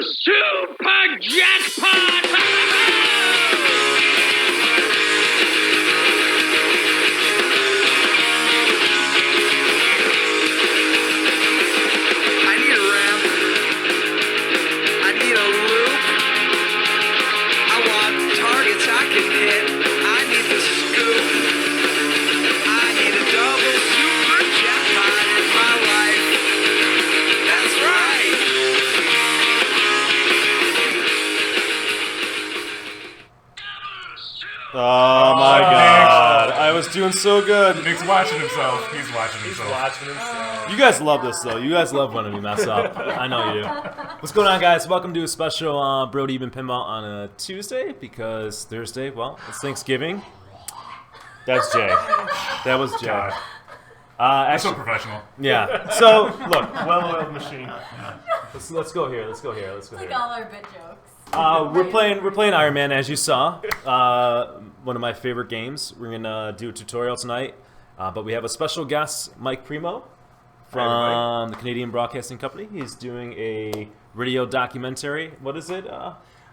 Super Jackpot! I need a ramp. I need a loop. I want targets I can hit. I need the scoop. I need a double super jackpot in my life. That's right. Oh my God! I was doing so good. Nick's watching himself. He's watching himself. You guys love this though. You guys love when we mess up. I know you do. What's going on, guys? Welcome to a special Brody Even Pinball on a Tuesday because Thursday, well, it's Thanksgiving. That's Jay. That was Jay. God. Actually, So professional. yeah. So look, well-oiled machine. Let's go here. Let's go here. Let's go It's like here. all our bit jokes. We're playing Iron Man, as you saw. One of my favorite games. We're gonna do a tutorial tonight, but we have a special guest, Mike Primo, from the Canadian Broadcasting Company. He's doing a radio documentary. What is it?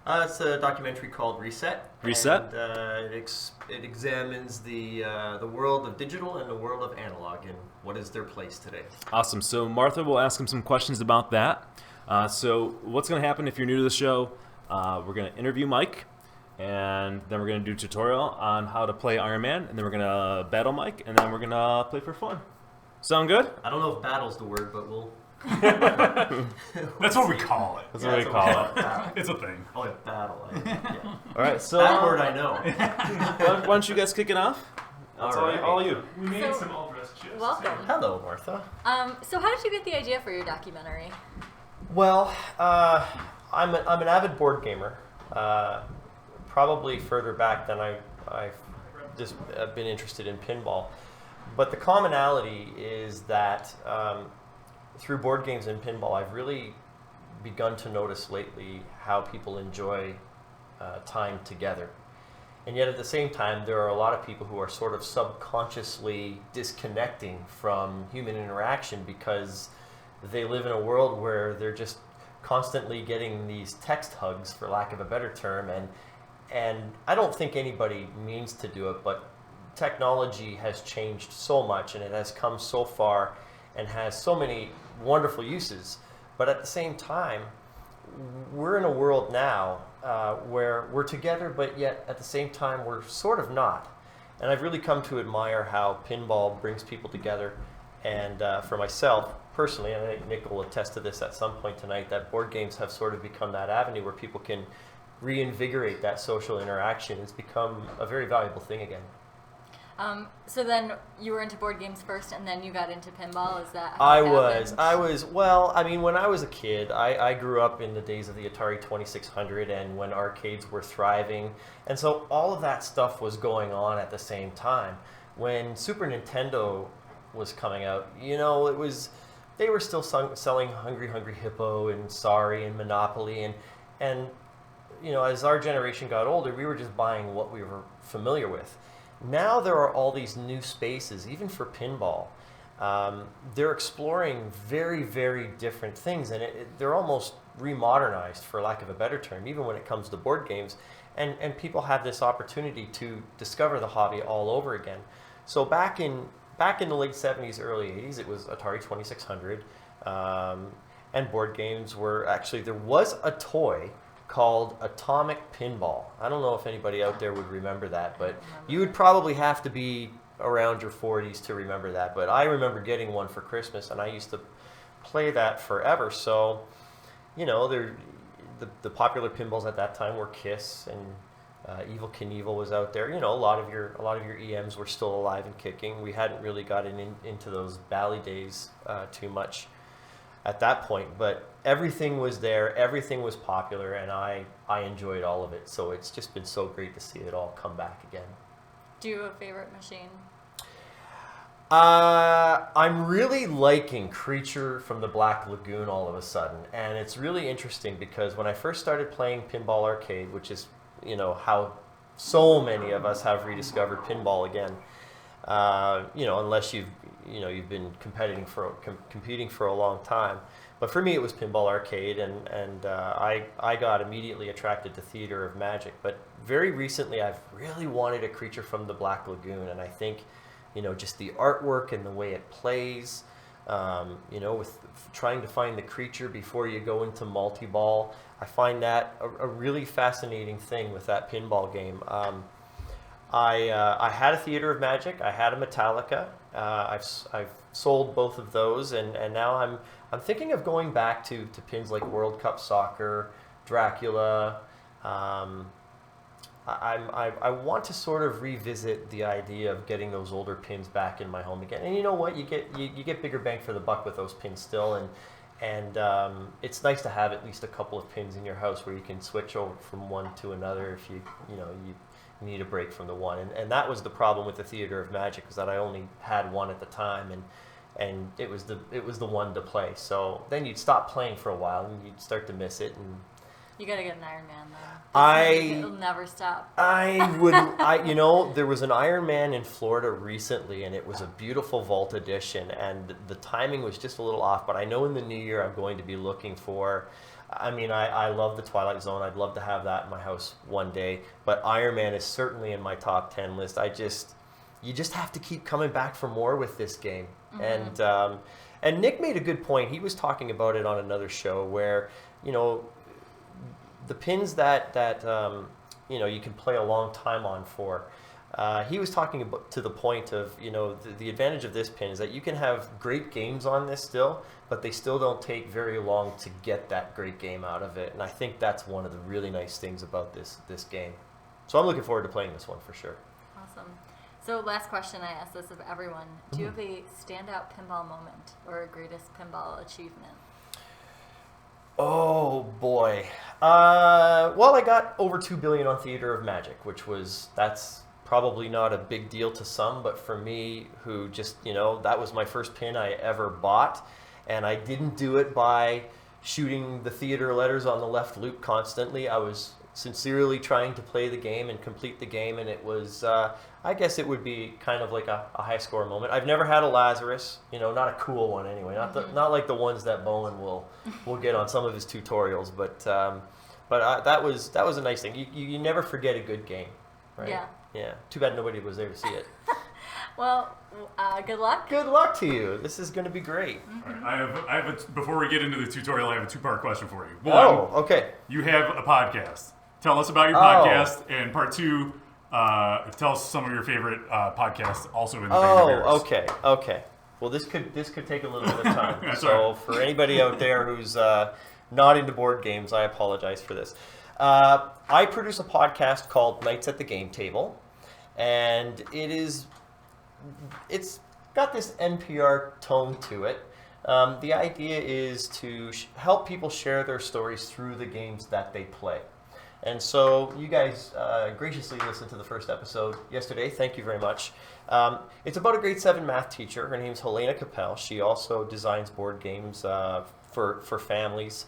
It's a documentary called Reset. Reset? And, it examines the world of digital and the world of analog and what is their place today. Awesome. So Martha will ask him some questions about that. So what's going to happen if you're new to the show? We're going to interview Mike, and then we're going to do a tutorial on how to play Iron Man, and then we're going to battle Mike, and then we're going to play for fun. Sound good? I don't know if battle's the word, but we'll... That's what we call it. That's what we call it. It's a thing. Oh, yeah, battle. Yeah. All right. So That word I know. why don't you guys kick it off? That's all you. We made So- some all-dressed chips. Welcome. Hello, Martha. So how did you get the idea for your documentary? Well, I'm an avid board gamer. Probably further back than I've just been interested in pinball. But the commonality is that through board games and pinball, I've really begun to notice lately how people enjoy time together. And yet at the same time, there are a lot of people who are sort of subconsciously disconnecting from human interaction because they live in a world where they're just constantly getting these text hugs, for lack of a better term, and I don't think anybody means to do it, but technology has changed so much and it has come so far and has so many wonderful uses. But at the same time, we're in a world now where we're together, but yet at the same time we're sort of not. And I've really come to admire how pinball brings people together. And for myself, personally, and I think Nick will attest to this at some point tonight, that board games have sort of become that avenue where people can reinvigorate that social interaction. It's become a very valuable thing again. So then you were into board games first, and then you got into pinball. Is that how I it happened? was. Well, I mean, when I was a kid, I grew up in the days of the Atari 2600 and when arcades were thriving. And so all of that stuff was going on at the same time. When Super Nintendo was coming out, they were still selling Hungry Hungry Hippo and Sorry and Monopoly. And as our generation got older, we were just buying what we were familiar with. Now there are all these new spaces, even for pinball. They're exploring very, very different things, and they're almost remodernized, for lack of a better term, even when it comes to board games. And people have this opportunity to discover the hobby all over again. So back in the late 70s, early 80s, it was Atari 2600, and board games were actually, there was a toy called Atomic Pinball. I don't know if anybody out there would remember that, but you would probably have to be around your 40s to remember that. But I remember getting one for Christmas, and I used to play that forever. So, the popular pinballs at that time were Kiss, and Evel Knievel was out there. A lot of your EMs were still alive and kicking. We hadn't really gotten into those Bally days too much at that point, but everything was there, everything was popular, and I enjoyed all of it. So it's just been so great to see it all come back again. Do you have a favorite machine? I'm really liking Creature from the Black Lagoon all of a sudden, and it's really interesting because when I first started playing Pinball Arcade, which is how so many of us have rediscovered pinball again, unless you've been competing for a long time. But for me, it was Pinball Arcade, and I got immediately attracted to Theater of Magic. But very recently, I've really wanted a Creature from the Black Lagoon, and I think, just the artwork and the way it plays, with trying to find the creature before you go into multi-ball, I find that a really fascinating thing with that pinball game. I had a Theater of Magic, I had a Metallica. I've sold both of those, and now I'm thinking of going back to pins like World Cup Soccer, Dracula. I want to sort of revisit the idea of getting those older pins back in my home again. And you know what? You get bigger bang for the buck with those pins still, and it's nice to have at least a couple of pins in your house where you can switch over from one to another if you need a break from the one. And that was the problem with the Theater of Magic, is that I only had one at the time, and it was the one to play. So then you'd stop playing for a while and you'd start to miss it. And you gotta get an Iron Man though. It'll never stop. There was an Iron Man in Florida recently, and it was a beautiful Vault edition, and the timing was just a little off. But I know in the new year I'm going to be looking for. I love the Twilight Zone. I'd love to have that in my house one day. But Iron Man is certainly in my top 10 list. You just have to keep coming back for more with this game. Mm-hmm. And Nick made a good point. He was talking about it on another show where, the pins that you can play a long time on for. He was talking about to the point of, the advantage of this pin is that you can have great games on this still, but they still don't take very long to get that great game out of it. And I think that's one of the really nice things about this game. So I'm looking forward to playing this one for sure. Awesome. So last question, I ask this of everyone. Do you have a standout pinball moment or a greatest pinball achievement? Oh boy. Well, I got over 2 billion on Theater of Magic, that's probably not a big deal to some, but for me, who just, that was my first pin I ever bought, and I didn't do it by shooting the theater letters on the left loop constantly. I was sincerely trying to play the game and complete the game, and it was, I guess it would be kind of like a high score moment. I've never had a Lazarus, not a cool one anyway, not like the ones that Bowen will get on some of his tutorials, but that was a nice thing. You never forget a good game, right? Yeah. Yeah. Too bad nobody was there to see it. Well, good luck. Good luck to you. This is going to be great. Mm-hmm. I have before we get into the tutorial, I have a two-part question for you. One, okay. You have a podcast. Tell us about your podcast, and part two, tell us some of your favorite podcasts also in the vein of yours. Okay. Well, this could take a little bit of time. So for anybody out there who's not into board games, I apologize for this. I produce a podcast called Nights at the Game Table, and it's got this NPR tone to it. The idea is to help people share their stories through the games that they play. And so you guys graciously listened to the first episode yesterday. Thank you very much. It's about a grade 7 math teacher. Her name's Helena Capel. She also designs board games for families.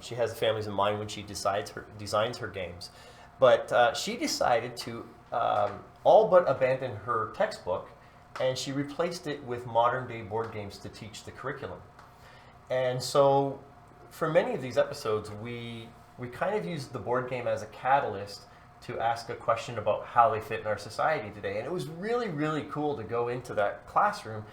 She has the families in mind when she designs her games. But she decided to all but abandon her textbook, and she replaced it with modern-day board games to teach the curriculum. And so for many of these episodes, we kind of used the board game as a catalyst to ask a question about how they fit in our society today. And it was really, really cool to go into that classroom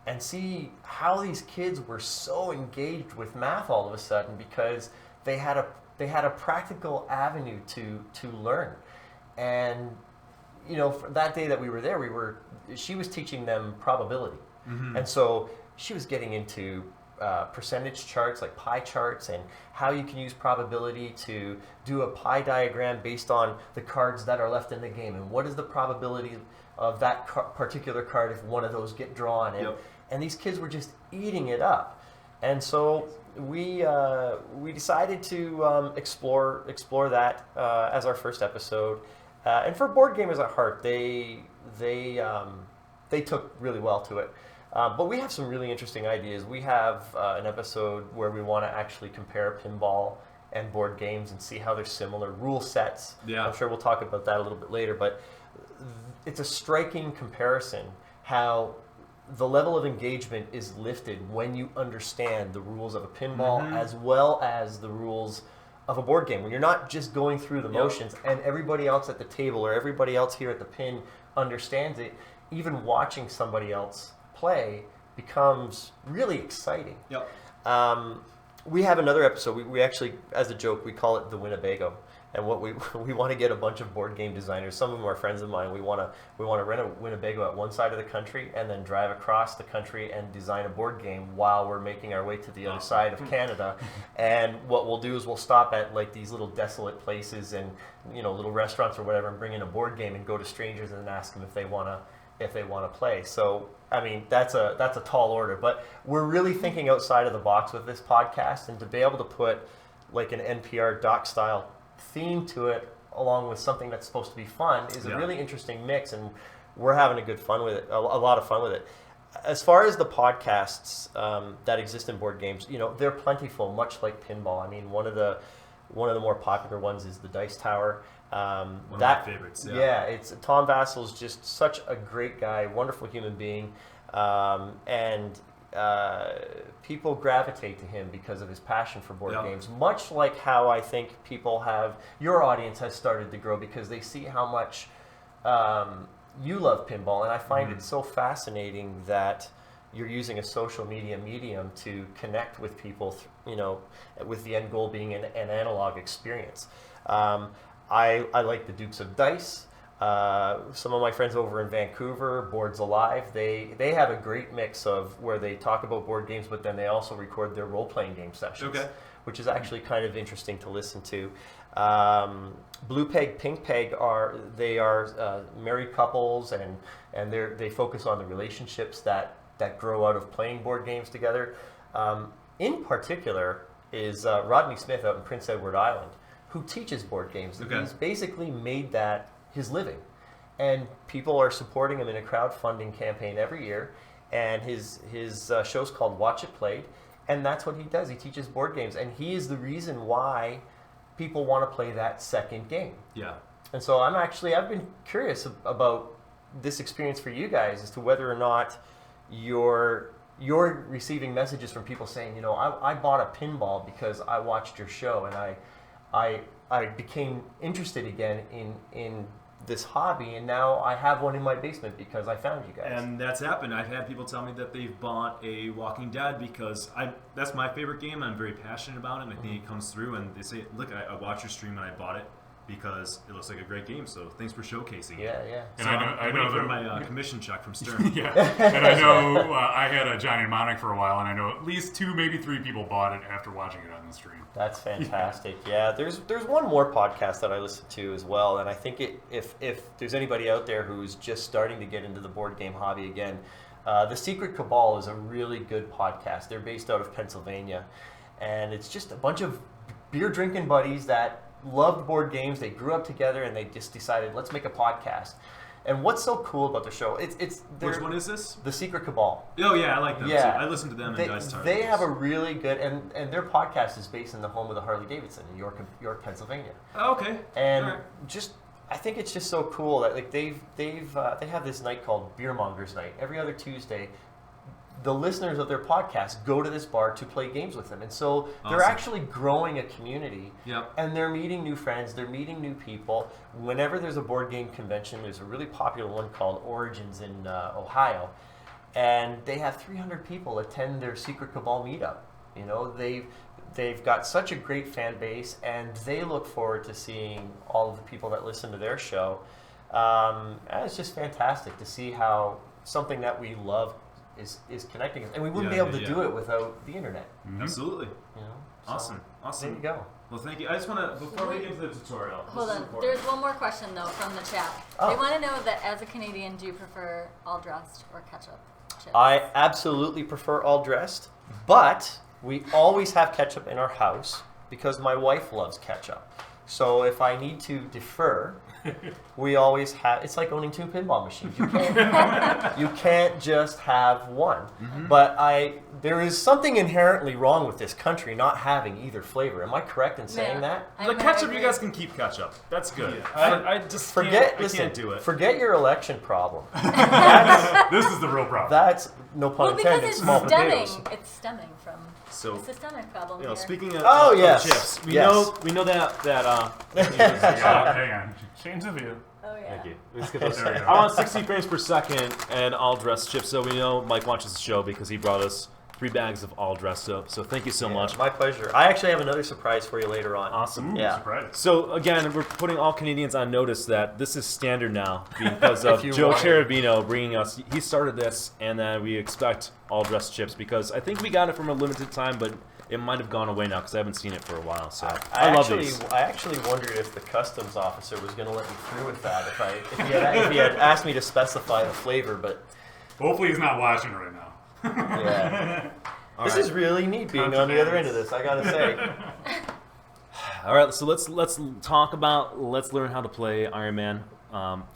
and see how these kids were so engaged with math all of a sudden because they had a practical avenue to learn. And for that day that we were there, she was teaching them probability. Mm-hmm. And so she was getting into percentage charts like pie charts and how you can use probability to do a pie diagram based on the cards that are left in the game, and what is the probability of that particular card if one of those get drawn. And these kids were just eating it up. And so we decided to explore that as our first episode. And for board gamers at heart, they took really well to it. But we have some really interesting ideas. We have an episode where we want to actually compare pinball and board games and see how they're similar. Rule sets. Yeah. I'm sure we'll talk about that a little bit later. But it's a striking comparison how the level of engagement is lifted when you understand the rules of a pinball as well as the rules of a board game. When you're not just going through the motions and everybody else at the table or everybody else here at the pin understands it, even watching somebody else play becomes really exciting. Yep. We have another episode. We actually, as a joke, we call it the Winnebago. And what we want to get a bunch of board game designers. Some of them are friends of mine. We want to rent a Winnebago at one side of the country and then drive across the country and design a board game while we're making our way to the other side of Canada. And what we'll do is we'll stop at like these little desolate places and little restaurants or whatever, and bring in a board game and go to strangers and ask them if they want to play. So I mean that's a tall order, but we're really thinking outside of the box with this podcast, and to be able to put like an NPR doc style theme to it along with something that's supposed to be fun is a really interesting mix, and we're having a lot of fun with it. As far as the podcasts that exist in board games, they're plentiful, much like pinball. I mean, one of the more popular ones is the Dice Tower. One of my favorites. It's Tom Vassel's just such a great guy, wonderful human being, and people gravitate to him because of his passion for board games, much like how I think your audience has started to grow because they see how much you love pinball, and I find it so fascinating that you're using a social media medium to connect with people, with the end goal being an analog experience. I like the Dukes of Dice. Some of my friends over in Vancouver, Boards Alive, they have a great mix of where they talk about board games, but then they also record their role-playing game sessions, which is actually kind of interesting to listen to. Blue Peg, Pink Peg are married couples, and they focus on the relationships that grow out of playing board games together. In particular is Rodney Smith out in Prince Edward Island, who teaches board games. He's basically made that his living, and people are supporting him in a crowdfunding campaign every year, and his show's called Watch It Played, and that's what he does. He teaches board games, and he is the reason why people want to play that second game. And so I've been curious about this experience for you guys as to whether or not you're receiving messages from people saying, I bought a pinball because I watched your show, and I became interested again in this hobby, and now I have one in my basement because I found you guys. And that's happened. I've had people tell me that they've bought a Walking Dead because that's my favorite game. I'm very passionate about it, and I think it comes through, and they say, look, I watched your stream and I bought it because it looks like a great game, so thanks for showcasing it. And so I know for my commission check from Stern. And I know I had a Johnny Mnemonic for a while, and I know at least 2, maybe 3 people bought it after watching it on the stream. That's fantastic. There's one more podcast that I listen to as well, and I think if there's anybody out there who's just starting to get into the board game hobby again, The Secret Cabal is a really good podcast. They're based out of Pennsylvania, and it's just a bunch of beer drinking buddies that loved board games. They grew up together, and they just decided, let's make a podcast. And what's so cool about the show? Which one is this? The Secret Cabal. Oh yeah, I like them too. I listen to them and Dice Tower. They have a really good, and their podcast is based in the home of the Harley Davidson in York, Pennsylvania. Oh, okay. And I think it's just so cool that like they have this night called Beer Mongers Night every other Tuesday. The listeners of their podcast go to this bar to play games with them, and so they're actually growing a community. And they're meeting new friends, they're meeting new people. Whenever there's a board game convention, there's a really popular one called Origins in Ohio, and they have 300 people attend their Secret Cabal meetup. They've got such a great fan base, and they look forward to seeing all of the people that listen to their show. And it's just fantastic to see how something that we love is connecting us, and we wouldn't be able to do it without the internet. Absolutely. Awesome. There you go. Well, thank you. I just want to, before we get into the tutorial. Hold on. There's one more question though from the chat. They want to know that as a Canadian, do you prefer all dressed or ketchup chips? I absolutely prefer all dressed, but we always have ketchup in our house because my wife loves ketchup. So if I need to defer, we always have. It's like owning 2 pinball machines. You can't just have one. Mm-hmm. But there is something inherently wrong with this country not having either flavor. Am I correct in saying that? The ketchup, you guys can keep ketchup. That's good. I just can't do it. Forget your election problem. This is the real problem. That's no pun Well, because intended. it's Small stemming. potatoes. It's stemming from a systemic problem You know, here. speaking of, yes. chips, we know that Hang on. Change the view. Oh yeah. Thank you. Let's get those. There we go. I want 60 frames per second and all dressed chips. So we know Mike watches the show because he brought us 3 bags of all dressed up. So thank you so much. My pleasure. I actually have another surprise for you later on. Awesome. Ooh, Yeah. surprise. So again, we're putting all Canadians on notice that this is standard now because of you Joe want it. Cherubino bringing us. He started this, and then we expect all dressed chips because I think we got it from a limited time, but it might have gone away now because I haven't seen it for a while. So I love these. I actually wondered if the customs officer was going to let me through with that if he had asked me to specify the flavor, but Hopefully he's not watching right now. yeah. This is really neat being on the other end of this, I gotta say. All right, so let's learn how to play Iron Man.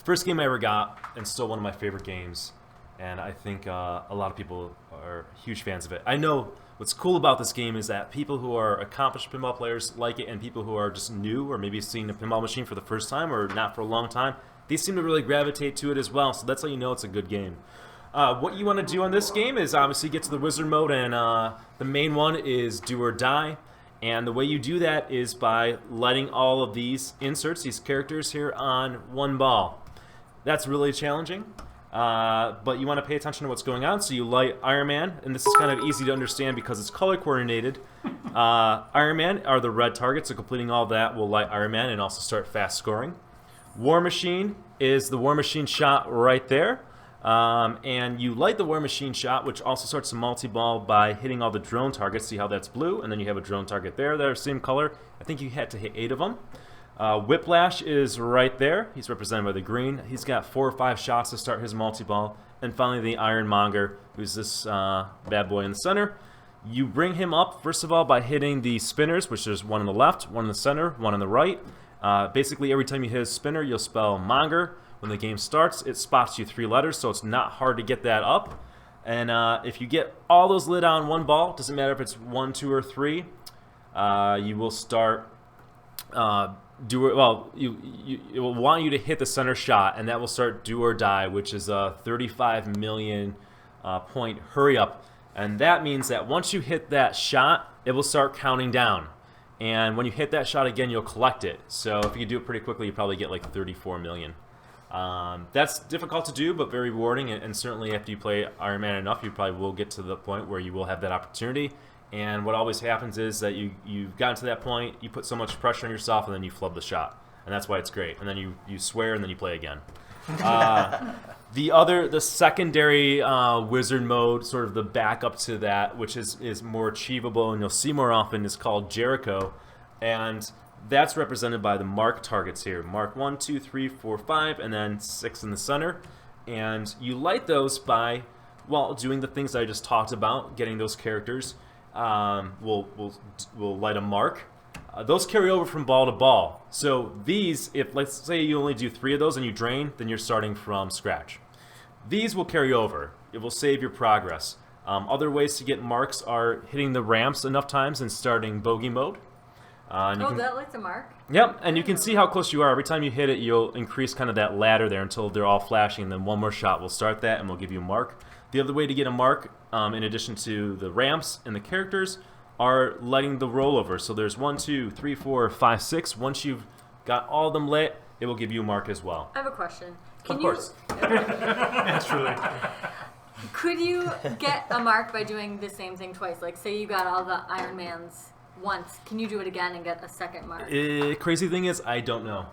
First game I ever got, and still one of my favorite games, and I think a lot of people are huge fans of it. I know what's cool about this game is that people who are accomplished pinball players like it, and people who are just new or maybe seeing a pinball machine for the first time or not for a long time, they seem to really gravitate to it as well. So that's how you know it's a good game. What you want to do on this game is obviously get to the wizard mode, and the main one is do or die. And the way you do that is by lighting all of these inserts, these characters here, on one ball. That's really challenging, but you want to pay attention to what's going on. So you light Iron Man, and this is kind of easy to understand because it's color coordinated. Iron Man are the red targets, so completing all that will light Iron Man and also start fast scoring. War Machine is the War Machine shot right there. And you light the War Machine shot, which also starts a multi-ball by hitting all the drone targets. See how that's blue? And then you have a drone target there that are same color. I think you had to hit 8 of them. Whiplash is right there. He's represented by the green. He's got 4 or 5 shots to start his multi-ball. And finally the Ironmonger, who's this bad boy in the center. You bring him up, first of all, by hitting the spinners, which there's one on the left, one in the center, one on the right. Basically, every time you hit a spinner, you'll spell Monger. When the game starts, it spots you 3 letters, so it's not hard to get that up. And if you get all those lit on one ball, doesn't matter if it's 1, 2, or 3, you will start it will want you to hit the center shot, and that will start do or die, which is a 35 million point hurry up. And that means that once you hit that shot, it will start counting down. And when you hit that shot again, you'll collect it. So if you do it pretty quickly, you probably get like 34 million. That's difficult to do, but very rewarding, and certainly after you play Iron Man enough, you probably will get to the point where you will have that opportunity. And what always happens is that you've gotten to that point, you put so much pressure on yourself, and then you flub the shot, and that's why it's great. And then you swear, and then you play again. The secondary wizard mode, sort of the backup to that, which is more achievable and you'll see more often, is called Jericho, and that's represented by the mark targets here. Mark 1, 2, 3, 4, 5, and then 6 in the center. And you light those by, doing the things I just talked about, getting those characters. We'll light a mark. Those carry over from ball to ball. So these, if let's say you only do 3 of those and you drain, then you're starting from scratch. These will carry over. It will save your progress. Other ways to get marks are hitting the ramps enough times and starting bogey mode. That lights a mark? Yep, and you can see how close you are. Every time you hit it, you'll increase kind of that ladder there until they're all flashing, and then one more shot will start that, and we'll give you a mark. The other way to get a mark, in addition to the ramps and the characters, are lighting the rollover. So there's 1, 2, 3, 4, 5, 6. Once you've got all of them lit, it will give you a mark as well. I have a question. Of course. Naturally. Could you get a mark by doing the same thing twice? Like, say you got all the Iron Mans once. Can you do it again and get a second mark? Crazy thing is, I don't know.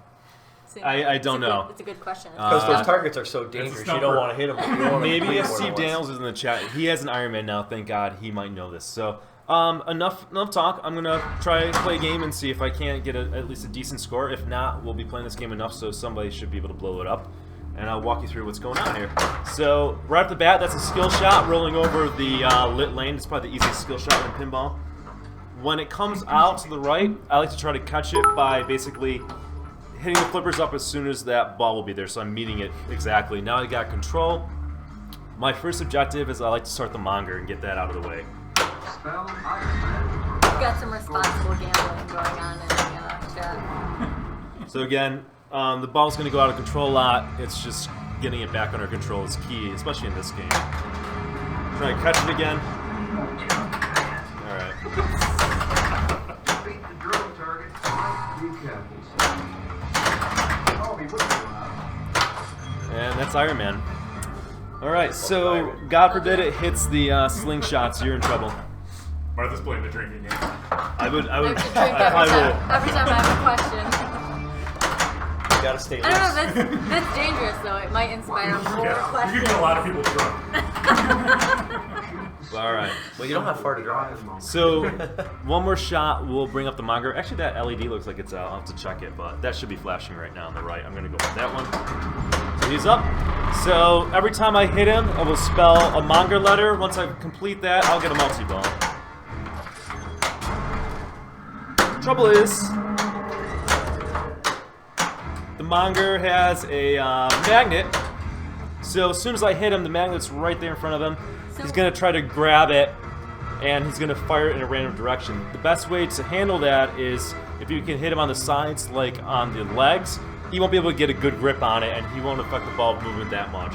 See, I don't know. It's a good question. Because those targets are so dangerous, you don't want to hit them. Maybe if Steve Daniels is in the chat, he has an Iron Man now, thank God, he might know this. So, enough talk. I'm going to try to play a game and see if I can't get at least a decent score. If not, we'll be playing this game enough so somebody should be able to blow it up. And I'll walk you through what's going on here. So, right off the bat, that's a skill shot rolling over the lit lane. It's probably the easiest skill shot in pinball. When it comes out to the right, I like to try to catch it by basically hitting the flippers up as soon as that ball will be there, so I'm meeting it exactly. Now I got control. My first objective is I like to start the monger and get that out of the way. We've got some responsible gambling going on in the chat. So again, the ball's going to go out of control a lot. It's just getting it back under control is key, especially in this game. Try to catch it again. All right. And that's Iron Man. All right, so God forbid it hits the slingshots, you're in trouble. Martha's playing the drinking game. I would. I have to drink every time I have a question. You gotta stay loose. I don't know, that's dangerous though. It might inspire more Yeah, questions. you can get a lot of people drunk. All right. Well, you don't have far to drive. So one more shot will bring up the monger. Actually, that LED looks like it's out. I'll have to check it, but that should be flashing right now on the right. I'm going to go with that one. So he's up. So every time I hit him, I will spell a monger letter. Once I complete that, I'll get a multi-ball. Trouble is, the monger has a magnet. So as soon as I hit him, the magnet's right there in front of him. He's going to try to grab it, and he's going to fire it in a random direction. The best way to handle that is if you can hit him on the sides, like on the legs, he won't be able to get a good grip on it, and he won't affect the ball movement that much.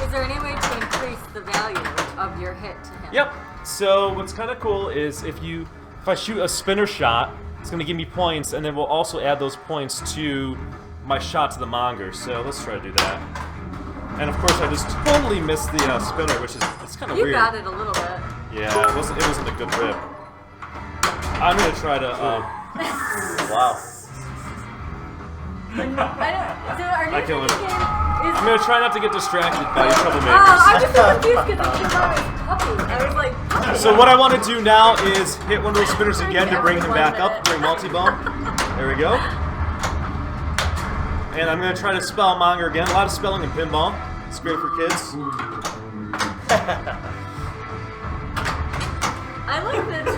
Is there any way to increase the value of your hit to him? Yep. So what's kind of cool is if I shoot a spinner shot, it's going to give me points, and then we'll also add those points to my shot to the monger. So let's try to do that. And of course, I just totally missed the spinner, which is it's kind of weird. You got it a little bit. Yeah, it wasn't a good rip. I'm gonna try to. Wow. I can't live. I'm gonna try not to get distracted by your Oh, troublemakers. I'm just so confused because it came out as puppy. I was like, puppy. So what I want to do now is hit one of those spinners again to bring him back up, bring multi-ball. There we go. And I'm going to try to spell monger again. A lot of spelling in pinball. It's great for kids. I like this.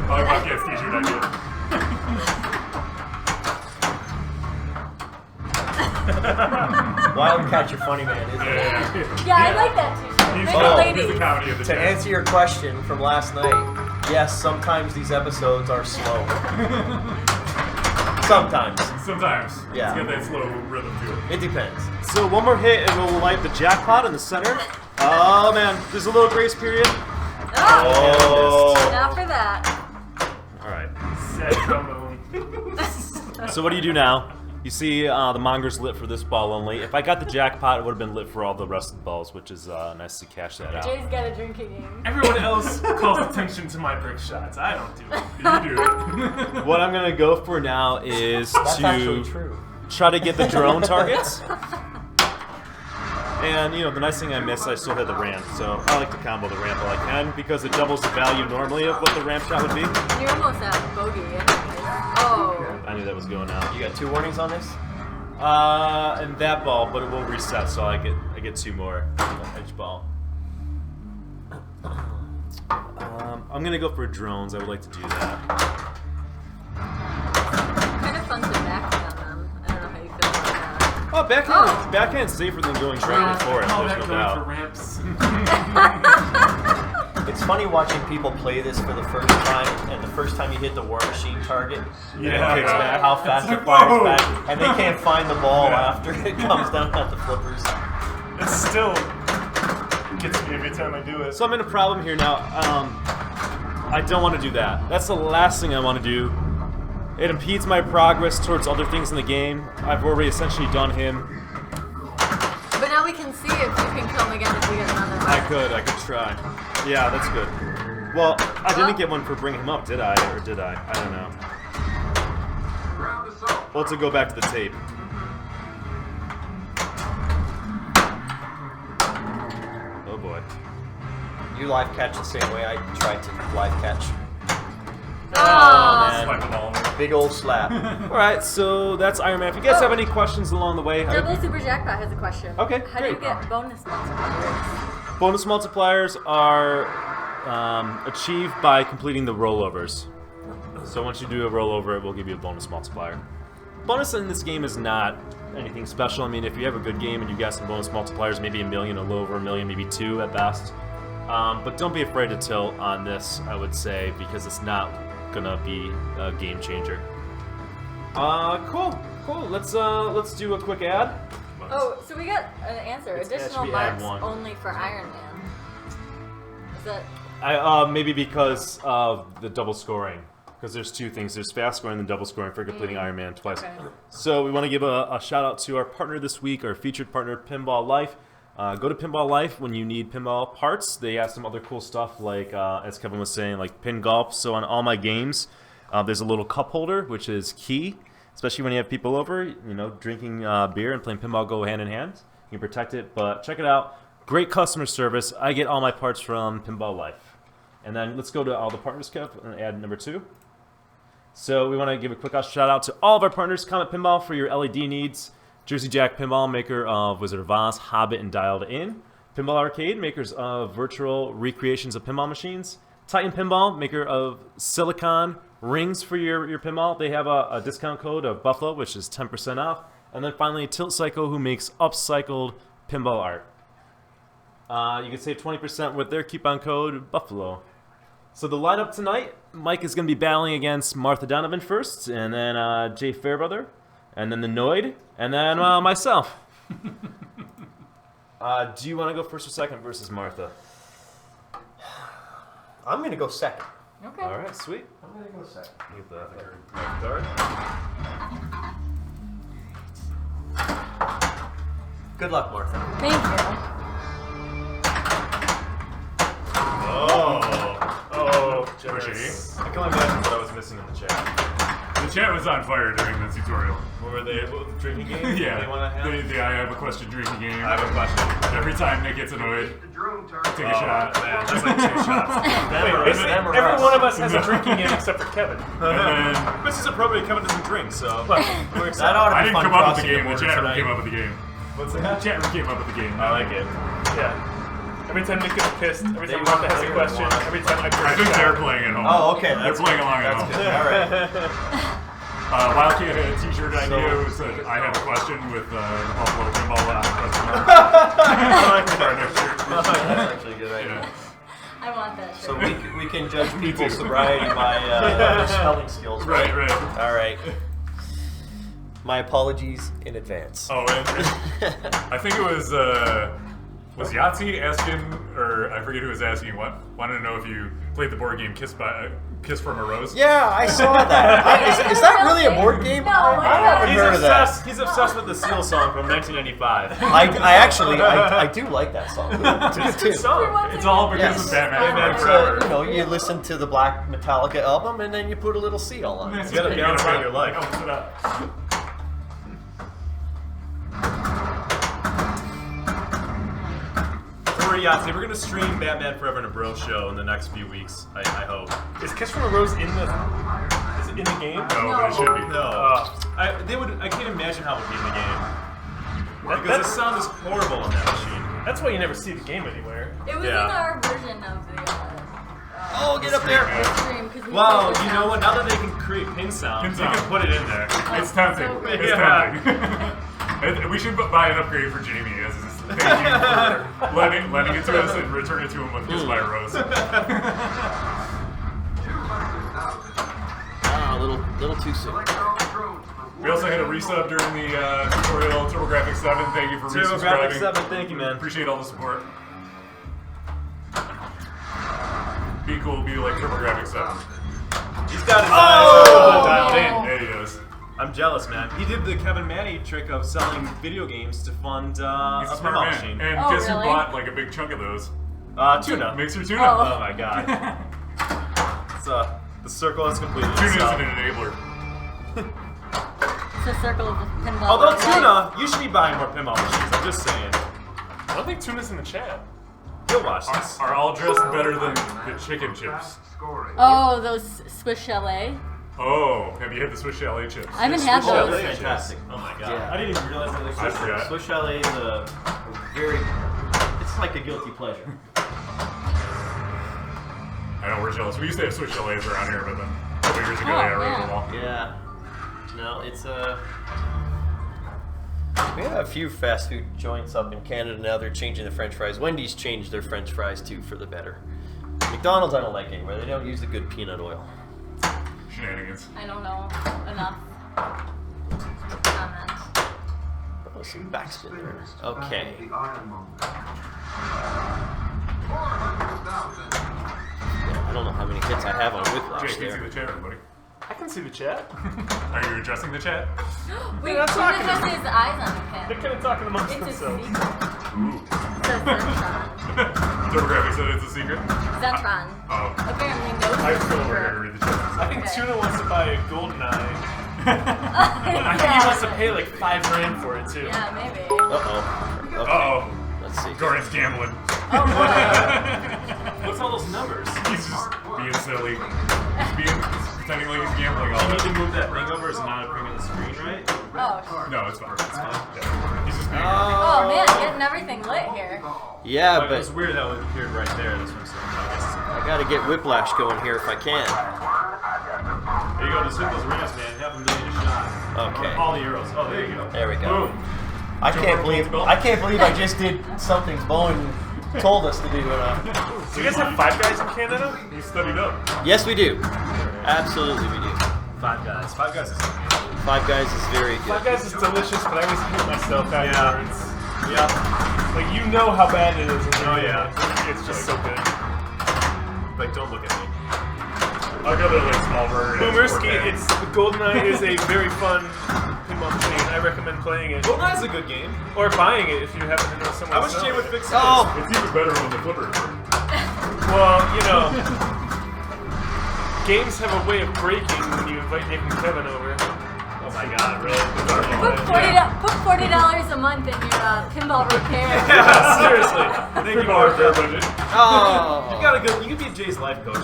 My podcast t-shirt idea. Wildcat's your funny man, isn't it? Yeah, I like that t-shirt. He's Make Oh. a the lady. comedy of the To chat. answer your question from last night, yes, sometimes these episodes are slow. Sometimes. Sometimes. Yeah. It's got that slow rhythm to it. It depends. So one more hit and we'll light the jackpot in the center. Oh man, there's a little grace period. Oh, Oh. now for that. All right. Sad trombone. So what do you do now? You see the monger's lit for this ball only. If I got the jackpot, it would have been lit for all the rest of the balls, which is nice to cash that out. Jay's got a drinking game. Everyone else calls attention to my brick shots. I don't do it. You do it. What I'm going to go for now is That's actually to true. try to get the drone targets. And, you know, the nice thing I missed, I still had the ramp. So I like to combo the ramp all I can because it doubles the value normally of what the ramp shot would be. You're almost at bogey. Oh. I knew that was going out. You got 2 warnings on this? And that ball, but it will reset, so I get 2 more on each ball. I'm gonna go for drones. I would like to do that. Kind of fun to backhand them. I don't know how you feel about that. Oh, backhand's safer than going straight before it. Call There's that no going for doubt. ramps. It's funny watching people play this for the first time, and the first time you hit the war machine target, Yeah. Kicks back. how fast it fires back, and they can't find the ball after it comes down at the flippers. It still gets me every time I do it. So I'm in a problem here now. I don't want to do that. That's the last thing I want to do. It impedes my progress towards other things in the game. I've already essentially done him. But now we can see if you can kill him again if we get another I one. could try. Yeah, that's good. Well, I didn't get one for bringing him up, did I? Or did I? I don't know. Well, to go back to the tape. Oh boy. You live catch the same way I tried to live catch. Oh, man. Swipe the ball. Big old slap. Alright, so that's Iron Man. If you guys have any questions along the way, Double Super Jackpot has a question. Okay, How do you great. get bonus multipliers? bonus multipliers are achieved by completing the rollovers. So once you do a roll over it, we'll give you a bonus multiplier. Bonus in this game is not anything special. I mean, if you have a good game and you got some bonus multipliers, maybe $1 million, a little over $1 million, maybe 2 at best. But don't be afraid to tilt on this, I would say, because it's not gonna be a game changer. Cool. Let's do a quick ad. Oh, so we got an answer. It's Additional actually ad marks one. only for Iron Man. Is that? Maybe because of the double scoring. Because there's two things. There's fast scoring and double scoring for completing Iron Man twice. Okay. So we want to give a shout out to our partner this week, our featured partner, Pinball Life. Go to Pinball Life when you need pinball parts. They have some other cool stuff like, as Kevin was saying, like pin golf. So on all my games, there's a little cup holder, which is key, especially when you have people over. You know, drinking beer and playing pinball go hand in hand. You can protect it, but check it out. Great customer service. I get all my parts from Pinball Life. And then let's go to all the partners, Kev, and add number 2. So we want to give a quick shout out to all of our partners. Comet Pinball for your LED needs. Jersey Jack Pinball, maker of Wizard of Oz, Hobbit, and Dialed In. Pinball Arcade, makers of virtual recreations of pinball machines. Titan Pinball, maker of silicone rings for your pinball. They have a discount code of Buffalo, which is 10% off. And then finally, Tilt Cycle, who makes upcycled pinball art. You can save 20% with their coupon code Buffalo. So the lineup tonight, Mike is going to be battling against Martha Donovan first, and then Jay Fairbrother, and then the Noid, and then myself. Do you want to go first or second versus Martha? I'm going to go second. Okay. All right, sweet. I'm going to go second. Get the dart. Good luck, Martha. Thank you. Generous. I can only imagine what I was missing in the chat. The chat was on fire during the tutorial. What were they? What, the drinking game? Yeah. They want to have? I have a question drinking game. I have a question. Every time Nick gets annoyed, take a shot. Man, that's like 2 shots. Every one of us has a drinking game except for Kevin. And then This is appropriate. Kevin doesn't drink, so That ought to I be didn't fun come up with the crossing game. The border chat room tonight. came up with the game. what's The that? chat room came up with the game. I like it. Yeah. Every time Nick gets pissed, every They time want Martha has a to question, want- every time I I drink think a they're shot. playing at home. Oh, okay. They're playing along at That's home. good. All right. Wildcat had a t-shirt idea. It said, I have a question with the Buffalo Pinball question mark. Our next shirt. That's actually a good idea. Yeah. I want that shirt. So we can judge Me people's too. sobriety by their spelling skills, Right, right. All right. My apologies in advance. Oh, and I think it was Yahtzee asking, or I forget who was asking what, wanted to know if you played the board game Kiss from a Rose. Yeah, I saw that. Is that really a board game? No, I haven't heard of that. He's obsessed with the Seal song from 1995. I actually I do like that song. It's a good tune. It's all because Yes. of Batman It's, Forever. you listen to the Black Metallica album and then you put a little seal on it. You gotta balance out your life. Balance it out. Yahtzee, we're gonna stream Batman Forever and a Bro show in the next few weeks. I hope. Is Kiss from a Rose in the game? No, but it should be. No, I can't imagine how it would be in the game because the sound is horrible on that machine. That's why you never see the game anywhere. It was Yeah. in our version of the. Oh, get up there! Stream, 'cause we Wow, played the you know what? sound. Now that they can create pin sounds, Pin you sound. can put it in there. It's tempting. so good. It's Yeah. tempting. And we should buy an upgrade for Jamie as his thank you for lending it to us and return it to him with Kiss by a Rose. Ah, a little too soon. We also had a resub during the tutorial, TurboGrafx 7. Thank you for TurboGrafx resubscribing. 7, thank you, man. Appreciate all the support. Be cool to be like TurboGrafx 7. He's got his Oh! eyes dialed in. There he is. I'm jealous, man. He did the Kevin Manny trick of selling video games to fund He's a a smart pinball man. machine. And Oh, guess really? who bought like a big chunk of those? Tuna. Mixer Tuna. Oh. Oh my god. It's, the circle is completed. Tuna itself. isn't an enabler. It's a circle of pinball. Although Right. Tuna, you should be buying more pinball machines. I'm just saying. I don't think Tuna's in the chat. You'll watch this. Are all dressed better than the chicken chips? Oh, those Swiss Chalet. Oh, have you had the Swiss Chalet chips? I haven't had Swiss Chalet those. is fantastic. Oh my god. Yeah. I didn't even realize that I existed. forgot. Swiss Chalet is a very. It's like a guilty pleasure. I know we're jealous. We used to have Swiss Chalets around here, but then couple years ago. Oh, Yeah, right over the man. wall. Yeah. No, it's we have a few fast food joints up in Canada now. They're changing the French fries. Wendy's changed their French fries too for the better. McDonald's I don't like anymore. They don't use the good peanut oil. Shenanigans. I don't know enough to comment. Oh, some backspin there. Okay. I don't know how many hits I have on Whiplash Jake, can you see there. the chat room, buddy? I can see the chat. Are you addressing the chat? Wait, not he talking has to his eyes on the They're pen. kind of talking amongst It's a themselves. secret. Ooh. Says Zentron. Demographic said it's a secret. Zentron. Oh. Apparently knows I the still over here to secret. read the chat. I think Okay. Tuna wants to buy a golden eye. I think Yeah. he wants to pay like $5,000 for it too. Yeah, maybe. Uh-oh. Okay. Uh-oh. Let's see. Gordon's gambling. What's all those numbers? He's just being silly. Pretending like he's gambling all I need day. to move that thing over so not bring on the screen, right? Oh. No, it's fine. It's fine. Yeah. He's just being Oh man, getting everything lit here. Yeah, But it was but weird how it appeared right there. That's what I'm saying. I guess. I gotta get Whiplash going here if I can. There you go. Just hit those ramps, man. Half a million a shot. Okay. All the arrows. Oh, there you go. There we go. Boom. I can't believe I just did something Bowen told us to do. Do you guys have Five Guys in Canada? You studied up. Yes, we do. Absolutely, we do. Five Guys. Five Guys is Five Guys is very Five good. Guys is delicious, but I always hate myself afterwards. yeah. Like you know how bad it is. Oh, yeah. It's just so good. Like, don't look at me. I'll go to like small burger. Boomerski, it's GoldenEye is a very fun pinball machine. I recommend playing it GoldenEye's a good game. or buying it if you happen to know someone. I wish Jay selling would it. fix it. Oh! It's even better on the flipper. Well, you know, games have a way of breaking when you invite Nick and Kevin over. Oh my god, really? Put $40 a month in your pinball repair. Yeah, seriously. Thank you, Fair Arthur. budget. Oh! You got a good. You could be Jay's life coach. I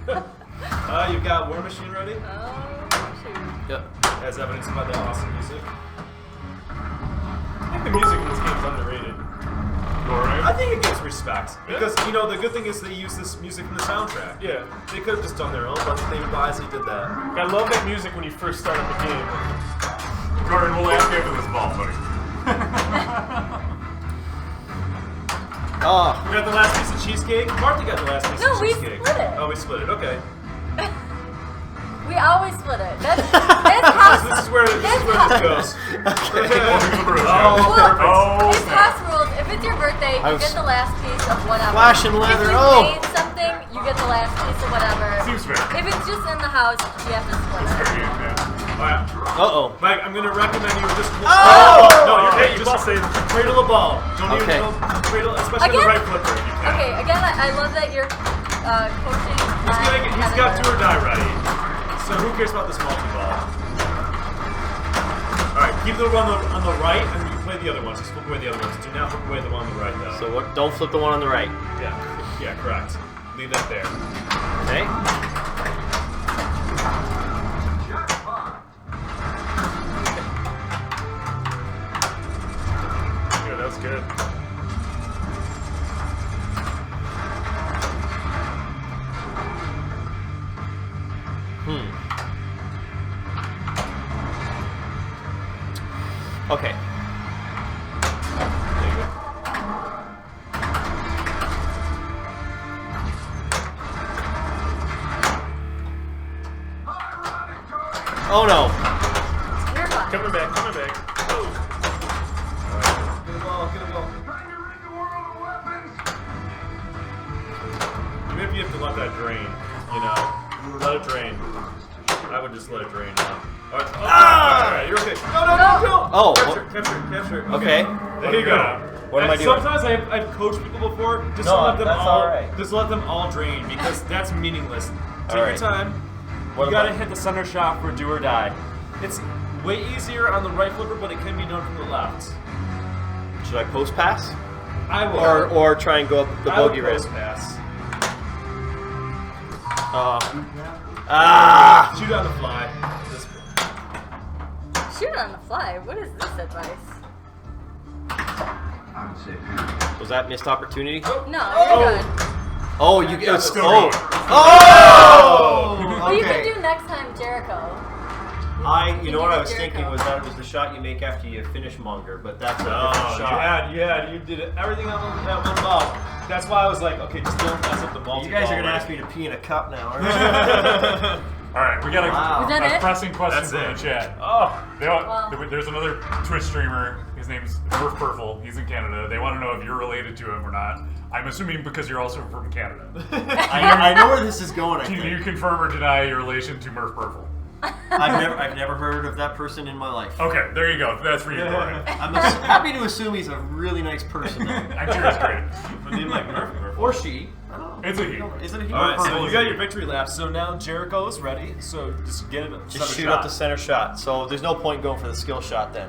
feel like. You've got War Machine ready, Oh, shoot. Yep. as evidenced by the awesome music. I think the music in this game is underrated. I think it gets respect because you know the good thing is they use this music from the soundtrack. Yeah. They could have just done their own, but David Wisely did that. I love that music when you first start up the game. Gordon, we'll ask you after this ball, buddy. Oh. We got the last piece of cheesecake. Martha got the last piece No, of we cheesecake. split it. Oh, we split it. Okay. We always split it. That's house. This is where this goes. Oh, perfect. oh, It's snap. house rules. If it's your birthday, I you was get the last piece of whatever. flashing leather. If you Oh. made something, you get the last piece of whatever. Seems fair. If it's just in the house, you have to split it. Very good, man. Uh-oh. Mike, I'm gonna recommend you just. Oh! No, you're Okay, okay. you Just ball save. cradle a ball. Don't Okay. even cradle, especially the Again? right flipper. If you can. Okay, again, I love that you're coaching. He's got do or die ready. So who cares about this multi-ball? Alright, keep the one on the right and you play the other ones. Just flip away the other ones. Do not flip away the one on the right though. So what? Don't flip the one on the right. Yeah, correct. Leave that there. Okay. Yeah, that was good. Okay. There you go. Oh no. You're fine. Coming back, coming back. Get a ball, get a ball. Maybe you have to let that drain, you know. Let it drain. I would just let it drain now. Alright, alright, you're okay. No. Oh, Capture it. Okay. There you go. What am I doing? Sometimes I've coached people before. Just No, let them that's all. alright. Just let them all drain because that's meaningless. Take Alright. your time. What You gotta about- hit the center shot for do or die. It's way easier on the right flipper, but it can be done from the left. Should I post pass? I will. Or try and go up the I would bogey rail? post pass. Shoot on the fly. This Shoot on the fly. What is this advice? Was that missed opportunity? No, you're good. Oh, you get Still oh. going. Oh! But you can Okay. do next You know what I was thinking was that it was the shot you make after you finish Munger, but that's a different shot. You did everything on that one ball. That's why I was like, okay, just don't mess up the multi. You guys are gonna ask me to pee in a cup now, aren't you? All right, we got a pressing question That's from it. the chat. Oh, There's another Twitch streamer. His name's Murph Purple. He's in Canada. They want to know if you're related to him or not. I'm assuming because you're also from Canada. I know where this is going. Can you confirm or deny your relation to Murph Purple? I've never heard of that person in my life. Okay, there you go. That's for you, Brian. I'm happy to assume he's a really nice person. I'm sure it's great. a name like Murph. Or she. I don't know. It's a he. Is it a he? All right, so Purple you is got a your victory lap. So now Jericho is ready. So just get it. Just shoot up the center shot. So there's no point going for the skill shot then,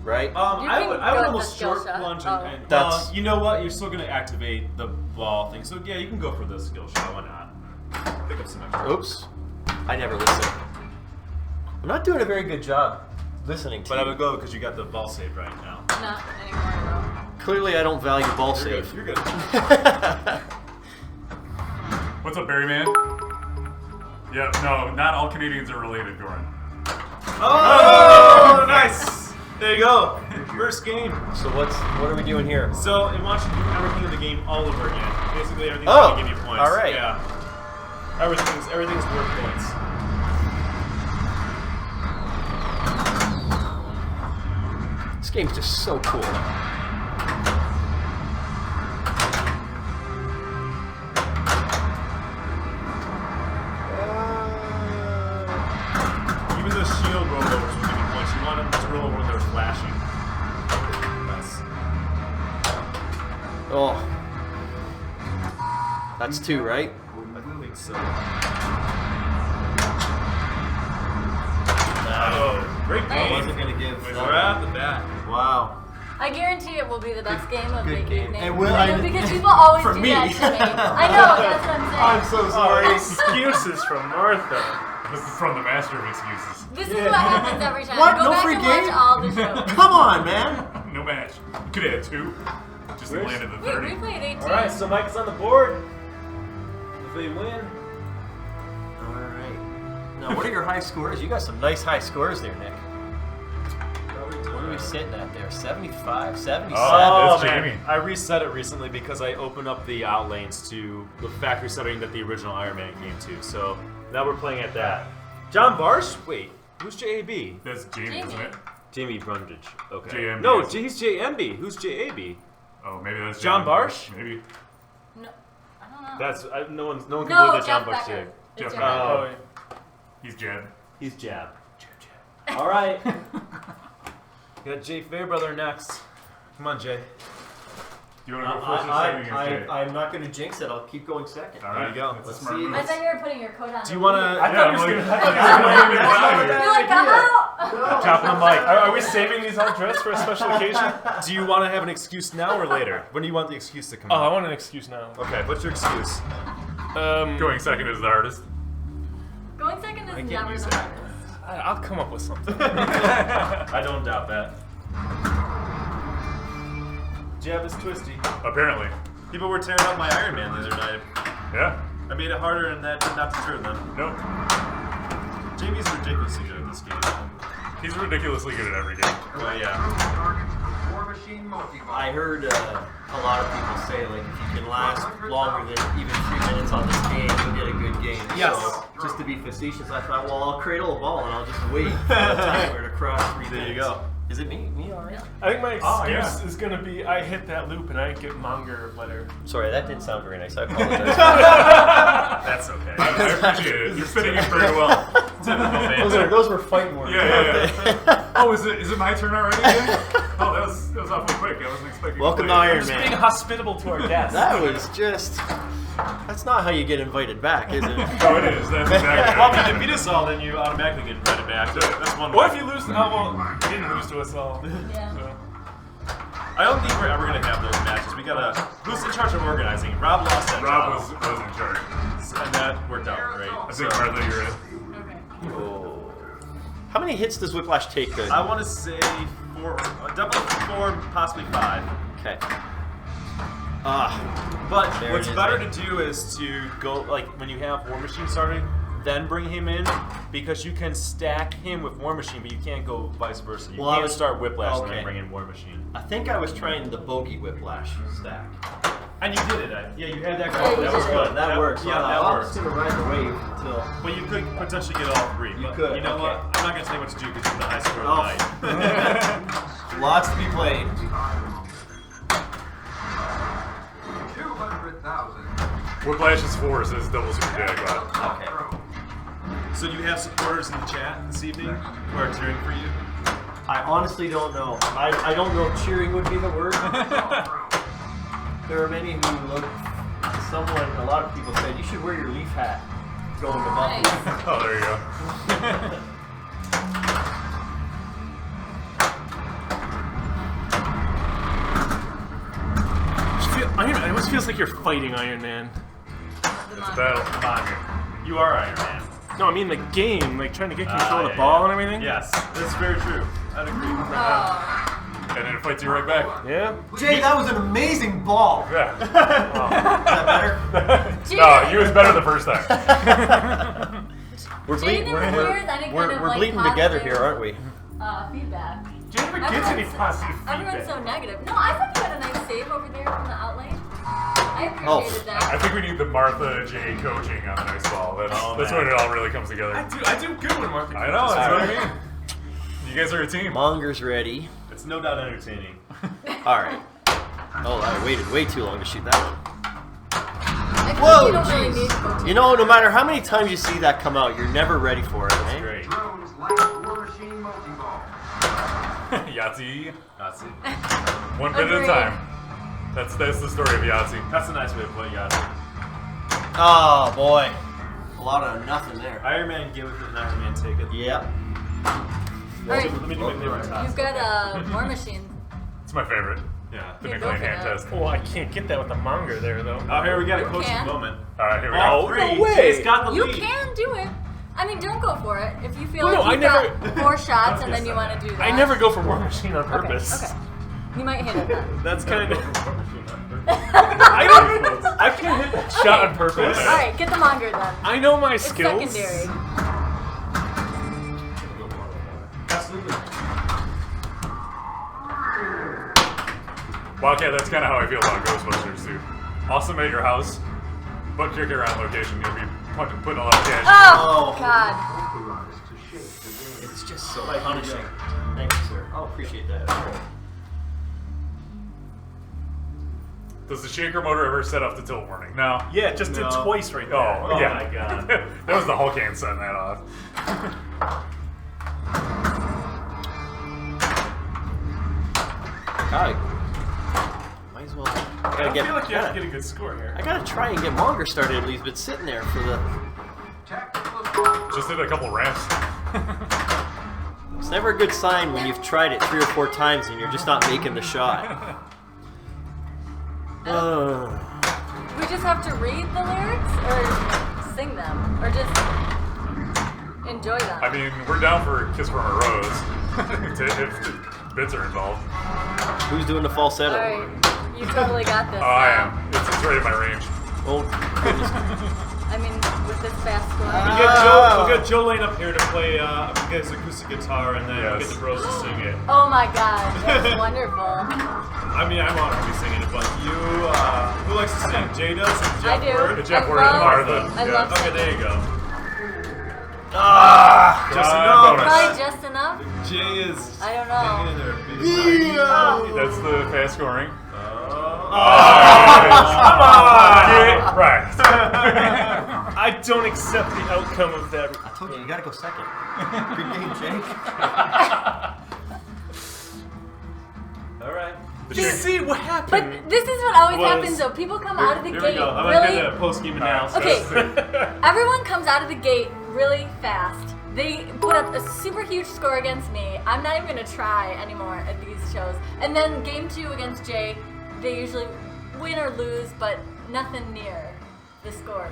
right? I would go with almost the skill short shot. plunge Oh. and That's- you know what? You're still gonna activate the ball thing. So yeah, you can go for the skill shot. Why not? Pick up some extra. Oops. I never listen. I'm not doing a very good job listening to But you. I would go because you got the ball saved right now. Not anymore, Clearly, I don't value ball You're save. good. You're good. What's up, Barry Man? Yeah, no, not all Canadians are related, Goran. Oh, nice. There you go. First game. So what are we doing here? So it wants you to do everything in the game all over again. Basically, everything's Oh, going to give you points. all right. Yeah. Everything's worth points. This game's just so cool. Even those shield rollovers will give you points. You want them to roll over when they're flashing. Nice. Oh. That's 2, right? I think so. Oh, Great I game. wasn't going to give We're that. at the bat. Wow. I guarantee it will be the best game of good the game. evening. It will- I know, I- because people always for do me. that to me. I know, that's what I'm saying. so sorry. Excuses from Martha. This is from the master of excuses. This is what happens every time. What? Go No back free and game? watch all the shows. Come on, man. No match. You could have had 2. Just landed the Wait, 30. we played 18. All right, so Mike's on the board. If they win. All right. Now, what are your high scores? You got some nice high scores there, Nick. What are we sitting at there? 75, 77? Oh, Oh, It's man. Jamie. I reset it recently because I opened up the out lanes to the factory setting that the original Iron Man came to. So now we're playing at that. John Barsh? Wait, who's JAB? That's Jamie, Jamie. isn't it? Jamie Brundage. Okay. JMB. No, he's JMB. Who's JAB? Oh, maybe that's John Jamie. Barsh? Maybe. No, I don't know. That's no one can no, believe that Jeff John Barsh Becker. did. It's Jeff Jeff Becker. Becker. Oh, He's Jed. he's Jab. All right. Got Jay Fairbrother next. Come on, Jay. Do you want to go first or second against Jay? I'm not going to jinx it. I'll keep going second. All right. There you go. That's a Let's smart see. move. I thought you were putting your coat on. Do you want to? Yeah, I'm like, You're like, I'm out! Dropping the mic. Are we saving these all dressed for a special occasion? Do you want to have an excuse now or later? When do you want the excuse to come Oh, I out? want an excuse now. Okay, what's your excuse? Going second is the hardest. Going second is can't never use the it. hardest. I'll come up with something. I don't doubt that. Jab is twisty. Apparently. People were tearing up my Iron Man the other night. Yeah. I made it harder and that did not deter them. Nope. Jamie's ridiculously good at this game. He's ridiculously good at every game. Oh yeah. I heard a lot of people say, like, if you can last longer than even 3 minutes on this game, you'll get a good game. Yes. So, just to be facetious, I thought, well, I'll cradle a ball and I'll just wait for the timer to cross 3 minutes. There you go. Is it me? Me, all right? I think my excuse yeah. is gonna be I hit that loop and I get Munger letter. Sorry, that didn't sound very nice. I apologize. That's okay. I appreciate it. You're fitting in very well. those were fighting words. Yeah. Oh, is it my turn already? Again? Oh, that was awfully quick. I wasn't expecting. Welcome to play. Iron Just Man. being hospitable to our guests. That was just... That's not how you get invited back, is it? Oh, it is. That's exactly. Well, if you beat us all, then you automatically get invited back. So that's one What way. if you lose? Oh, well, you didn't lose to us all. Yeah. So. I don't think we're ever going to have those matches. We got to... Who's in charge of organizing? Rob lost that Rob job. was in charge. And that worked out great. I think Martha, you're it. Okay. Oh. How many hits does Whiplash take good? I want to say 4, definitely 4, possibly 5. Okay. But There what's it is, better man. to do is to go, like, when you have War Machine starting, then bring him in because you can stack him with War Machine, but you can't go vice versa. You Well, I can't was- start Whiplash and okay. then bring in War Machine. I think I was trying the bogey whiplash stack. And you did it. Yeah, you had that Yeah, going. you That was did good. it. That works. Yeah, Well, that I'm works. just gonna ride the wave until. But you could potentially get all three. You but could, You know okay. what? I'm not gonna say what to do because you're the high score Oh. of the night. Lots to be played. 200,000. Whiplash is 4, says Double Super Jackpot. Okay. So do you have supporters in the chat this evening who are cheering for you? I honestly don't know. I don't know if cheering would be the word. There are many who look. A lot of people said you should wear your leaf hat going to Buffalo. Nice. Oh, there you go. It almost feels like you're fighting Iron Man. The It's a monster. battle. Come on. You are Iron Man. No, I mean the game, like trying to get control of the Yeah, ball yeah. and everything. Yes, that's very true. I'd agree. Oh. And then it fights you right back. Yeah. Jay, that was an amazing ball. Yeah. Is that better? No, you was better the first time. We're Jay bleeding. never hears any kind of, We're like, bleeding together positive, here, aren't we? Feedback. Jay never gets any positive Everyone's feedback. so negative. No, I thought you had a nice save over there from the outlane. I appreciated I that. think we need the Martha J coaching on the nice ball. That's man. when it all really comes together. I do good when Martha. I know, that's what I mean. You guys are a team. Monger's ready. It's no doubt entertaining. All right. Oh, I waited way too long to shoot that one. I feel Whoa, like you don't really jeez. need coaching. You know, no matter how many times you see that come out, you're never ready for it. That's eh? great. Drones like War Machine multi-ball. Yahtzee. That's it. One bit at a Agreed. time. That's the story of Yahtzee. That's a nice way to put it, Yahtzee. Oh boy, a lot of nothing there. Iron Man give it, and Iron Man take it. Yep. Alright, Let me do my favorite toss. you've got a War Machine. It's my favorite. Yeah. The Yeah, nickel go for hand that. test. Oh, I can't get that with the monger there though. Oh, here we got a You coaching can. moment. Alright, here we Oh, go. no way. Jay's got the You lead. can do it. I mean, don't go for it. If you feel No, like no, you've I got 4 shots and then you want to do that. I never go for War Machine on Okay, purpose. okay. You might hit it then. That's kind of. I can hit that shot on purpose. Alright, get the monger then. I know my It's skills. secondary. Absolutely. Wildcat, that's kind of how I feel about Ghostbusters, too. Awesome at your house, but kick around location, you'll be putting a lot of cash. Oh, Oh. God. Authorized to shake the game. It's just so punishing. Thank you, sir. I'll appreciate that. Does the shaker motor ever set off the tilt warning? No. Yeah, just did No. twice right there. Oh, yeah. my God. That was the Hulk hand setting that off. God. Might as well. I feel like you have to get a good score here. I gotta try and get Monger started at least, but sitting there for the. Tactical score. Just did a couple ramps. It's never a good sign when you've tried it 3 or 4 times and you're just not making the shot. We just have to read the lyrics or sing them or just enjoy them. I mean, we're down for Kiss from a Rose if bits are involved. Who's doing the falsetto? Alright, you totally got this. Oh, I now. am. It's right in my range. Oh, goodness. I mean, with this fast score. We'll get Joe Lane up here to play his acoustic guitar, and then we'll get Yes. the bros to sing it. Oh my God, that's wonderful. I mean, I want to be singing it, but you, who likes to sing? Jay does? Or Jeff I do. Word? Jeff I Word and love- Martha. I Yeah. love Okay, singing. there you go. Just enough. Probably just enough. Jay is I don't hanging in know. there. Oh. That's the fast scoring. Oh. Come on! Get right. I don't accept the outcome of that. I told you gotta go second. Good game, Jake. All right. The You shaker- see what happened? But this is what always Was- happens though. People come out of the Here gate we go. I'm really. gonna do the post-game analysis. Okay. Everyone comes out of the gate really fast. They put up a super huge score against me. I'm not even gonna try anymore at these shows. And then game 2 against Jay, they usually win or lose, but nothing near the scores.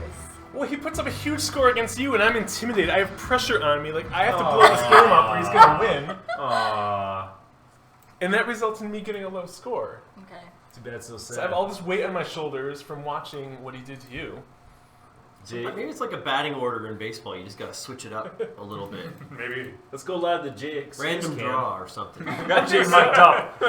Well, he puts up a huge score against you, and I'm intimidated. I have pressure on me. Like, I have to blow this game up or he's going to win. Aww. And that results in me getting a low score. Okay. Too bad, so sad. So I have all this weight on my shoulders from watching what he did to you. Jay, Maybe it's like a batting order in baseball. You just gotta switch it up a little bit. Maybe. let's go live the Jay. Random draw or something. Got Jay mic'd up.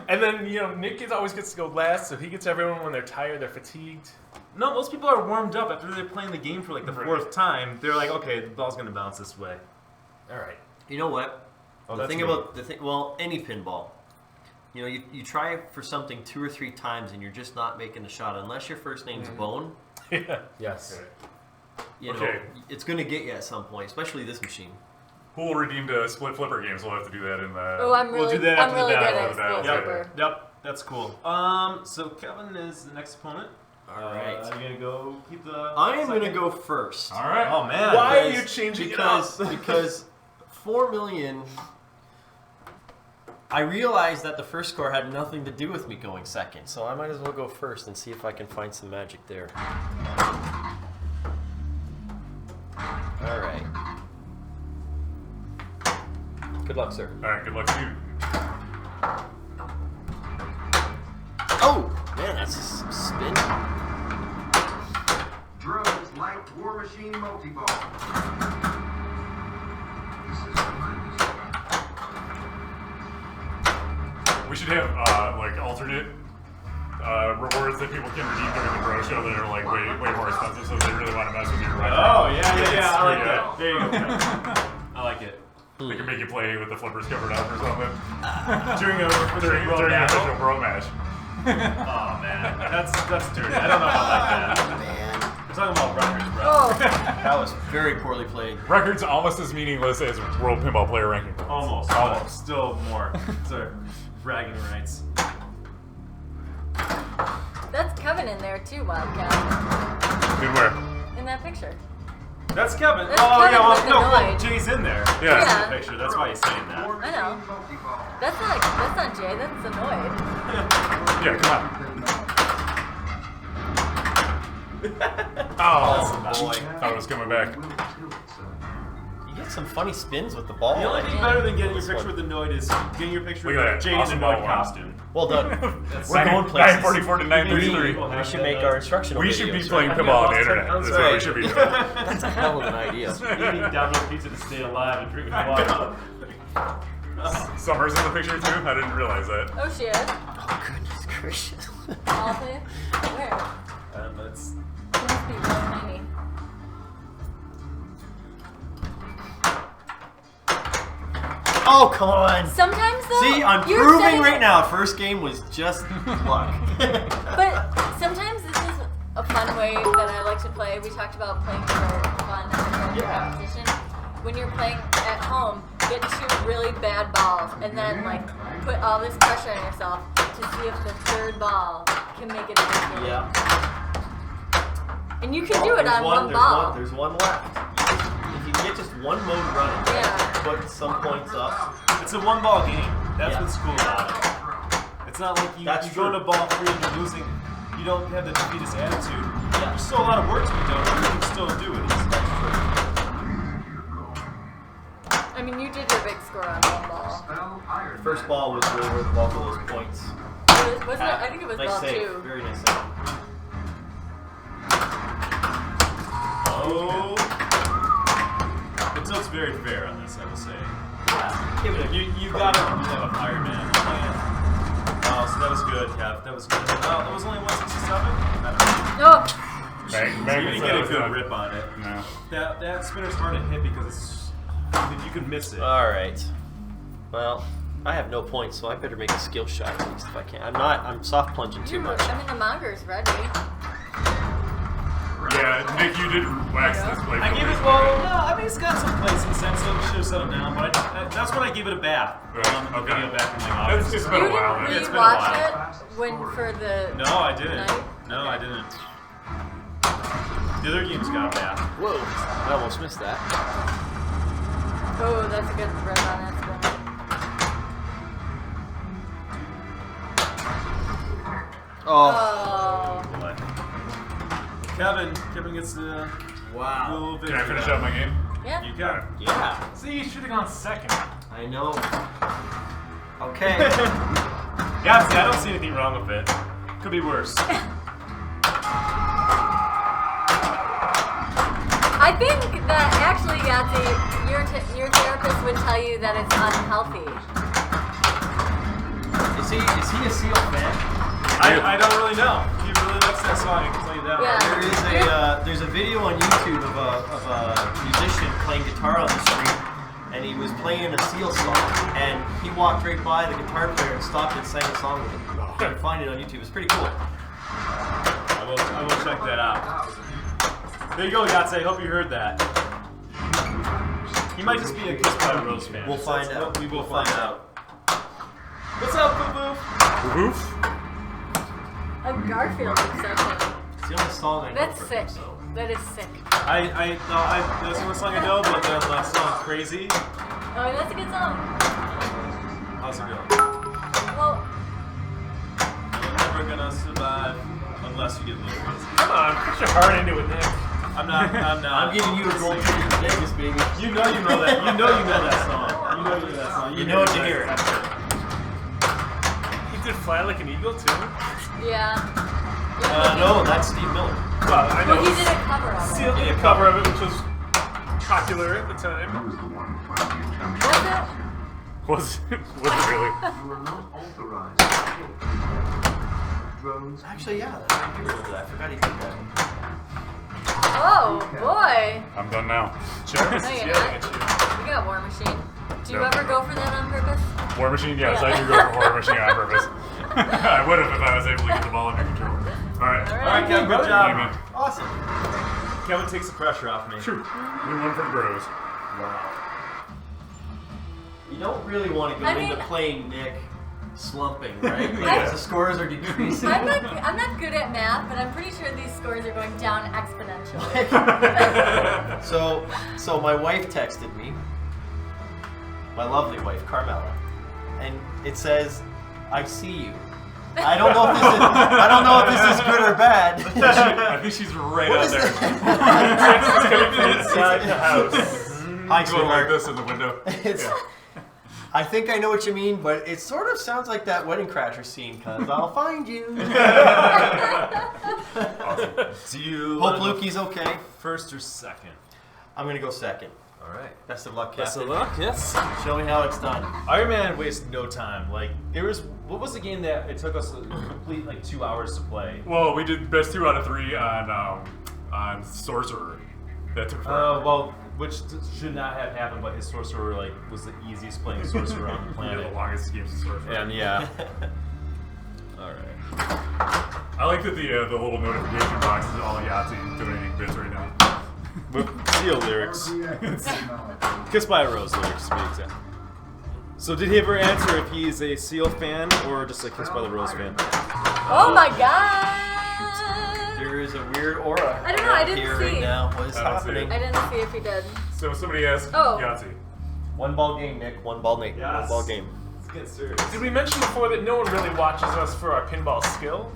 And then, Nick always gets to go last, so he gets everyone when they're tired, they're fatigued. No, most people are warmed up after they're playing the game for like the fourth time. They're like, okay, the ball's gonna bounce this way. All right. You know what? Oh, the that's thing me. about any pinball, you try for something 2 or 3 times and you're just not making the shot unless your first name's Bone. Yeah. Yes. Okay. It's gonna get you at some point, especially this machine. Pool redeemed a split flipper game, so we'll have to do that in the. Oh, I'm We'll really, do that I'm after the really good battle. at split Yep. flipper. Yep, that's cool. So Kevin is the next opponent. All right. You're gonna go keep the. I am gonna second? go first. All right. Oh man. Why are Because- you changing because it up? because 4 million. I realized that the first score had nothing to do with me going second, so I might as well go first and see if I can find some magic there. All right. Good luck, sir. All right. Good luck to you. Oh, man, that's a spin. Drone's Light War Machine Multi-Ball. This is tremendous. We should have like alternate rewards that people can redeem during the bro show that are like way more expensive, so if they really want to mess with you right now. Oh yeah. I like Yeah. that. There you go. Kevin. I like it. They can make you play with the flippers covered up or something During a during an official bro match. Oh man, that's dirty. I don't know if I like that. Man, We're talking about records, bro. Oh, that was very poorly played. Records almost as meaningless as World Pinball Player Ranking points. Almost. Almost. Still more. So bragging rights. that's Kevin in there too, Wildcat. Good work. In that picture. That's Kevin. That's oh Kevin yeah, well with no, annoyed. Jay's in there. Yeah. Yeah. Picture. That's why he's saying that. War I know. Machine Multi-Ball. That's not Jay. That's annoyed. Yeah, come on. Oh, boy. thought it was coming back. Will tilt, son. You get some funny spins with the ball. The only thing better than getting your picture with the Noid is getting your picture Look with at that. Jay in Awesome the ball Noid one. costume. Well done. That's We're going places. 944 to 933. We should make our instructional We should be videos, playing right? pinball on the internet. That's That's what we right. should be doing. That's a hell of an idea. Eating download pizza to stay alive and drinking water. Summer's in the picture too? I didn't realize that. Oh shit. Oh, goodness gracious. All day. Where? That's He must be really tiny. Oh, come on. Sometimes though. See, I'm you're proving setting right it- now, first game was just luck. But sometimes this is a fun way that I like to play. We talked about playing for fun and Yeah. competition. When you're playing at home, get 2 really bad balls and then like put all this pressure on yourself to see if the 3rd ball can make it a big game. Yeah. And you can do it There's on one ball. There's one left. If you get just one mode running, Yeah. put some points up. It's a one-ball game. That's Yeah. what's cool about it. It's not like you That's go true. to ball 3 and you're losing. You don't have the defeatist attitude. Yeah. There's still a lot of work to be done, but you can still do it. I mean, you did your big score on one ball. Spell Iron First Man. ball was really worth both of those points. Wasn't it? I think it was nice ball save. 2. Very nice save. Oh. It tilts very fair on this, I will say. Yeah. Give it a You got it. You have a fireman plan. Oh, so that was good, Kev. That was good. Oh, that was only 167? I don't know. No. So you didn't get a good rip on it. No. That spinner's hard to hit because it's you can miss it. All right. Well, I have no points, so I better make a skill shot at least if I can. I'm soft plunging too much. I mean, the monger's ready. Yeah, Nick, you did wax this play. I gave it, well, no, I mean, it's got some place in the sense that we should have set him down, but that's when I gave it a bath. Right, At the beginning of back in like It's August. just You been a didn't while. Man. It's been a rewatch while. it when for the. No, I didn't. Night? No, I didn't. The other games got a bath. Whoa! I almost missed that. Oh, that's a good rip on that spin. Oh. Oh. But Kevin gets the little Can I finish up my game? Yeah. You got it. Yeah. See, you should have gone second. I know. Okay. Yeah, see, I don't see anything wrong with it. Could be worse. I think that actually, Yahtzee, your therapist would tell you that it's unhealthy. Is he a Seal fan? I don't really know. He really likes that song. I can tell you that. Yeah. There's a video on YouTube of a musician playing guitar on the street, and he was playing a Seal song, and he walked right by the guitar player and stopped and sang a song with him. You can find it on YouTube. It's pretty cool. I will check that out. There you go, Yahtzee. I hope you heard that. He might just be a Kiss by the Rose fan. We'll find out. We will find out. What's up, Boo Boo? Woof. A Garfield obsession. It's the only song I know That's from sick. him, so. That is sick. That's the only song I know, but the last song, Crazy. Oh, that's a good song. How's it going? Well, You're never gonna survive unless you get a little crazy. Come on, put your heart into it, Nick. I'm not. I'm giving you a gold ticket to Vegas, baby. You know that. You know that song. You know that song. You know it to hear it. He did Fly Like an Eagle, too? yeah. No, that's Steve Miller. Well, I know. Well, he did a cover of it. Seal did a cover of it, which was popular at the time. Was it? Was it really? You are not authorized to kill. Drones. Actually, yeah, I do remember that. I forgot he did that. Oh, boy. I'm done now. Jarvis No, is you're yelling not. at you. You got War Machine. Do you No. ever go for that on purpose? War Machine? Yes, Yeah. I do go for War Machine on purpose. I would have if I was able to get the ball under control. Alright. All All right, Kevin. Good Amen. job. Awesome. Kevin takes the pressure off me. True. Win one for the bros. Wow. You don't really want to go I into mean- playing Nick slumping, right? Like, I- the scores are decreasing. I'm not good at math, but I'm pretty sure these scores are going down exponentially. So my wife texted me, my lovely wife, Carmela, and it says, "I see you." I don't know if this is good or bad. I think she's right out there. It's coming from inside the house. Hi, Going like sweetheart. this in the window. It's, I think I know what you mean, but it sort of sounds like that Wedding Crashers scene, cause I'll find you. Do you Hope Lukey's okay. first or second? I'm gonna go second. All right. Best of luck, Best Captain. of luck. Yes. Show me how it's done. Iron Man wasted no time. Like what was the game that it took us a complete 2 hours to play? Well, we did best 2 out of 3 on Sorcerer. That took forever. Which should not have happened, but his sorcerer was the easiest playing sorcerer on the Yeah, planet. the longest games of Sorcerer. And yeah. All right. I like that the little notification box is all Yahtzee donating bits right now. With Seal lyrics. Kiss by a Rose lyrics to be exact. So did he ever answer if he's a Seal fan or just a Kiss by the Rose fan? Oh my god! There is a weird aura I don't know, I didn't here see. right now. What is I don't see happening? it. I didn't see if he did. So somebody asked Oh. Yahtzee. One ball game, Nick. One ball, Nate. Yes. One ball game. Let's get serious. Did we mention before that no one really watches us for our pinball skill?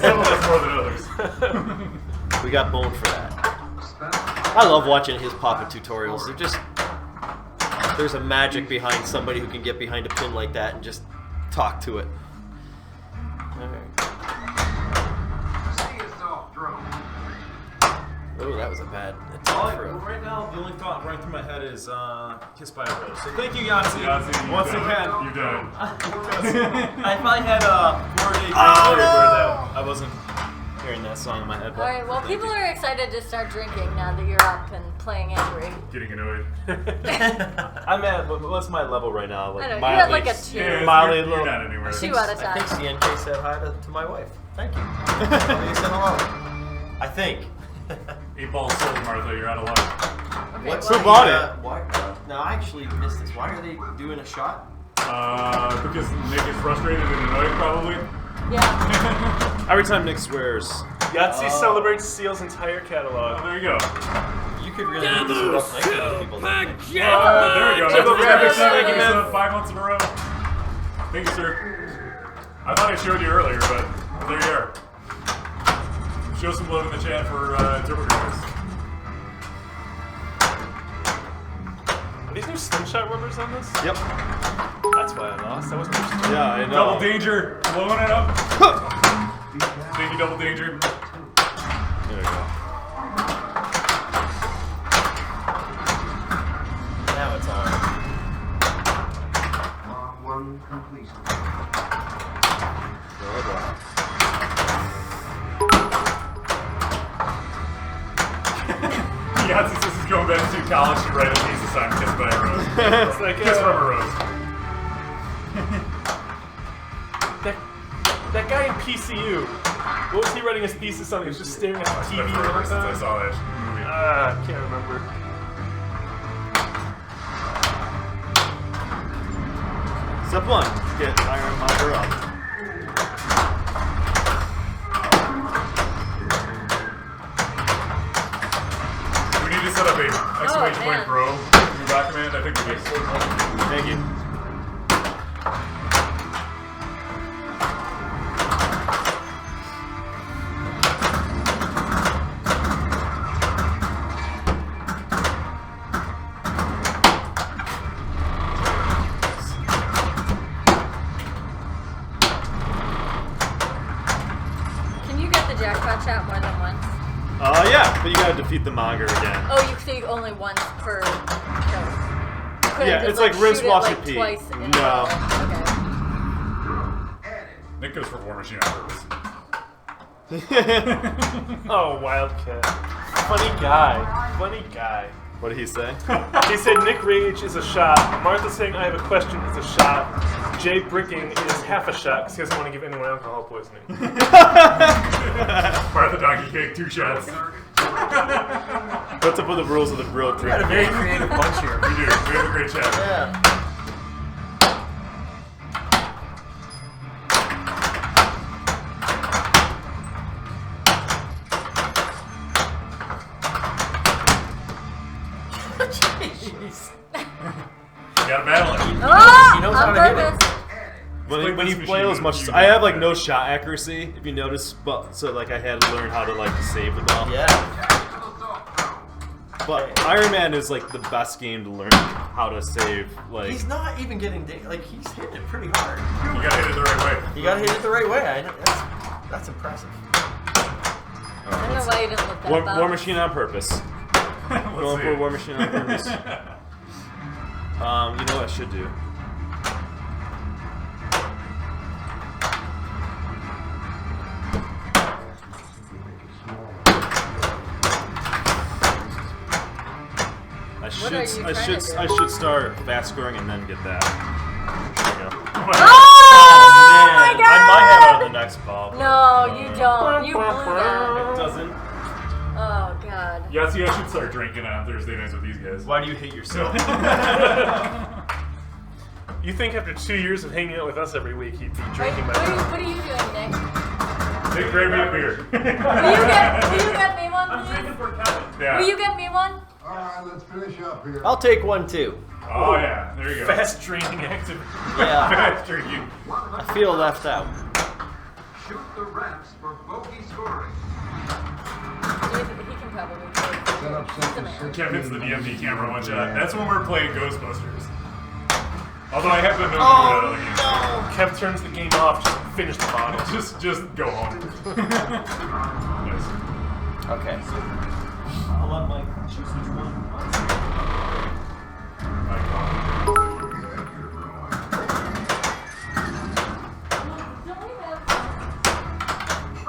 Some of us more than others. We got boned for that. I love watching his Papa tutorials. They're just there's a magic behind somebody who can get behind a pin like that and just talk to it. All right. See us off, drone. Oh, that was a bad. Right now, the only thought running through my head is Kiss by a Rose. So thank you, Yahtzee. Yahtzee, Once you again. You done. I probably had a 4-day where I wasn't hearing that song in my head. but Alright, well, thank people you. are excited to start drinking now that you're up and playing angry. Getting annoyed. I'm at what's my level right now? I know, you're mildly, at like a 2. Yeah, Mildly you're low. not anywhere. 2 out of I 10. think CNK said hi to my wife. Thank you. They said hello. I think. 8 balls sold, Martha. You're out of luck. Okay, What's well, Who bought it? Why? No, I actually missed this. Why are they doing a shot? Because Nick is frustrated and annoyed, probably. yeah. Every time Nick swears. Yahtzee celebrates Seal's entire catalog. Oh, there you go. You could really do this rough night with people. There we go. That's what grab we're it, making man. this 5 months in a row. Thank you, sir. I thought I showed you earlier, but there you are. Show some love in the chat for interpreters. Are these new slingshot rubbers on this? Yep. That's why I lost. I wasn't interested. Yeah, I know. Double danger, blowing it up. Thank you, double danger. There you go. please. Yeah, since this is going back to college to write a thesis on Kiss by a Rose. It's like Kiss from a Rose. that guy in PCU. What was he writing his thesis on? He was just staring at the It's TV been the whole forever since I time. saw that movie. I can't remember. Step 1, get Ironmonger up. We need to set up a exclamation point man. bro new rock command. I think we need. Thank you. Can you get the jackpot shot more than once? Yeah, but you gotta defeat the Monger again. Oh, you say only once per kill. You couldn't Yeah, just, it's like rinse, shoot it, wash, like, repeat. twice in a No. row. Okay. Nick goes for War Machine on purpose. Oh, Wildcat. Funny guy. Funny guy. What did he say? He said Nick Rage is a shot. Martha saying I have a question is a shot. Jay bricking is half a shot because he doesn't want to give anyone alcohol poisoning. Martha Donkey Cake, 2 shots. What's up with the rules of the real We got a drink? very creative bunch here. We do. We have a great chat. Yeah. Jeez. You gotta battle it. Oh, He knows on how to hit it. purpose. When you this play as machine, much, you I have like have no that. shot accuracy. If you notice, but so like I had to learn how to like save the ball. Yeah. But Iron Man is like the best game to learn how to save. Like He's not even getting like he's hitting it pretty hard. You gotta hit it the right way. You gotta hit it the right way. That's impressive. I don't know why you didn't look that War up. Machine on purpose. Let's Going see. for War Machine on purpose. You know what I should do? What are you trying to do? I should start fast scoring and then get that. There you go. Oh my Man, god! I might have it on the next ball. but, No, you don't. You blew It that. doesn't. Oh god. Yeah, see, I should start drinking on Thursday nights with these guys. Why do you hate yourself? You think after 2 years of hanging out with us every week, he'd be Wait, drinking what by are you doing, Nick? Nick, grab me a beer. Will you get me one, please? Yeah. Will you get me one? All right, let's finish up here. I'll take one too. Oh, yeah. There you go. fast drinking activity. Yeah. Fast drinking. I feel left out. Shoot the ramps for bogey scoring. He can probably take Set up something. Kevin's the DMD camera one shot. That's when we're playing Ghostbusters. Although I have been known to do that other games. Kev turns the game off, just finish the bottle. Just go home. Nice. Okay. I'll let Mike choose which one.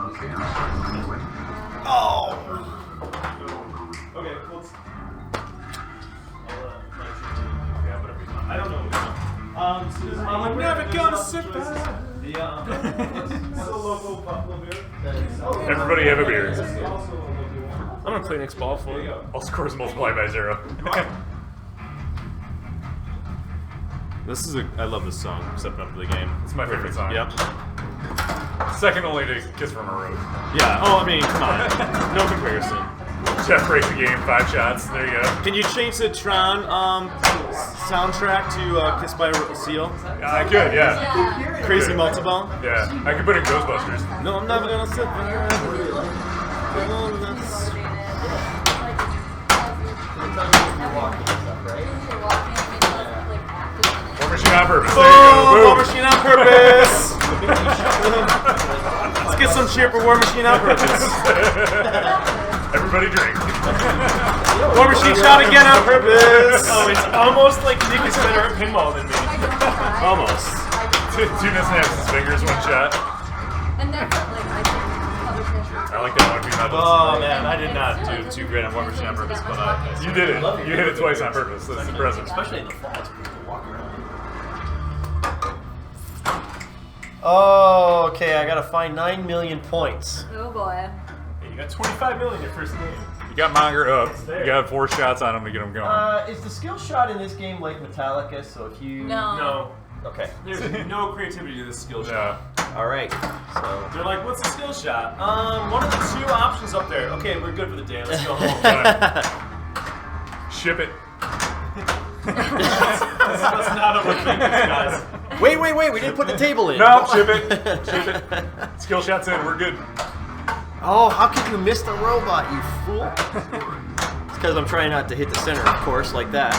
Okay, let's. I don't know. So I'm never gonna survive. It's a local Buffalo beer. Everybody have a beer. I'm gonna play next ball for you. All scores multiply by 0. This is I love this song, stepping up to the game. It's my favorite song. Yep. Second only to Kiss from a Rose. Yeah. Oh, I mean, come on. No comparison. Jeff breaks the game, 5 shots. There you go. Can you change the Tron soundtrack to Kiss by a Seal? I could, yeah. Yeah. Crazy Good. multi-ball? Yeah. I could put in Ghostbusters. No, I'm never gonna sit there. War Machine on purpose. There you Boom! go. War Boom. Machine on purpose! Let's get some cheer for War Machine on purpose. Everybody drink. War Machine shot again on purpose! Oh, it's almost like Nick is better at pinball than me. Almost. Tuna snaps his fingers one shot. And that's like I think published. I like that one. Oh man, I did not do too great on War Machine on purpose, but You did it. You hit it twice on purpose. That's impressive. Especially in the fall, it's cool to walk around. Oh, okay, I gotta find 9 million points. Oh boy. Hey, you got 25 million your first game. You got Monger up. You got 4 shots on him to get him going. Is the skill shot in this game like Metallica? So if you No. Okay. there's no creativity to this skill shot. Yeah. All right. So They're like, what's the skill shot? One of the 2 options up there. Okay, we're good for the day. Let's go home. Ship it. That's not what we're thinking, guys. wait, we didn't put the table in. No, ship it. Ship it. Skill shots in. We're good. Oh, how could you miss the robot, you fool? It's because I'm trying not to hit the center, of course, like that.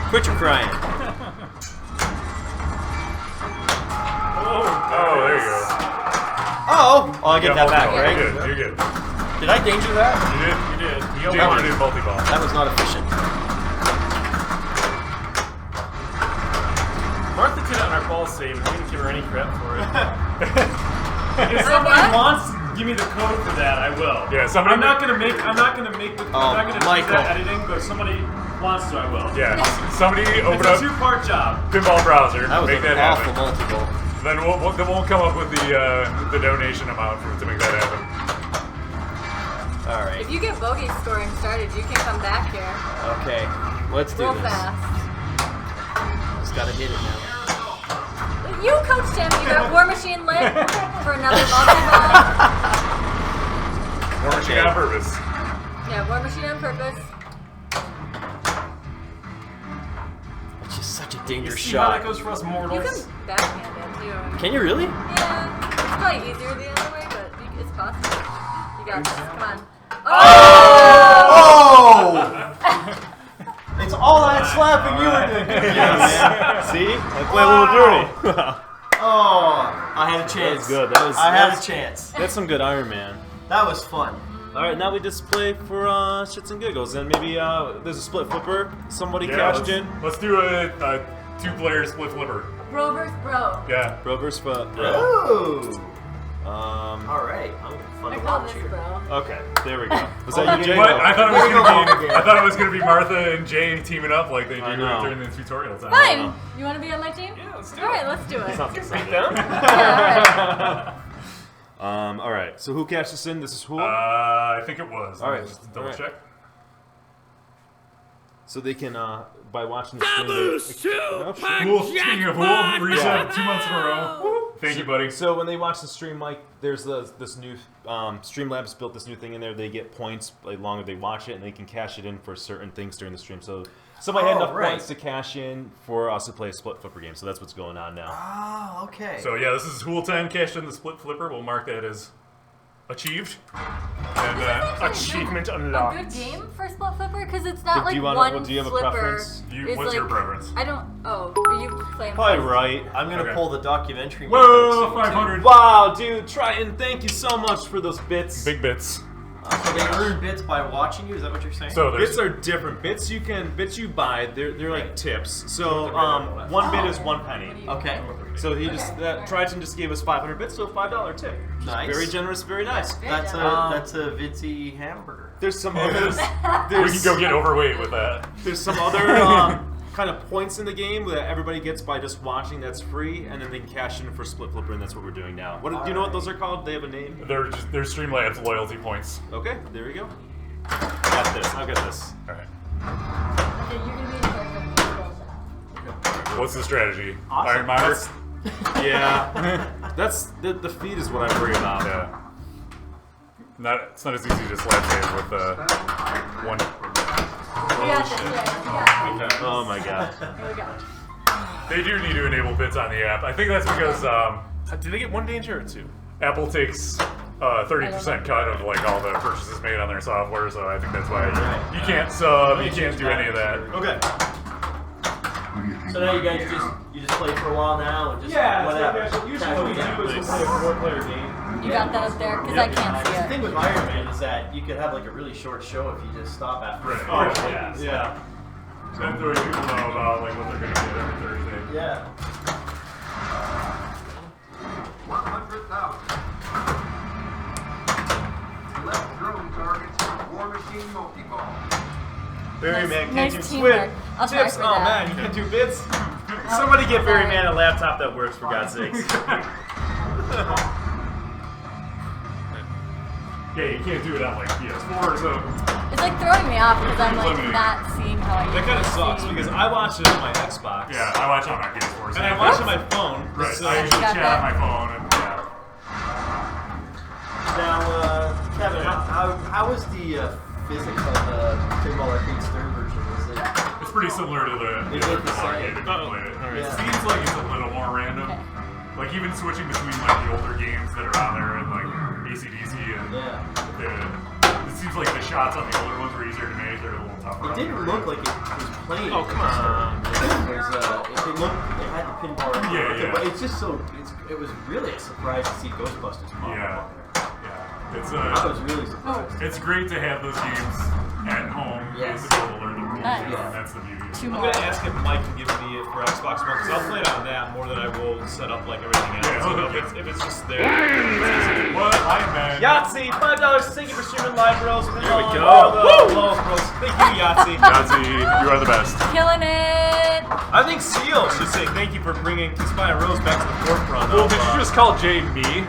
Quit your crying. Oh, there you go. Oh, I get that back, multi-ball. right? You're good. You're good. Did I danger that? You did. You did. You did multi-ball. That was not efficient. Martha did it on our ball save, and we didn't give her any credit for it. If somebody wants to give me the code for that, I will. Yeah, somebody. I'm not gonna make the. I'm not gonna do Michael. that editing, but if somebody wants to, I will. Yeah. Somebody open It's up a 2-part job. Pinball browser. That was make an that awful happen. multi-goal. Then we'll come up with the donation amount to make that happen. All right. If you get bogey scoring started, you can come back here Okay. Let's do real this. fast. Just gotta hit it now. You coached him. You got War Machine lit for another multi-ball. War Machine on purpose. Yeah, War Machine on purpose. It's just such a dangerous See how that shot. goes for us You mortals? can backhand it too. Can you really? Yeah, it's probably easier the other way, but it's possible. You got this. Come on. Oh! It's all that slapping you were doing. See? I play a little dirty. Oh, I had a chance. That's good. That was. I had a chance. That's some good Iron Man. That was fun. All right, now we just play for shits and giggles, and maybe there's a split flipper. Somebody cashed in. Let's do a 2-player split flipper. Bro versus bro. Yeah. Bro versus bro. Ooh. Um. All right. I'm fun I to call watch this here. bro. Okay, there we go. Was Oh, that you, Jay? But I thought it was gonna be Again. Martha and Jay teaming up like they do I know. during the tutorial time. Fine. You want to be on my team? Yeah, let's do All it. right, let's do it. Sounds Sit exciting. down. Yeah, all right. All right. So who cashed this in? This is who? I think it was. All right. Just double All right. check. So they can, by watching the stream. Oh, shit. Cool. Speaking of Wool, reset 2 months in a row. Thank you, buddy. So when they watch the stream, Mike, there's this new Streamlabs built this new thing in there. They get points like longer they watch it, and they can cash it in for certain things during the stream. So somebody had enough points to cash in for us to play a split flipper game. So that's what's going on now. Oh, okay. So yeah, this is Hool 10 cashed in the split flipper. We'll mark that as achieved. And Achievement A unlocked. good game for split flipper because it's not Do like you wanna- one do you have a flipper. preference? is what's your like- preference? I don't. Oh, are you playing? Probably first? right. I'm gonna Okay. pull the documentary. Whoa, method, too. 500. Wow, dude, Triton, thank you so much for those bits. Big bits. So they earn bits by watching you. Is that what you're saying? So there's Bits are different. Bits you buy. They're like tips. So 1 bit is 1 penny. okay. So he just Triton just gave us 500 bits, so $5 tip. Just Nice. Very generous, very nice. That's a Vitzy hamburger. There's some others. we There's can go get overweight with that. there's some other kind of points in the game that everybody gets by just watching. That's free, and then they can cash in for split flipper, and that's what we're doing now. What do you know what those are called? They have a name. They're Streamlabs loyalty points. Okay, there we go. Got this. I'll get this. All right. Okay, you're gonna be in charge of the skill shot. What's the strategy? Awesome. Iron Miner? Yeah, that's the feed is what I worry about. Yeah. It's not as easy to slap save with one. We got this. Yeah, we got this. Oh my god. Here we go. They do need to enable bits on the app. I think that's because Do they get 1 danger or 2? Apple takes 30% cut of like all the purchases made on their software, so I think that's why you can't sub, you can't do any of that. Okay. What do you think? So now you guys just play for a while now and just whatever. Usually what we do is we'll play a 4-player game. You got that up there? Because I can't see The it. thing with Iron Man is that you could have like a really short show if you just stop after. Right. Oh, yeah. Then people know about like what they're gonna get every Thursday. Yeah. 100,000. Select drone targets for War Machine multi-ball. Barry Nice- Man can't nice do teamwork. squid I'll try tips. for Oh that. man, you can't do bits. Somebody get Barry sorry. Man a laptop that works, for God's sakes. Yeah, you can't do it on like PS4, so It's like throwing me off because I'm like Limited. not seeing how I That kind of usually sucks see. because I watch it on my Xbox. yeah, I watch on my PS4. And I watch on my phone. Right, So I usually got chat that. on my phone and yeah. Now, Kevin, how was the physics of the Pinball Arcade Stern version? Was it? It's pretty similar to the They look the Pinball same. arcade if you played it. It Yeah. seems like it's a little more random. Okay. Like even switching between like the older games that are on there and like AC/DC and Yeah. it seems like the shots on the older ones were easier to make. They're a little tougher. It didn't look like it was playing. Oh, come on. It had the pinball. Yeah, yeah. But it's just so. It was really a surprise to see Ghostbusters pop Yeah. up. Yeah. It's I was really surprised. it's great to have those games at home. Yes. To be able to learn the rules. Nice. You know, and that's the beauty. of it. Two I'm more. gonna ask if Mike can give me it for Xbox One because I'll play it on that more than I will set up like everything else. Yeah, So okay. if it's just there. It's easy. What? Iron Man. Yahtzee, $5. Thank you for streaming live, bros. There we go. Woo! Thank you, Yahtzee. Nazi, you are the best. Killing it. I think Seal should say thank you for bringing Conspire Rose back to the forefront. Well, of, did you just call Jay me?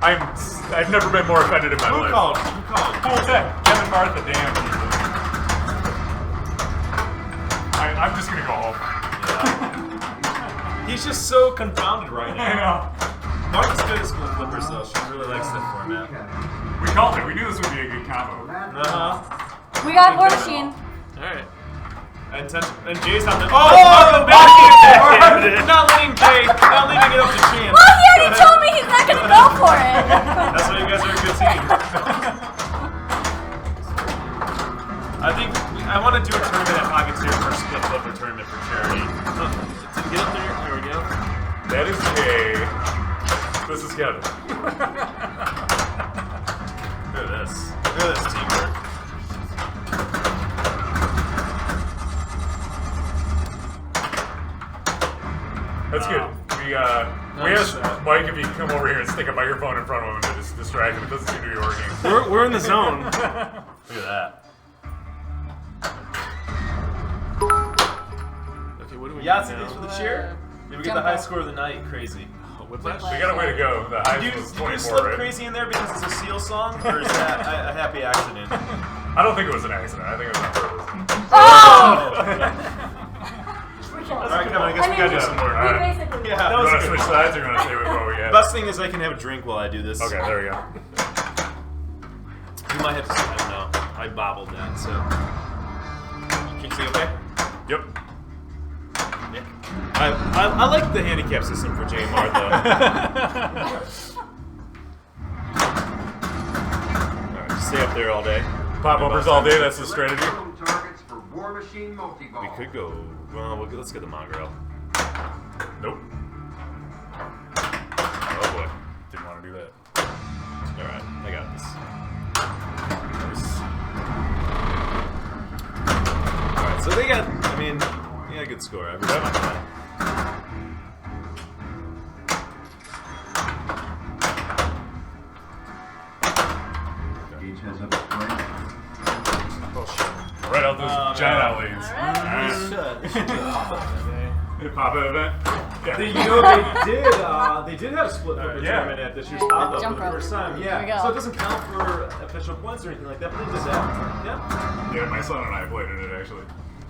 I've never been more offended in my Who life. called? Who called? Kevin Martha, damn Jesus. I'm just gonna go home. He's just so confounded right I now. know. Mark is good at school flippers though. She really likes that format. We called it. We knew this would be a good combo. Uh-huh. We got War Machine. Alright. And Jay's on the. Oh, back in! Not letting Jay, not leaving it up to chance. Well, he already told me he's not gonna go for it. That's why you guys are a good team. I think I want to do a tournament at Pocketeer for a split flipper tournament for charity. Get up there. There we go. That is Jay. This is Kevin. Look at this. Look at this teamwork. That's good. We asked Mike if he can come over here and stick a microphone in front of him to just distract him. It doesn't seem to be working. We're in the zone. Look at that. Okay, what do we Yahtzee, do thanks for now? the cheer. Did we get the high score of the night? Crazy. Oh, Whiplash? We got a way to go. The Did highest you, was did you 24, slip right? crazy in there because it's a Seal song, or is that a happy accident? I don't think it was an accident. I think it was on purpose. Oh! All right, Kevin, I guess we gotta do some more. We Alright. basically. Yeah, You want to switch sides or you want to stay with what we had? Best thing is I can have a drink while I do this. Okay, there we go. You might have to. I don't know. I bobbled that, so. Can you see okay? Yep. Yeah. I like the handicap system for JMR though. Alright, just stay up there all day. Pop overs all day. That's the strategy. Drone targets for War Machine multi-ball. We could go. Well, let's get the Mongrel. Nope. Oh boy. Didn't want to do that. Alright, I got this. Alright, so they got, I mean, they got a good score. I respect that. Gage has up his play. Right out those giant outlanes. Pop-up event. Yeah. You know, they did have a split flipper Yeah. tournament at this year's pop-up Jump for the rope. first time. There we Yeah, go. so it doesn't count for official points or anything like that, but they did that. Yeah. Yeah, my son and I played in it actually.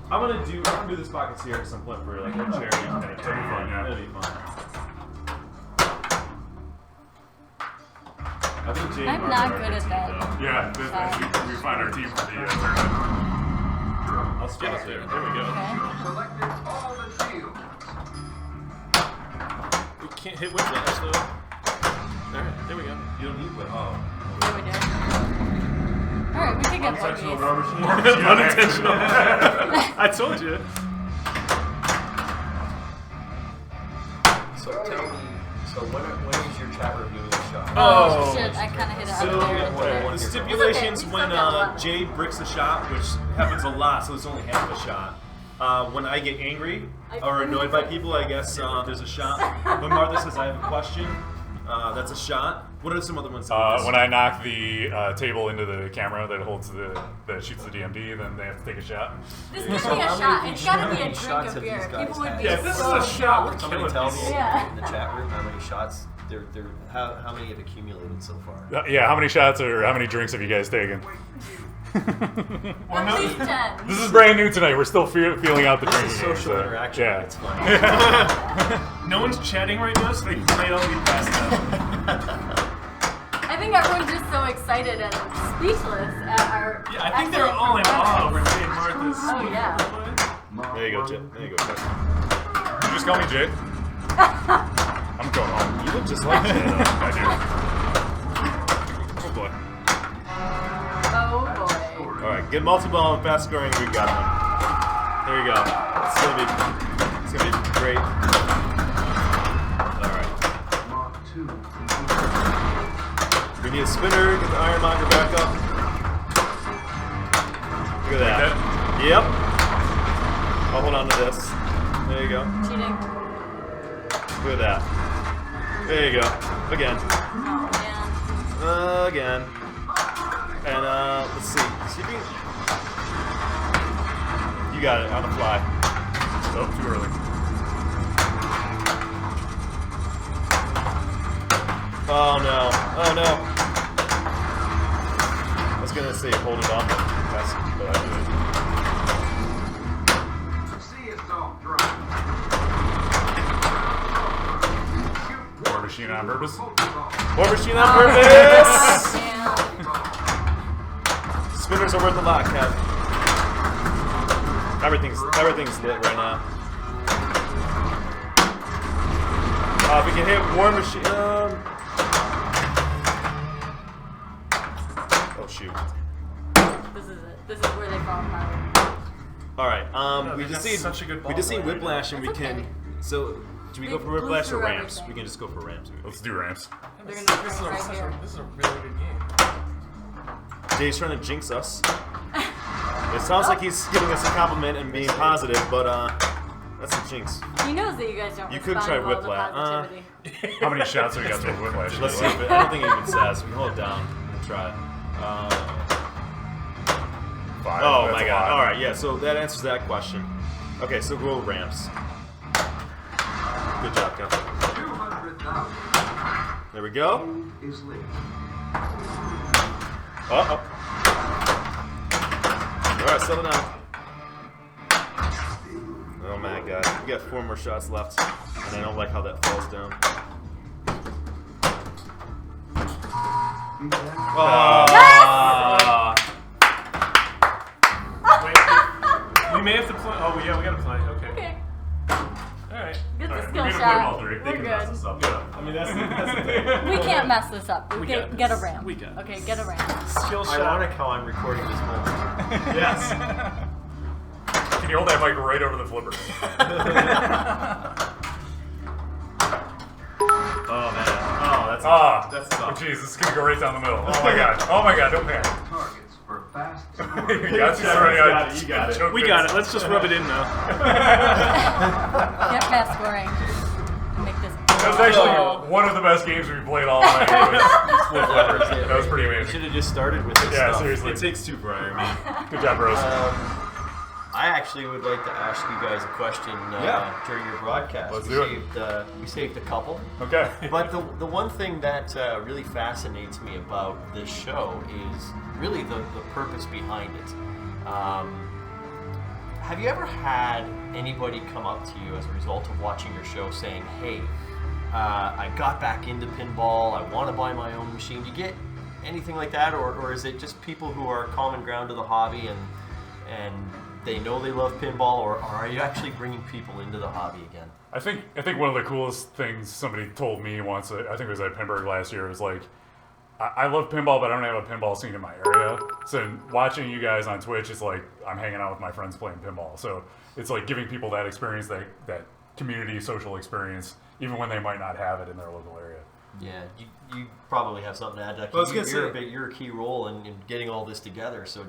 I'm gonna do this Pockets here at some point for like a charity kind of thing. fun, yeah. That'd be fun. I think Jay I'm and not Mark are good at team, that. though. Yeah, we find our team for the tournament. I'll spot it there. There we go. Okay. Selected all the shields. We can't hit Whiplash though. Alright, there we go. You don't need one. Oh. Yeah, we did. Alright, we can get Unintentional buggies. rubber machine. Unintentional. I told you. So when is your chat room doing the shot? Oh shit! I kind of hit it So up there. the stipulations It's okay. when We still got Jay bricks a shot, which happens a lot, so it's only half a shot. When I get angry or annoyed by people, I guess there's a shot. When Martha says I have a question, that's a shot. What are some other ones? When I knock the table into the camera that holds that shoots the DMD, then they have to take a shot. This could be a shot. It's gotta be a drink of beer. People would be Yeah, if this is so a shot, we're shocked. killing Tell me people. Yeah. in the chat room how many shots how many have accumulated so far? Yeah, how many shots or how many drinks have you guys taken? At least 10. This is brand new tonight. We're still feeling out the This drinking is game, social so, interaction. Yeah. It's fun. No one's chatting right now, so they might all be passed out. I think everyone's just so excited and speechless at our. Yeah, I think they're all in awe over Jay and Martha's. Oh, yeah. There you go, Jay. There you go. Chuck. You just call me Jay. I'm going home. You look just like Jay. though. I do. Oh boy. Oh boy. All right, good multi-ball and fast scoring. We got one. There you go. It's gonna be great. All right. Mark 2. We need a spinner. Get the ironmonger back up. Look at that. Yep. I'll hold on to this. There you go. Cheating. Look at that. There you go. Again. Oh man. Again. And let's see. See if you got it on the fly. Oh, too early. Oh no. Oh no. I was gonna say hold it on, but I did. See yourself drop. War machine on purpose. War machine on purpose! Damn. Spinners are worth a lot, Kev. Everything's lit right now. If we can hit War Machine. Oh shoot. This is it. This is where they fall apart. All right. We they've just got need such a good ball need right Whiplash, and we That's can. okay. So, do we go They for blew Whiplash or through ramps? everything. We can just go for ramps. Let's do ramps. They're This gonna is bring it right here. this is a really good game. Jay's trying to jinx us. It sounds like he's giving us a compliment and being positive, but that's a jinx. He knows that you guys don't You could respond try well to Whiplash. positivity. How many shots have we got to Whiplash? Let's see. If I don't think it even says. We can hold it down and try. 5. Oh That's my a god. lot. Alright, yeah, so that answers that question. Okay, so go ramps. Good job, Kev. 200,000 There we go. is lit. Uh-oh. Alright, settle down. Oh my god. We got 4 more shots left. And I don't like how that falls down. Oh! Wait, we may have to play. Oh, yeah, we gotta play. Okay. Okay. Alright. Get the Alright, skill we're gonna play them all shot. three. They We're can mess good. us up. Yeah. I mean, that's the thing. We can't mess this up. We Get got a this. ramp. We got this. Okay, get a ramp. Skill shot. Ironic how I'm recording this moment. Yes. Can you hold that mic right over the flipper? Oh man. Oh, that's Ah, that's oh, tough. jeez, this is gonna go right down the middle. Oh my god. Oh my god, don't panic. Targets for fast You scoring. got you You already. got it, you got it. We got it. Let's just rub it in now. Get fast scoring. Make this. That was actually one of the best games we've played all night. That was pretty We amazing. should have just started with this Yeah, stuff. seriously. It takes 2 for Iron Man. Good job, Rose. I actually would like to ask you guys a question during your broadcast. Let's we do it. We saved a couple. Okay. But the one thing that really fascinates me about this show is really the purpose behind it. Have you ever had anybody come up to you as a result of watching your show saying, hey, I got back into pinball, I want to buy my own machine? Do you get anything like that? Or is it just people who are common ground to the hobby and they know they love pinball, or are you actually bringing people into the hobby again? I think one of the coolest things somebody told me once, I think it was at Pinburg last year, was like, I love pinball, but I don't have a pinball scene in my area. So watching you guys on Twitch is like I'm hanging out with my friends playing pinball. So it's like giving people that experience that community social experience, even when they might not have it in their local area. Yeah, you probably have something to add. Like, Well, I was gonna say- you're a key role in getting all this together. So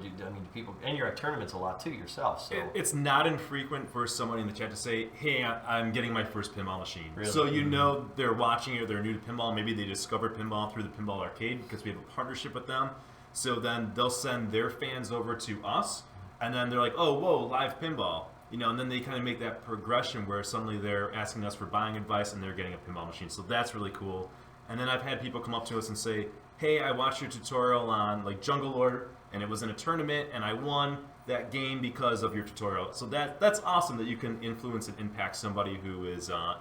people, and you're at tournaments a lot too yourself. So It's not infrequent for somebody in the chat to say, "Hey, I'm getting my first pinball machine." Really? So you know they're watching it, they're new to pinball. Maybe they discovered pinball through the Pinball Arcade because we have a partnership with them. So then they'll send their fans over to us, and then they're like, "Oh, whoa, live pinball." And then they kind of make that progression where suddenly they're asking us for buying advice and they're getting a pinball machine. So that's really cool. And then I've had people come up to us and say, "Hey, I watched your tutorial on like Jungle Lord, and it was in a tournament, and I won that game because of your tutorial." So that's awesome that you can influence and impact somebody who is, around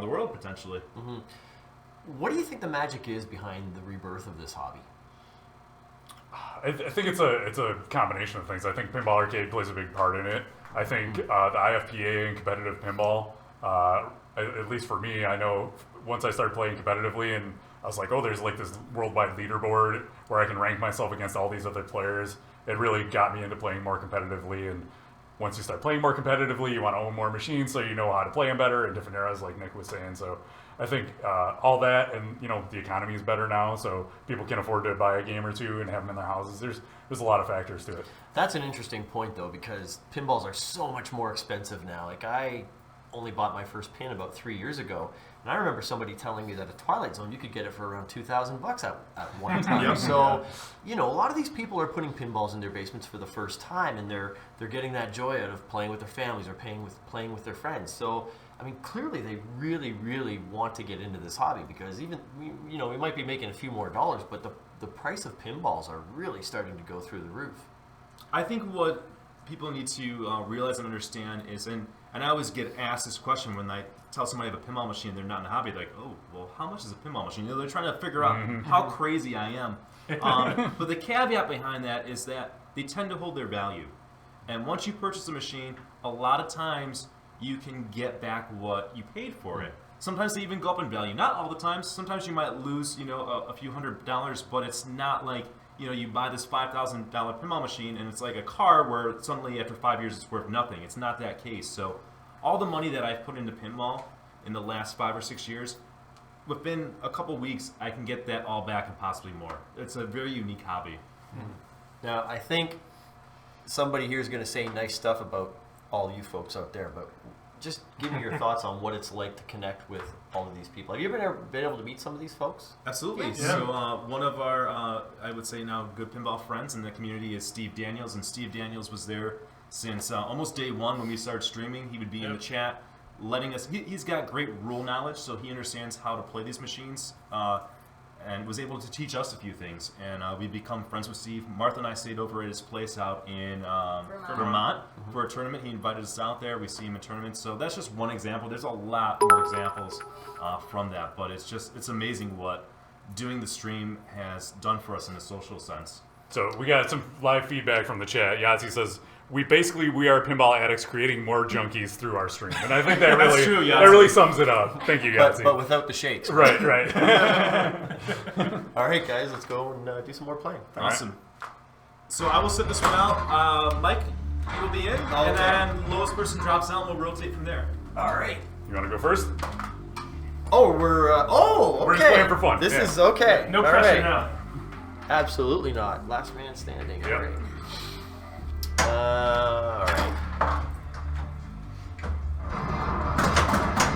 the world potentially. Mm-hmm. What do you think the magic is behind the rebirth of this hobby? I think it's a combination of things. I think Pinball Arcade plays a big part in it. I think the IFPA and competitive pinball, at least for me, I know once I started playing competitively and I was like, oh, there's like this worldwide leaderboard where I can rank myself against all these other players. It really got me into playing more competitively. And once you start playing more competitively, you want to own more machines so you know how to play them better in different eras, like Nick was saying. So I think all that, and the economy is better now, so people can afford to buy a game or two and have them in their houses. There's a lot of factors to it. That's an interesting point, though, because pinballs are so much more expensive now. Like, I only bought my first pin about 3 years ago, and I remember somebody telling me that at Twilight Zone you could get it for around $2,000 at one time. Yep. So, a lot of these people are putting pinballs in their basements for the first time, and they're getting that joy out of playing with their families or playing with their friends. So, I mean, clearly they really, really want to get into this hobby, because even we might be making a few more dollars, but the price of pinballs are really starting to go through the roof. I think what people need to realize and understand is, and I always get asked this question when I tell somebody I have a pinball machine, they're not in a hobby, like, oh, well, how much is a pinball machine? They're trying to figure out how crazy I am. But the caveat behind that is that they tend to hold their value. And once you purchase a machine, a lot of times you can get back what you paid for it. Sometimes they even go up in value. Not all the time. Sometimes you might lose, a few $100, but it's not like, you buy this $5,000 pinball machine and it's like a car where suddenly after 5 years it's worth nothing. It's not that case. So all the money that I've put into pinball in the last 5 or 6 years, within a couple weeks I can get that all back and possibly more. It's a very unique hobby. Now, I think somebody here is going to say nice stuff about all you folks out there, but just give me your thoughts on what it's like to connect with all of these people. Have you ever been able to meet some of these folks? Absolutely. Yes. So one of our, I would say now, good pinball friends in the community is Steve Daniels, and Steve Daniels was there since almost day one when we started streaming. He would be in the chat, letting us. He's got great rule knowledge, so he understands how to play these machines, and was able to teach us a few things. And we become friends with Steve. Martha and I stayed over at his place out in Vermont for a tournament. He invited us out there. We see him in tournaments. So that's just one example. There's a lot more examples from that, but it's amazing what doing the stream has done for us in a social sense. So we got some live feedback from the chat. Yahtzee says, we are pinball addicts creating more junkies through our stream. And I think that really, true, that really sums it up. Thank you, Yahtzee. But without the shakes. Right. All right, guys, let's go and do some more playing. Awesome. So I will sit this one out. Mike, you will be in, and then lowest person drops out, and we'll rotate from there. All right. You want to go first? Oh, we're okay. We're just playing for fun. This Yeah. is okay. No All pressure right. now. Absolutely not. Last man standing. Yep. All right. All right.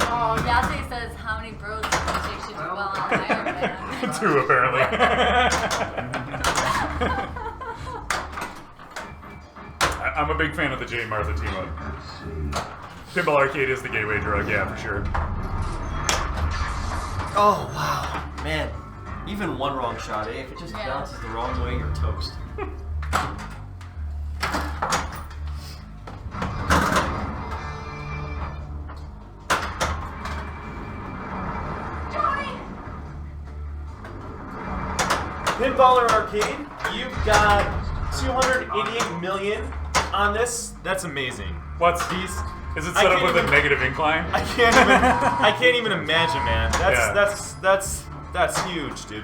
Oh, Yahtzee says, how many bros do you think should do well on Iron Man? 2, apparently. I'm a big fan of the Jay and Martha team up. Pinball Arcade is the gateway drug, yeah, for sure. Oh, wow. Man, even one wrong shot, eh? If it just bounces the wrong way, you're toast. Pinballer Arcade, you've got 288 million on this. That's amazing. What's These? Is it set up with a negative incline? I can't even imagine, man. That's huge, dude.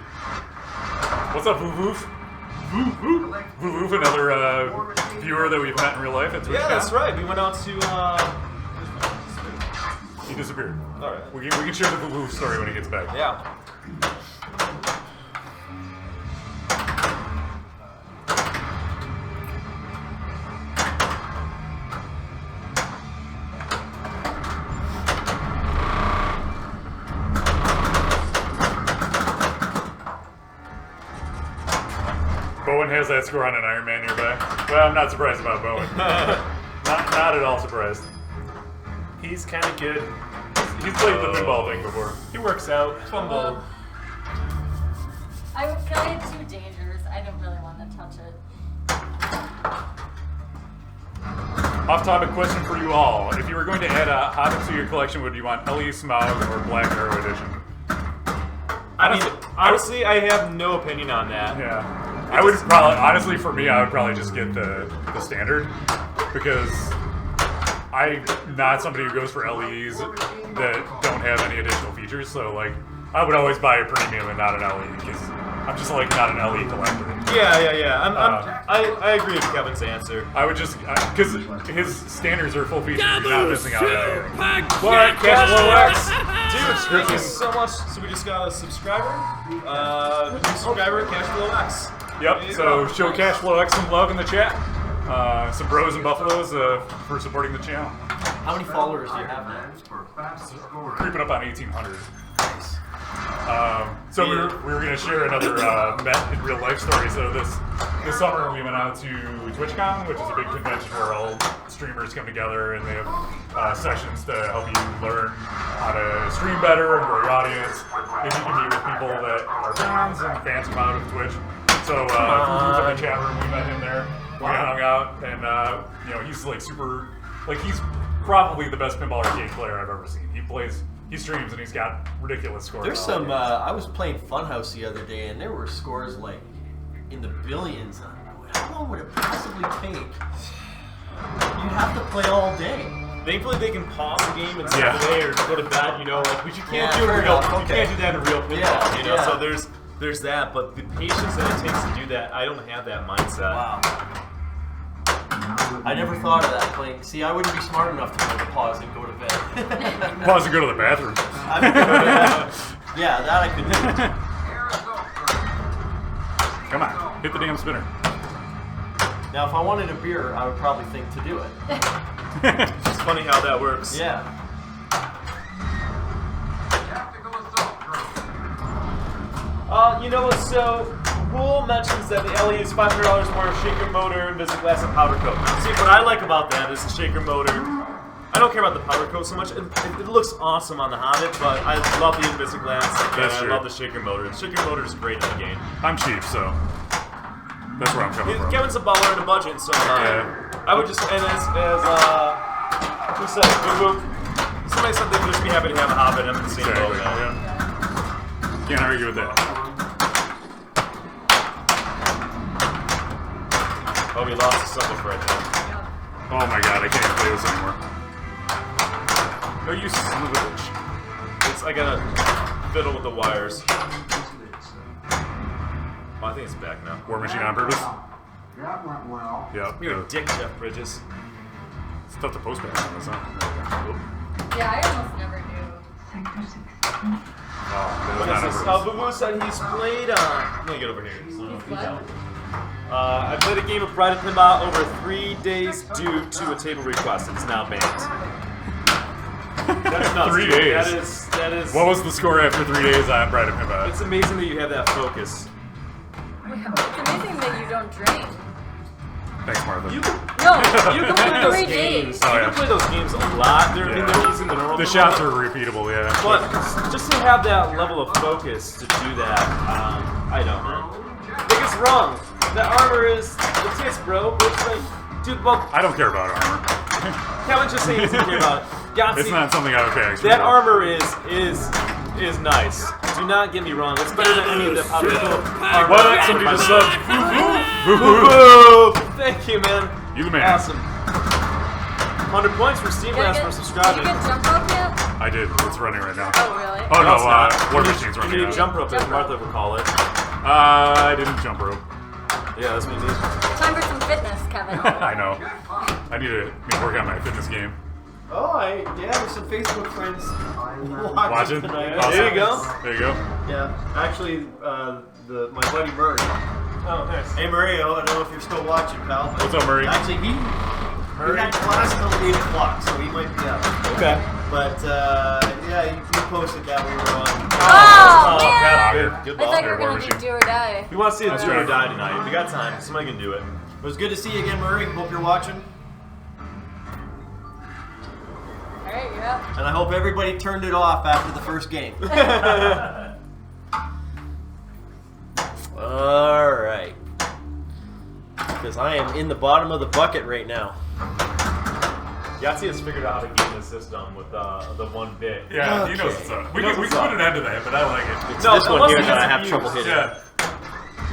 What's up, Voo-Voof? Voo-Voof, another viewer that we've met in real life. Yeah, that's right. We went out to He disappeared. All right. We can share the Boo story when he gets back. Yeah. Bowen has that score on an Iron Man nearby. Well, I'm not surprised about Bowen. not at all surprised. He's kind of good. He's played the pinball thing before. He works out. Fumble. Kelly had too dangerous. I didn't really want to touch it. Off-topic question for you all: if you were going to add a Hobbit to your collection, would you want LE Smaug or Black Arrow Edition? Honestly, I have no opinion on that. Yeah. I would probably, honestly, for me, I would probably just get the standard because I'm not somebody who goes for LEs that don't have any additional features. So, like, I would always buy a premium and not an LE because I'm just like not an LE collector. Yeah. I agree with Kevin's answer. I would just because his standards are full features. You're not missing out on anything. What? Cash X? Dude, thank you so much. So we just got a subscriber. New subscriber, Cashflow X. Yep, so show Cashflow X some love in the chat. Some bros and buffaloes for supporting the channel. How many followers do you have now? We're creeping up on 1,800. So we were going to share another Met in real life story. So this summer we went out to TwitchCon, which is a big convention where all streamers come together and they have sessions to help you learn how to stream better and grow your audience. If you can meet with people that are fans and fans come out of Twitch. So he was in the chat room. We met him there. We hung out, and he's like super. Like he's probably the best pinball arcade player I've ever seen. He streams, and he's got ridiculous scores. There's some. I was playing Funhouse the other day, and there were scores like in the billions. How long would it possibly take? You'd have to play all day. Thankfully, they can pause the game and stay away or go to bed. But you can't do you can't do that in real pinball. So there's that, but the patience that it takes to do that, I don't have that mindset. Wow. I never thought of that playing. See, I wouldn't be smart enough to go to pause and go to bed. Pause and go to the bathroom. Yeah, that I could do. Come on, hit the damn spinner. Now, if I wanted a beer, I would probably think to do it. It's funny how that works. Yeah. So Rule mentions that the LE is $500 more shaker motor, Invisible Glass, and powder coat. See, what I like about that is the shaker motor. I don't care about the powder coat so much. It looks awesome on the Hobbit, but I love the Invisible Glass and I love the shaker motor. The shaker motor is great in the game. I'm cheap, so that's where I'm coming from. Kevin's a baller in a budget, so I would just, and as who said, somebody said they'd just be happy to have a Hobbit. I'm in the same boat. Can't argue with that. Oh, we lost the subject right now. Oh my god, I can't even play this anymore. No, you son of a bitch. I gotta fiddle with the wires. Oh, I think it's back now. War Machine on purpose? That went well. Yep. You're a dick, Jeff Bridges. It's tough to post back on this, huh? Yeah, I almost never knew. What is this? Boo said he's played let me get over here. He's what? I played a game of Pride of Pinball over 3 days due to a table request. It's now banned. That's nuts. 3 days. That is. What was the score after 3 days on Pride of Pinball? It's amazing that you have that focus. It's amazing that you don't drink. Thanks, Martha. You can play those 3 games. days. You can play those games a lot. They're using the normal. The shots are repeatable, yeah. But just to have that level of focus to do that, I don't know. I think it's wrong. The armor is the tits, bro. It's like, dude, well, I don't care about armor. Kevin's just saying he doesn't care about it. Yahtzee, It's not something I would pay extra that for. armor is nice. Do not get me wrong. It's better than any of the other armor. What? Somebody just subbed. Boo-boo. Thank you, man. You the man. Awesome. 100 points for Steve Glass for subscribing. Did you get jump rope yet? I did. It's running right now. Oh, really? Oh, no, it's not. War Machine's running You need a now. jump rope, as Martha would call it. I didn't jump rope. Yeah, that's what you need. Time for some fitness, Kevin. I know. I need to work on my fitness game. Oh, there's some Facebook friends Watching? tonight. Awesome. There you go. There you go. Yeah, actually, my buddy Murray. Oh, nice. Hey Murray, I don't know if you're still watching, pal. But What's up, Murray? Actually, he had class till 8 o'clock, so he might be up. Okay. But yeah, he posted that we were on. Oh, man! Good I ball. thought you were gonna do do or die. We want to see the That's do or right. die tonight. We got time. Somebody can do it. It was good to see you again, Murray. Hope you're watching. All right, you're up. And I hope everybody turned it off after the first game. All right. Because I am in the bottom of the bucket right now. Yahtzee has figured out how to game the system with the one bit. Yeah, he knows Okay. what's up. We can put an end to that, but I like it. It's No, this one unless here he that I gets have abused. trouble hitting. Yeah.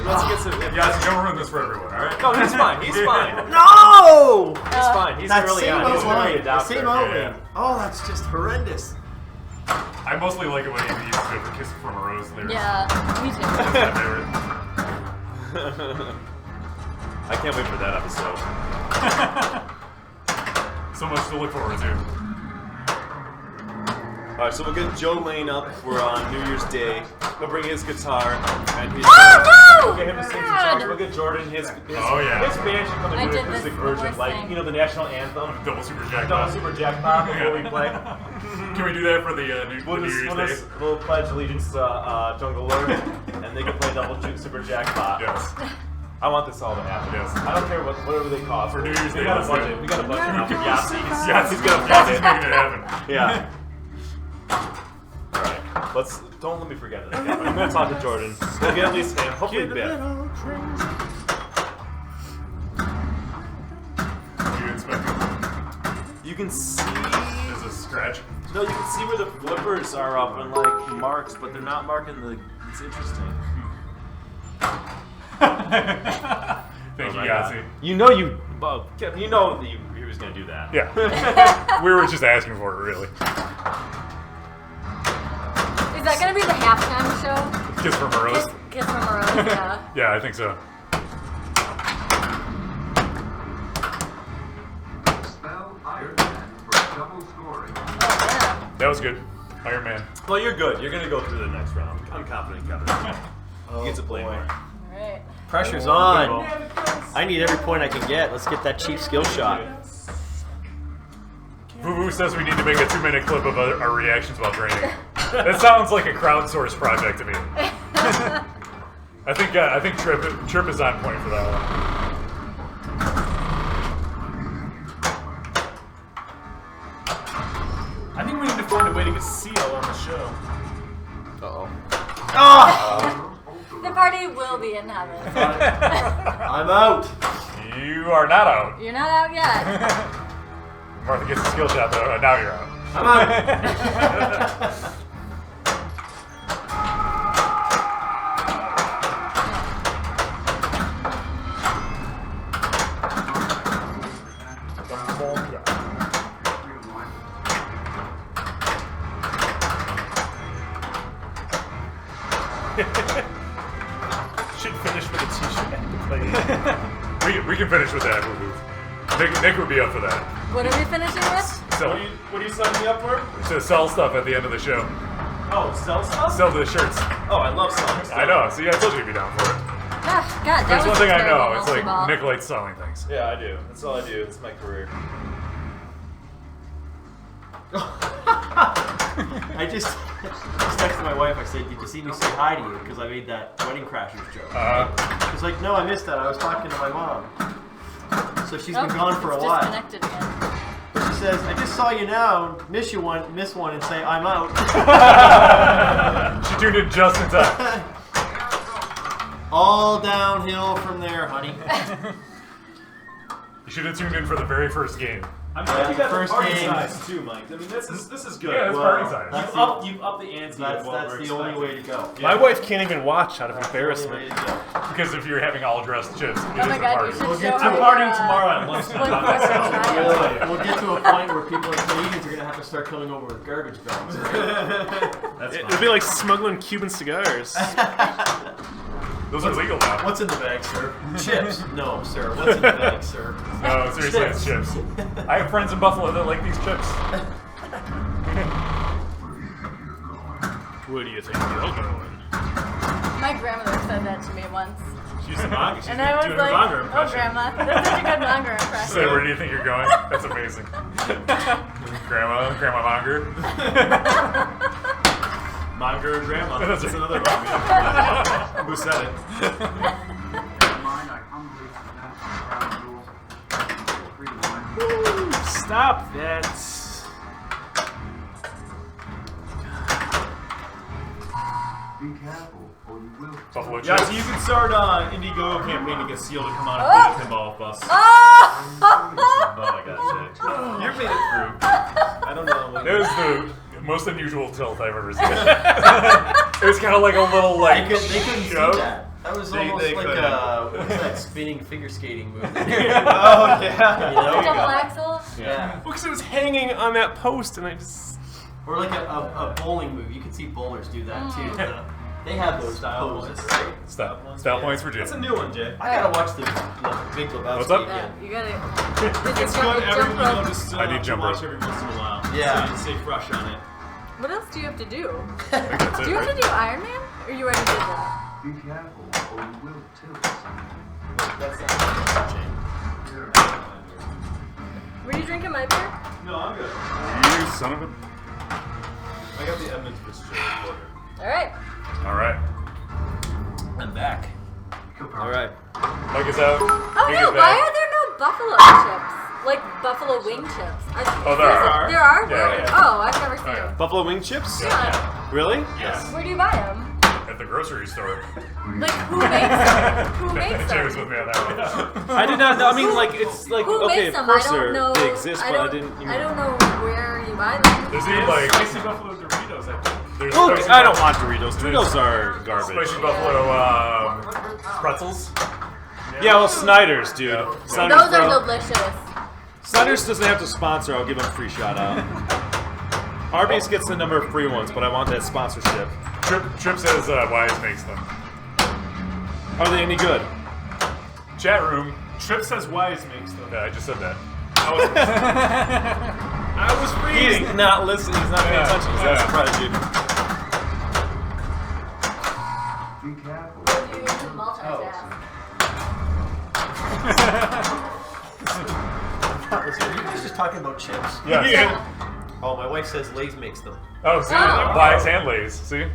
Once he gets it, Yeah, don't ruin this for everyone, alright? no, he's fine. He's fine. No! He's fine. He's That early same on. He's an early outline. The adopter. same Yeah, outline. yeah. Oh, that's just horrendous. I mostly like it when he uses it for Kiss from a Rose lyrics. Yeah, me too. That's my favorite. I can't wait for that episode. So much to look forward to. All right, so we'll get Joe Lane up for New Year's Day. He'll bring his guitar and his. Oh, We'll get him to sing some God. songs. We'll get Jordan his. Oh, yeah. His band should come and I do did an acoustic this, the version, worst like thing. the national anthem. Double Super Double Jackpot. Super Jackpot before we play. Can we do that for the We'll New Year's Day? we'll pledge allegiance to Jungle Lord, and they can play Double Super Jackpot. Yes. I want this all to happen. Yes. I don't care whatever they cost. For New Year's we Day, got a let's do budget. it. We got a budget now for Yahtzee's. Yes, he's making it happen. Yeah. All right. Don't let me forget it. I'm gonna talk to Jordan. We'll get at least him. Hopefully Biff. What are you expecting? You can see. Is this a scratch? No, you can see where the flippers are up and like marks, but they're not marking the. It's interesting. Thank you, my God. Yahtzee. You know you. Well, you know that he was gonna do that. Yeah. We were just asking for it, really. Is that gonna be the halftime show? Kiss from a Rose? Kiss from a Rose, yeah. Yeah, I think so. Spell Iron Man for double scoring. Oh, yeah. That was good. Iron Man. Well, you're good. You're gonna go through the next round. I'm confident, Kevin. He gets a play more. Alright. Pressure's Oh, on. I need every point I can get. Let's get that cheap skill shot. Boo Boo says we need to make a 2-minute clip of our reactions while training. That sounds like a crowdsourced project to me. I think Trip is on point for that one. I think we need to find a way to get Seal on the show. The party will be in heaven. I'm out. You are not out. You're not out yet. Martha gets a skill shot though, and now you're out. I'm out. Should finish with a t-shirt and play. We can finish with that, Boo Boo. Nick would be up for that. What are we finishing with? So, What are you signing me up for? to sell stuff at the end of the show. Oh, sell stuff? Sell the shirts. Oh, I love selling stuff. I know. See, I told you you'd be down for it. Ah, God, that There's was one thing I terrible know. It's like multi-ball. Nick likes selling things. Yeah, I do. That's all I do. It's my career. I just texted my wife. I said, "Did you see me say hi to you?" Because I made that Wedding Crashers joke. She's like, "No, I missed that. I was talking to my mom." So she's been gone for a it's while. disconnected again. But she says, "I just saw you now. Miss one, and say I'm out." She tuned in just in time. All downhill from there, honey. You should have tuned in for the very first game. I'm glad you got the first party game. size too, Mike. I mean, this is good. Yeah, it's Well, party size. that's You've upped the ante. That's of what we're the only way expecting. to go. My wife can't even watch out of That's the only way embarrassment. to go. Because if you're having all dressed chips, it Oh is my a God, party. you should We'll show get her to I'm partying tomorrow at lunchtime. We'll get to a point where people in Canadians are going to have to start coming over with garbage bags. Right? That's It'll be like smuggling Cuban cigars. Those are legal now. What's in the bag, sir? Chips. No, sir. What's in the bag, sir? No, seriously, it's chips. I have friends in Buffalo that like these chips. Where do you think you're going? My grandmother said that to me once. She's a manga. She's And I was doing like, a manga oh, impression. Grandma, that's such a good manga impression. So where do you think you're going? That's amazing. Grandma Monger. Manga and grandma. That's That's right. another manga. Who said it? Mine, I humbly submit the ground rules. Feel free to mind. Stop that. Be careful, or you will. Buffalo Yeah, chips. so you can start Indiegogo campaign to get Seal to come out and play the pinball with us. Oh! Oh my God, Jay. You made it through. I don't know. It was the most unusual tilt I've ever seen. It was kind of like a little like They couldn't see show. that. That was almost they like couldn't. what was that spinning figure skating move? Oh yeah. You know? Double axel? Yeah. Because it was hanging on that post, and I just. Or like a bowling move. You can see bowlers do that too. They have those Style poses, points. right? Style points for Jim. That's a new one, Jay. I gotta watch the Big Lebowski What's up? again. Yeah, you gotta. It's good. Every just I need jump watch rope. every once in a while. Yeah. So you can stay fresh on it. What else do you have to do? That's Do it, you have to right? do Iron Man? Or you already did that? Be careful, or you will tilt. That's not Were you drinking my beer? No, I'm good. You son of a. I got the Edmonds Fitzgerald order. Alright. All right. I'm back. All right. Mike is out. Oh Mike no, is why back. are there no buffalo chips? Like buffalo wing chips? Oh, there are. There are? Yeah, Where? yeah. Oh, I've never seen Oh, yeah. them. Buffalo wing chips? Yeah. Really? Yes. Where do you buy them? At the grocery store. Like, who makes them? Who makes Jay was them? with me on that one. I did not know. I mean, like, it's like, Who okay, makes of them? course I don't know. they exist, but I didn't. You know. I don't know where you buy them. There's even like Spicy buffalo Doritos, I think. there's Well, spicy I don't want Doritos. Doritos are garbage. spicy buffalo pretzels. Yeah, well, Snyder's, dude. Yeah. Snyder's, Those bro. are delicious. Snyder's doesn't have to sponsor. I'll give them a free shout out. Arby's gets the number of free ones, but I want that sponsorship. Trip says Wise makes them. Are they any good? Chat room. Trip says Wise makes them. Yeah, I just said that. I was reading. He's not listening. He's not paying Yeah. attention. He's not Yeah. surprised, dude. Be careful. You can multitask. Are you guys just talking about chips? Yeah. Oh, my wife says Lay's makes them. Oh, see, Oh. Wise and Lays. See,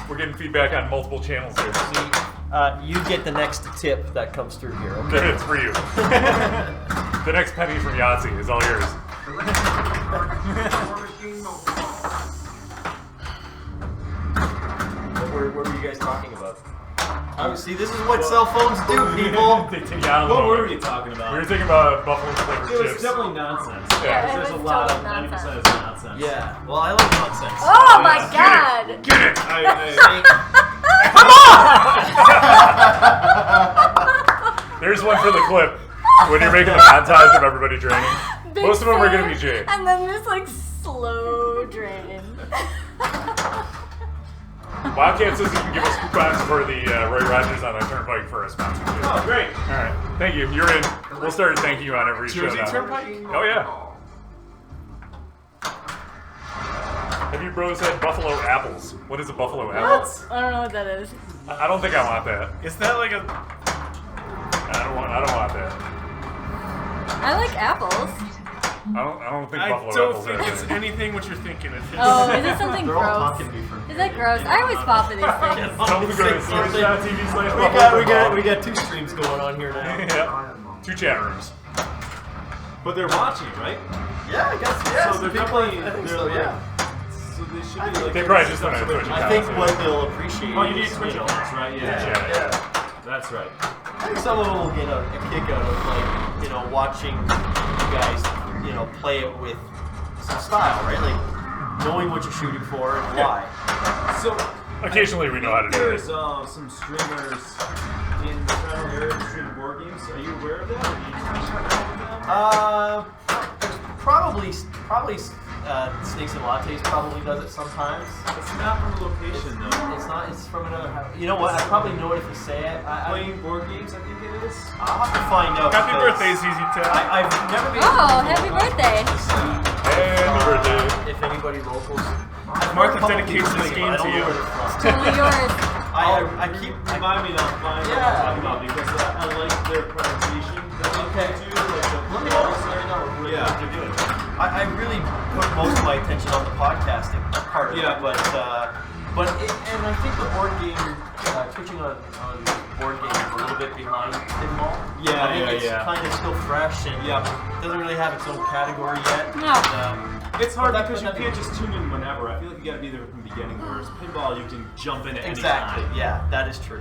we're getting feedback on multiple channels here. See, you get the next tip that comes through here. Okay. Good, it's for you. The next penny from Yahtzee is all yours. What were you guys talking about? See, this is what cell phones do, people. They take you out of the What were moment. we talking We about? were thinking about buffalo flavored It was chips. definitely nonsense. Yeah. There's It a was lot of totally 90% nonsense. is nonsense. Yeah. Well, I like nonsense. Oh my god! Get it! There's one for the clip when you're making a montage of everybody draining. Big Most of them are going to be sip, Jay. And then this like slow drain. Wildcat says you can give us coupons for the Roy Rogers on a Turnpike for a sponsorship. Oh, great. All right, thank you. You're in. We'll start thanking you on every show Jersey now. Turnpike? Oh yeah. Have you bros had buffalo apples? What is a buffalo apple? I don't know what that is. I don't think I want that. Is that like a? I don't want that. I like apples. I don't think I buffalo don't apples think are it's good. anything what you're thinking it is. Oh, is it something They're all gross? talking to me from Is that gross? I always fall for these things. Tell them to go to Switch.tv/buffalo We got two streams going on here now. Yeah. 2 chat rooms. But they're watching, right? Yeah, I guess. Yeah, So they're definitely. I think they're so. like, Yeah. So they should be like. They probably just don't have Twitch I think accounts. what they'll appreciate. Oh, you need is, Twitch know, accounts, right? Yeah. Yeah. That's right. I think some of them will get a kick out of watching you guys, play it with some style, right? Like knowing what you're shooting for and why. So Occasionally we know how to do there's it. some streamers in the Toronto area that stream board games. Are you aware of that? Or do you know about them? There's probably Snakes and Lattes probably does it sometimes. It's not from the location though. It's not. It's from another house. You know what? I probably know it if you say it. Playing board games, I think it is. I'll have to find out. Happy because birthday, ZZ Top. I've never been. Oh, happy birthday. Happy birthday. If anybody locals. Martha dedicates this game to you. It's totally yours. I keep Remind me not mine what I'm talking about because I like their presentation. Okay. Let me know so I know what they're doing. I really put most of my attention on the podcasting part of it, but and I think the board game, twitching on board games is a little bit behind pinball. I think it's kind of still fresh and doesn't really have its own category yet. No. It's hard because you can't just tune in whenever. I feel like you got to be there from the beginning. Whereas pinball, you can jump in at any Exactly. time. Yeah, that is true.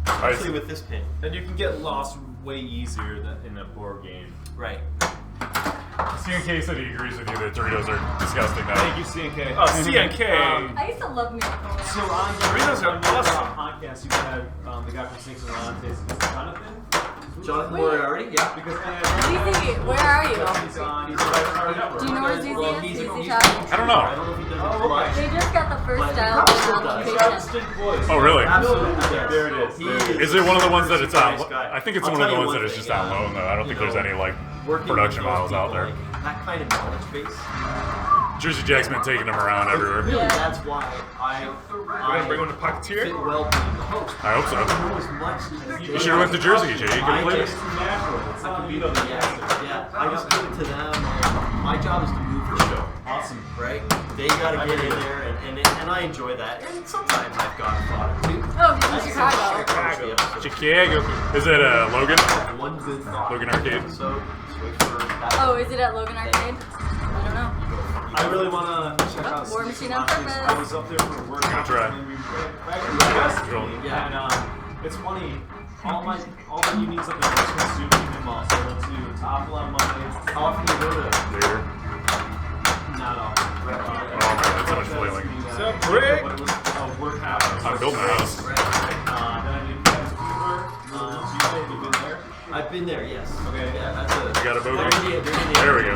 Especially with this pin. And you can get lost way easier than in a board game. Right. CNK said he agrees with you that Doritos are disgusting now. Thank you, CNK. Oh, CNK. I used to love music. So on Doritos are awesome. podcast, you had the guy from Snakes and Lattes, Jonathan. Jonathan Moriarty, yeah. Because ZZ, where are you? he's on. He's right. Do you know where ZZ Well, is? he's ZZ a- Top? I don't know. I don't know if he does it much. They just got the first But he style probably still does. He's got a application. distinct voice. Oh, really? Absolutely. Yes. There it is. He There it Is it one of the ones that it's on? Nice guy. I think it's I'll one of the tell you ones that one is just thing, on loan though. I don't think there's any like working production with those models out people, there. like, that kind of knowledge base. Jersey Jack's been taking them around everywhere. Really, Yeah. that's why I Bring him to fit Pocketeer. well being the host. I hope so. I know as much as You should have went to Jersey, Jay. You could have I played just- it. natural. It's I not can you be know. yeah. I just give it to them. And my job is to move the show. Awesome. Right? They gotta get in there, and I enjoy that. And sometimes I've got a thought or two. Oh, he's in Chicago. Chicago. Is it Logan? One good thought. Logan Arcade. So switch for that. Oh, is it at Logan Arcade? I don't know. I really want to check out War Snakes Machine and on Lattes. purpose. I was up there for work. Gonna try. And we back in the West, Yeah. and it's funny. All that you need is like a Christmas soup and pinball. So I went to Topple on Monday. How often do you go to Later. Not often. Oh man, that's so much flailing. What's up, Rick? But it was a work house. I'm building a house. Then I did Vancouver Tuesday. Have you been there? I've been there, yes. Okay. Yeah, that's a. You got a bogey? There we go.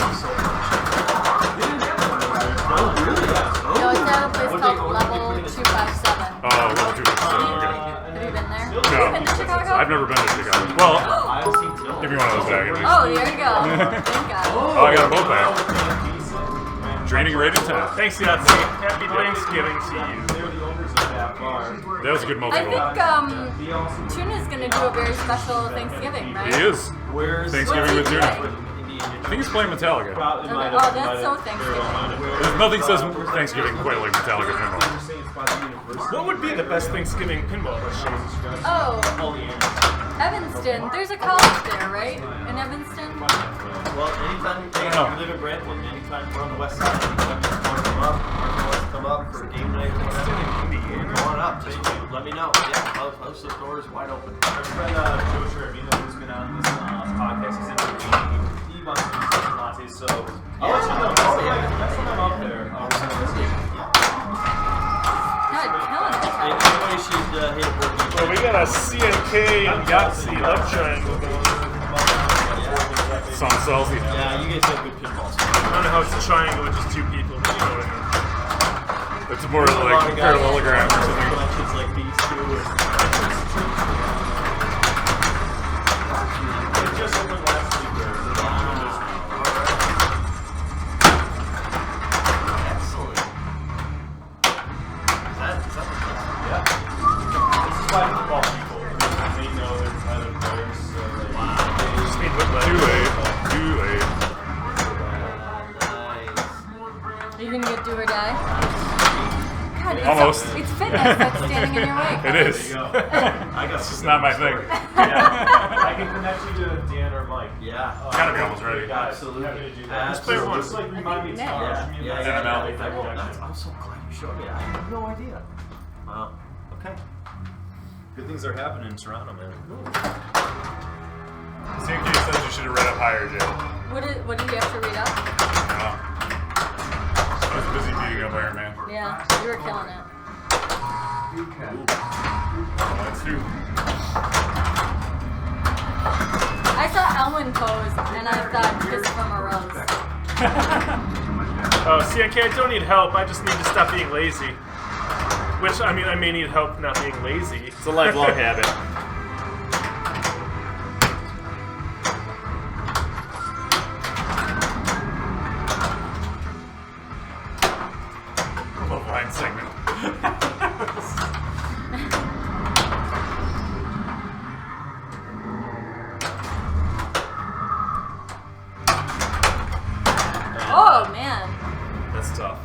Oh, really? No, it's at a place called Level 257. Oh, level 2. Okay. Have you been there? Have you No, been to Chicago? I've never been to Chicago. Well, I've seen Till. give me one of those back at least. Oh, there you go. Thank God. Oh, I got a boat back. Draining rate in town. Thanks, Yahtzee. Happy Thanksgiving to you. They're the owners of that bar. That was a good I multi-goal. think Tuna's gonna do a very special Thanksgiving, right? He is. Where's Thanksgiving with What's he Tuna. doing? I think he's playing Metallica. Probably Okay. might Oh, have- that's might so have- Thanksgiving. There's nothing says Thanksgiving quite like Metallica pinball. What would be the best Thanksgiving pinball machine? Oh, Evanston. There's a college there, right? In Evanston? Well, anytime I don't know. you live in Brantwood, anytime we're on the west side, anytime you want to come up for game night or whatever, come on up. Just let me know. Yeah, house the door is wide open. Our friend Joe Cherubino, who's been on this podcast, he's in he wants to do Snakes and Lattes, so I'll let you know. Next time I'm up there, God, killing it. Anybody should hit a board game. Well, we got a CNK and Yahtzee love triangle going. Son Salty. Yeah, you guys have good pinballs. I don't know how it's a triangle with just two people, but you know what I mean. It's more like a parallelogram or something. Collections like these two. It just opened last week there. Excellent. Is that the place? Yeah. This is why football people, they know there's other players, so they Just need Whitlow. Too late. Too late. Nice. Are you gonna get do or die? God, it's, Almost. It's fitness that's standing in your way. It is. go. I got It's just not my thing. I can connect you to Dan or Mike. Yeah. Gotta be almost ready. Absolutely. Happy to do that. Absolutely. Just like remind me I to think talk. Nick. Yeah. I'm so glad you showed me. I had no idea. Wow. Okay. Good things are happening in Toronto, man. CNK says you should have read up higher, Jay. What did you have to read up? I was busy beating up Iron Man. Yeah, you were killing it. Let's do. I saw Elwin pose and I thought Christopher Morose. Oh, see, okay, I don't need help. I just need to stop being lazy. Which, I mean, I may need help not being lazy. It's a lifelong habit. Love line segment. Oh man. That's tough.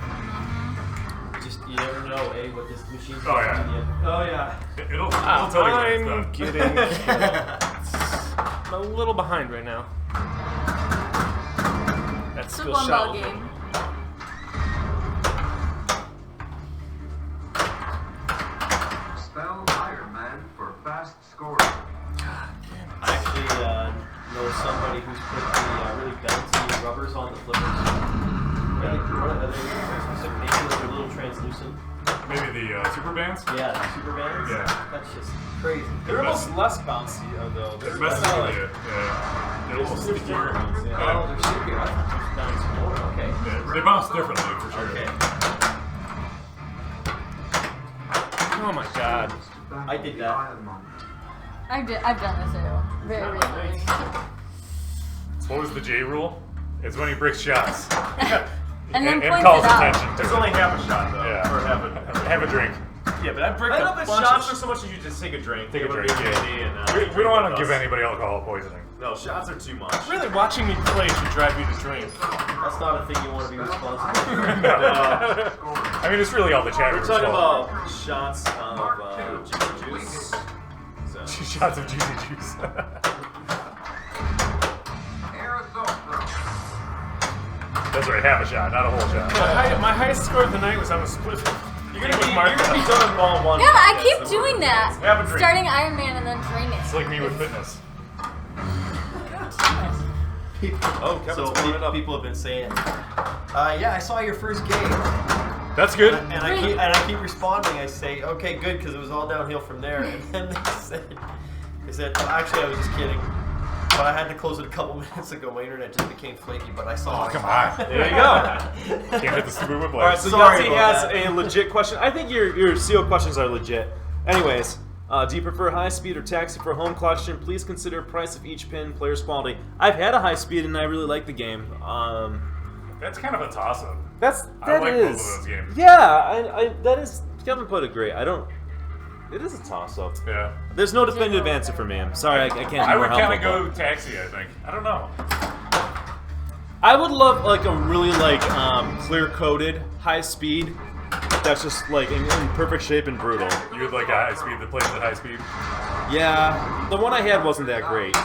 Just you never know, what this machine's Oh, yeah. doing. Oh yeah. It'll tell you I'm when getting a little behind right now. That's It's a still one shot. ball game. Spell Iron Man for fast scoring. I actually know somebody who's put the really bouncy rubbers on the flippers. Really, are they specific nature? They're a little translucent. Maybe the super bands? Yeah, the super bands. Yeah. That's just crazy. They're almost less bouncy, though. They're messing with you. Yeah. They're almost stickier. Oh, they're stickier. I thought they were bouncy more. Okay. Yeah, they bounce differently for sure. Okay. Oh my god. I did that. I've done this too. Very recently. So what was the J rule? It's when he bricks shots. And then and points calls it out. attention to It's it. only half a shot, though. Yeah. Or Have a drink. Yeah, but I don't know if it's shots or so much as you just take a drink. Take a Give drink. a Yeah. and, We don't want to give anybody alcohol poisoning. No, shots are too much. Really, watching me play should drive you to drink. That's not a thing you want to be responsible for. I mean, it's really all the chat We're room's talking fault. about shots of juice. So. Shots of juicy juice. That's right, half a shot, not a whole shot. My highest score of the night was on a split. You're gonna be done in ball one. Yeah, I keep doing that. Have a drink. Starting Iron Man and then training. It's like me with fitness. Oh, Kevin's So pulling it up. people have been saying, yeah, I saw your first game. That's good. And I keep responding. I say, okay, good, because it was all downhill from there. And then they said, well, actually, I was just kidding. But I had to close it a couple minutes ago. My internet just became flaky, but I saw it. Come on. There you go. Can't hit the stupid whip All right, so Sorry Yahtzee about has that. a legit question. I think your CO questions are legit. Anyways, do you prefer high speed or taxi for home question? Please consider price of each pin, player's quality. I've had a high speed and I really like the game. That's kind of a toss-up. That I like is. both of those games. Yeah, that is. Kevin put it great. It is a toss-up. Yeah. There's no definitive answer for me. I'm sorry, I can't be I more would kind helpful. of go taxi, I think. I don't know. I would love like a really clear-coded high speed. That's just like in perfect shape and brutal. You would like a high speed that plays at high speed? Yeah, the one I had wasn't that great.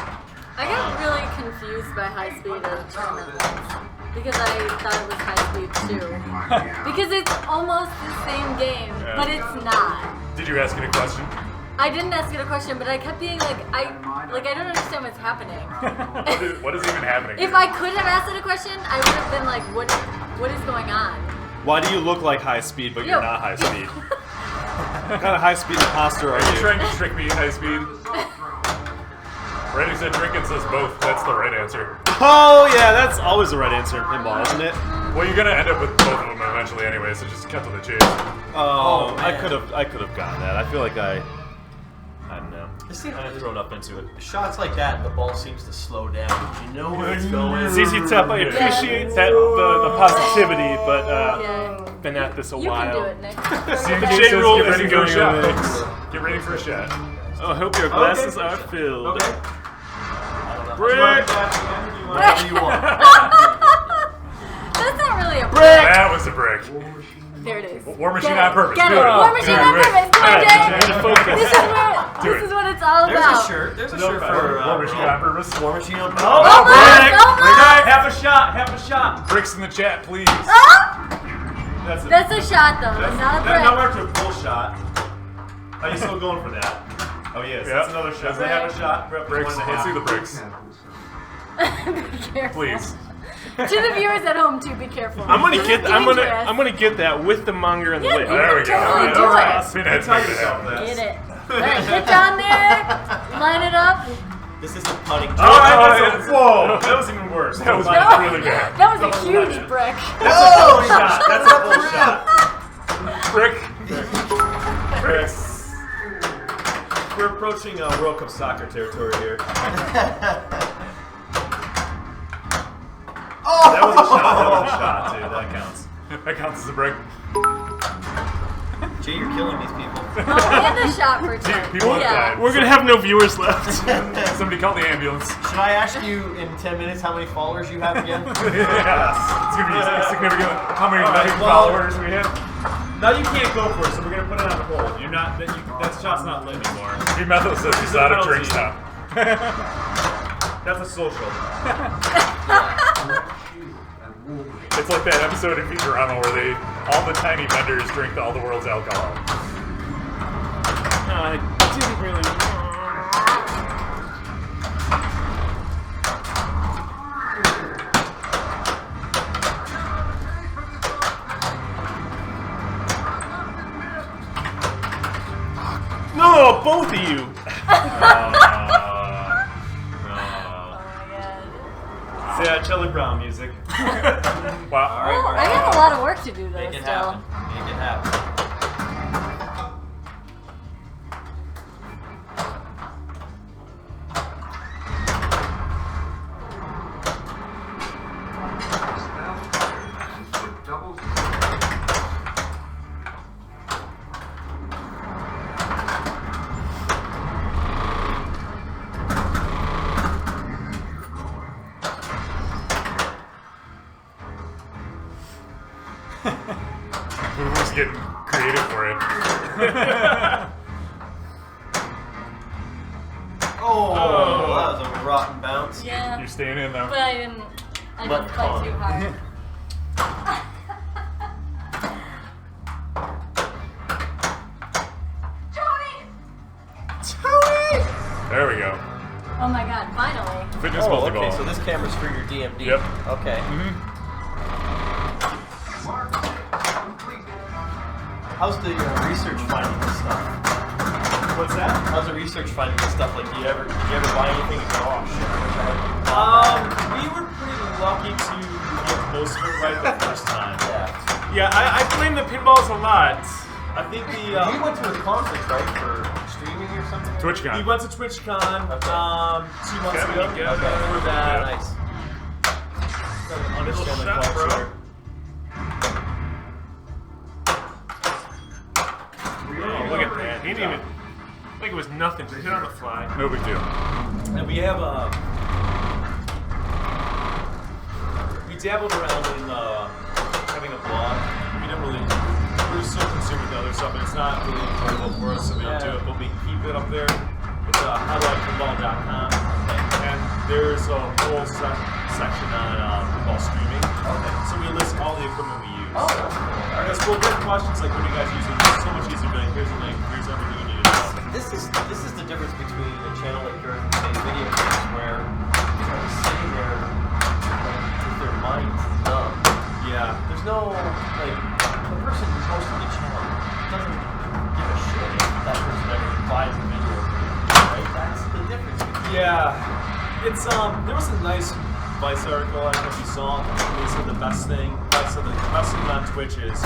I got really confused by high speed at tournament once because I thought it was high speed too. Because it's almost the same game, but it's not. Did you ask it a question? I didn't ask it a question, but I kept being like, I don't understand what's happening. What is even happening? If I could have asked it a question, I would have been like, what is going on? Why do you look like high speed, but you're not high speed? What kind of high speed imposter are Are you you? trying to trick me, high speed? Randy said drinking says both. That's the right answer. Oh yeah, that's always the right answer in pinball, isn't it? Well, you're gonna end up with both of them eventually anyway, so just cut to the chase. Oh, I man. could have gotten that. I feel like I don't know. See, I'm gonna throw it up into it. shots like that, the ball seems to slow down. You know where it's going. ZZ Top, I appreciate that the positivity, but Yeah. been at this a You while. can do it, Nick. CNK The says J rule get ready isn't for a going shot. on mix. Get ready for a shot. Oh, I hope your glasses are filled. Okay. Brick! Whatever you want. That's not really a brick. That was a brick. There it is. War machine Get on it. purpose. Get Do it. it. War machine Do it, on Rick. purpose. Come on, Hey, Jay. Need to focus. This is what it's all There's about. a shirt. There's a shirt for War machine on purpose. War machine on purpose. Almost, Brick. almost. Have a shot. Have a shot. Bricks in the chat, please. That's That's a shot though, not a Now brick. we're to a full shot. Are you still going for that? Oh yes, Yep. that's another shot. They have a shot. We're up to Bricks. 1.5. Let's see the bricks, Be careful. please. To the viewers at home too, be careful. I'm gonna This get is I'm dangerous. gonna get that with the monger and the Yeah, lid. you There we can go. totally do All right. it. Pinhead's Tell making it yourself happen. that. Get it. Alright, get down there, line it up. This is the putting. All right, whoa, that was even worse. first. That was Line really bad. That was a Double huge line. brick. Full shot. That's a full shot. Brick. Chris. We're approaching World Cup soccer territory here. Oh! That was a shot. That was a shot, dude. That counts. That counts as a brick. Jay, you're killing these people. And a shot for Ted. People have died. We're gonna have no viewers left. Somebody call the ambulance. Should I ask you in 10 minutes how many followers you have again? Yeah. It's gonna be significant. How many well- followers we have? Now you can't go for it, so we're gonna put it on hold. You're not. That shot's not lit anymore. B Method says he's out of drinks now. That's a social. It's like that episode in Futurama where all the tiny vendors drink all the world's alcohol. I didn't really. No, both of you. See that Charlie Brown music. Wow. Oh, I got a lot of work to do though. Make it Still. happen. Make it happen. Doubles. Who's getting creative for it? Oh, that was a rotten bounce. Yeah. You're staying in though. But I didn't But play on. too hard. There we go. Oh my god, finally. Fitness Oh, multi-ball. okay, so this camera's for your DMD. Yep. Okay. Mark complete. How's the research finding this stuff? What's that? How's the research finding this stuff? Like, did you ever buy anything and go, oh shit, I wish I had We were pretty lucky to get most of it right the first time. Yeah. Yeah, I blame the pinballs a lot. I think You went to a conference, right, for streaming or something? TwitchCon. we went to TwitchCon 2 months Kevin, ago. you got it. For that. Nice. Understand the Little shot, culture. Oh, look at that. He didn't even. I think it was nothing. Just hit on the fly. No big deal. And we have we dabbled around in having a blog. We didn't really. We're so consumed with the other stuff, and it's not really enjoyable for us, so we don't do it. But we keep it up there. It's howdoipinball.com, and there's a whole section on pinball streaming. Okay. So we list all the equipment we use. Oh, that's cool. Because we'll get questions like, what do you guys use? It's so much easier to be like, here's a link, here's everything you need to know. This is the difference between a channel like yours and say video games where they're sitting there like with their minds numb. Yeah. There's no like the person hosting the channel doesn't give a shit if that person ever buys a video game, right? That's the difference between Yeah. It's there was a nice Vice article I don't know if you saw. They said the best thing on Twitch is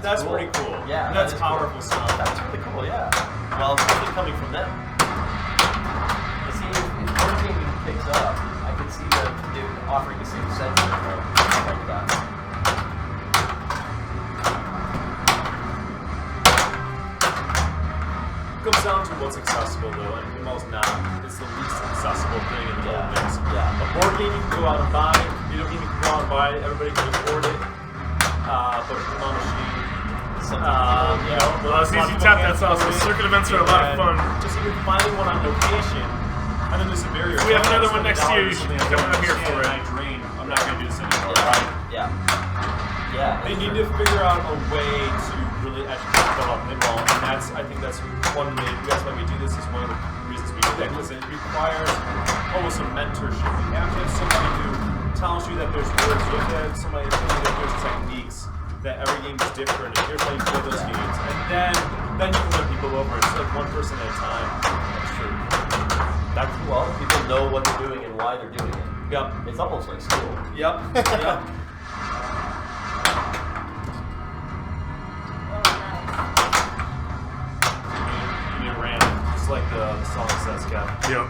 that's cool. pretty cool. Yeah, That's that is powerful cool. stuff. That's really cool, yeah. Well, especially coming from them. You see, if Wargaming picks up, I could see them offering the same sentiment like that. It comes down to what's accessible though, and pinball's not. It's the least accessible thing in the whole mix. Yeah. A board game you can go out and buy, a video game you can go out and buy, everybody can afford it. But a pinball machine, you know, Well, it's easy to tap that sauce. The circuit events are a lot of fun. Just even finding one on location, I think there's a barrier. We have another one next year. You should be coming up here for it. I drain. I'm not going to do this anymore. Yeah. Yeah. They need to figure out a way to really educate people about pinball, and I think that's one of the reasons why we do this. Is one of the reasons we do that, because it requires almost a mentorship. You have to have somebody who tells you that there's words. You have to have somebody who tells you that there's techniques. That every game is different, and here's how you play those games, and then you can win people over. It's like one person at a time. That's true. Well, people know what they're doing and why they're doing it. Yep. It's almost like school. Yep. Yep. Oh, nice. Give me a ram, just like the song says, Kev. Yep.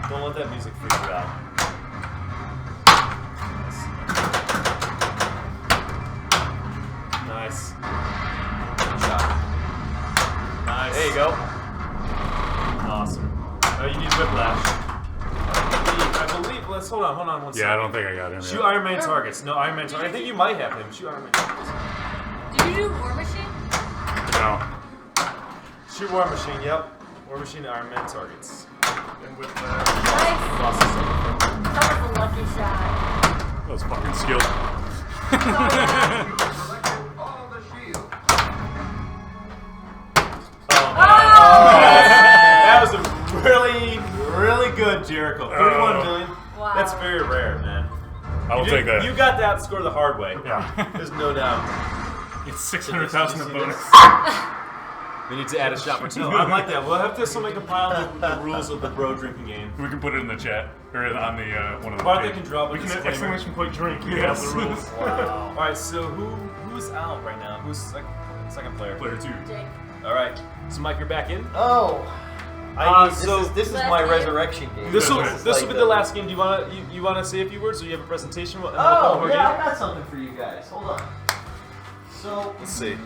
Don't let that music freak you out. Nice. Good shot. Nice. There you go. Awesome. Oh, you need whiplash. I believe. Let's hold on one second. Yeah, I don't think I got him. Shoot yet. Iron Man targets. No, Iron Man targets. I think you might have him. Shoot Iron Man targets. Did you do War Machine? No. Shoot War Machine. Yep. War Machine Iron Man targets. And with Nice. Lost the second. That was a lucky shot. That was fucking skilled. You selected all the shields. That was a really good Jericho. 31 million. Wow. That's very rare, man. I will take that. You got that score the hard way. Yeah. There's no doubt. It's 600,000 of bonus. We need to add a shot for two. I like that. We'll have to somebody compile the rules of the bro drinking game. We can put it in the chat or on the one of the. Or they can drop we a can disclaimer. exclamation point drink. You Yes. have the rules. Wow. All right, so who's out right now? Who's second player? Player 2. Jake. All right. So Mike, you're back in. Oh. This is Last my game? resurrection game. This will This be the last game. Do you wanna say a few words, or you have a presentation? Oh, Another yeah, I game? got something for you guys. Hold on. So, Let's see.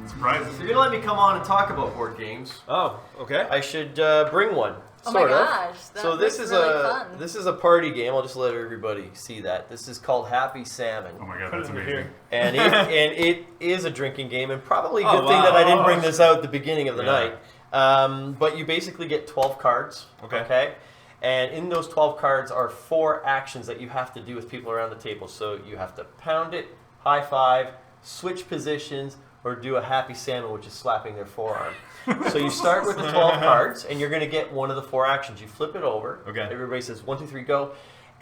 Surprise. if you're gonna let me come on and talk about board games, Oh, okay. I should bring one. Oh my Sort of. gosh. That So this looks is really a fun. party game. I'll just let everybody see that. This is called Happy Salmon. Oh my god, Put that's it in amazing. here. And it is a drinking game, and probably a Oh, good thing wow. that I didn't bring this out at the beginning of the Yeah. night. But you basically get 12 cards. Okay. And in those 12 cards are 4 actions that you have to do with people around the table. So you have to pound it, high five, switch positions, or do a happy salmon, which is slapping their forearm. So you start with the 12 cards, and you're going to get one of the 4 actions. You flip it over. Okay. Everybody says 1, 2, 3, go.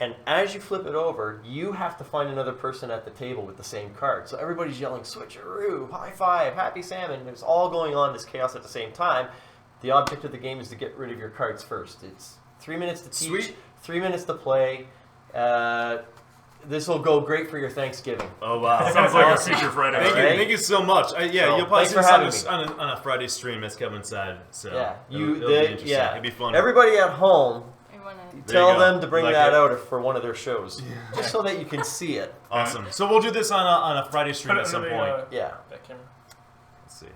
And as you flip it over, you have to find another person at the table with the same card. So everybody's yelling, switcheroo, high five, happy salmon. It's all going on, this chaos at the same time. The object of the game is to get rid of your cards first. It's 3 minutes to teach, Sweet. 3 minutes to play. This will go great for your Thanksgiving. Oh wow. Sounds like Awesome. a future Friday. Thank night. you, Right? thank you so much. Yeah, So, you'll probably thanks see for this having me. on a Friday stream, as Kevin said. So Yeah, it'll be interesting. yeah. It'd be fun. Everybody at home, You wanna- There you tell go. them to bring Like that it. out for one of their shows, just so that you can see it. Awesome. So we'll do this on a Friday stream Put at it some under point. Yeah. that camera. Let's see.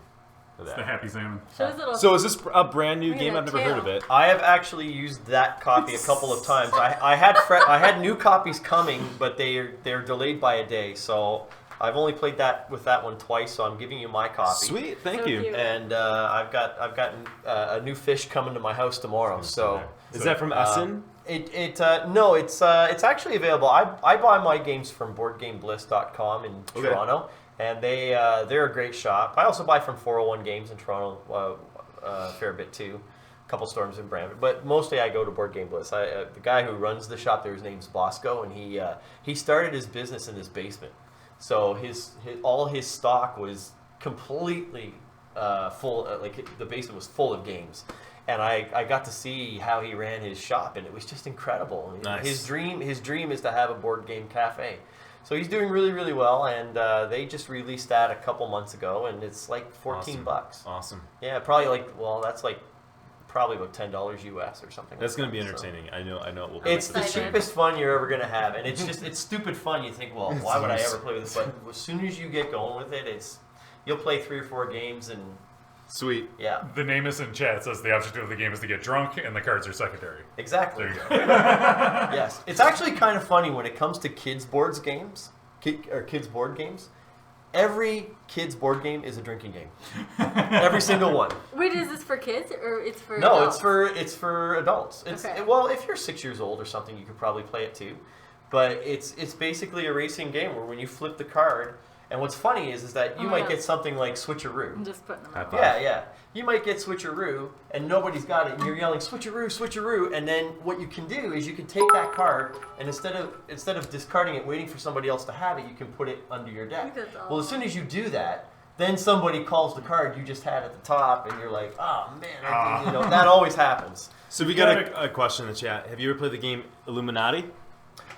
It's the happy salmon. Show us a little. So is this a brand new Look at game? that I've never heard tail. of it. I have actually used that copy a couple of times. I had new copies coming, but they're delayed by a day. So I've only played with that one twice. So I'm giving you my copy. Sweet, thank So you. cute. And I've got a new fish coming to my house tomorrow. So Is that from Essen? no, it's actually available. I buy my games from BoardGameBliss.com in Okay. Toronto, and they're a great shop. I also buy from 401 Games in Toronto a fair bit too, a couple stores in Brandon, but mostly I go to Board Game Bliss. The guy who runs the shop there, his name's Bosco, and he started his business in his basement, so all his stock was completely full. Like the basement was full of games. And I got to see how he ran his shop, and it was just incredible. Nice. His dream is to have a board game cafe. So he's doing really, really well, and they just released that a couple months ago, and it's like $14. Awesome. Yeah, probably that's probably about $10 US or something. That's like going to be that, so. entertaining. I know it will be. It's the Excited. cheapest fun you're ever gonna have, and it's stupid fun. You think, well, why would I ever play with this? But as soon as you get going with it, you'll play 3 or 4 games, and Sweet. yeah, The name is in chat. Says the objective of the game is to get drunk, and the cards are secondary. exactly. There you go. Yes, it's actually kind of funny when it comes to kids' board games. Every kids' board game is a drinking game. Every single one. Wait, is this for kids or it's for? No, adults? it's for adults. Okay. Well, if you're 6 years old or something, you could probably play it too. But it's basically a racing game where when you flip the card, and what's funny is that you Oh my might God. get something like switcheroo. I'm just putting them High up. five. Yeah. You might get switcheroo, and nobody's got it, and you're yelling switcheroo, switcheroo, and then what you can do is you can take that card, and instead of discarding it, waiting for somebody else to have it, you can put it under your deck. That's Well, as soon as you do that, then somebody calls the card you just had at the top, and you're like, oh man, that always happens. So we got a question in the chat. Have you ever played the game Illuminati?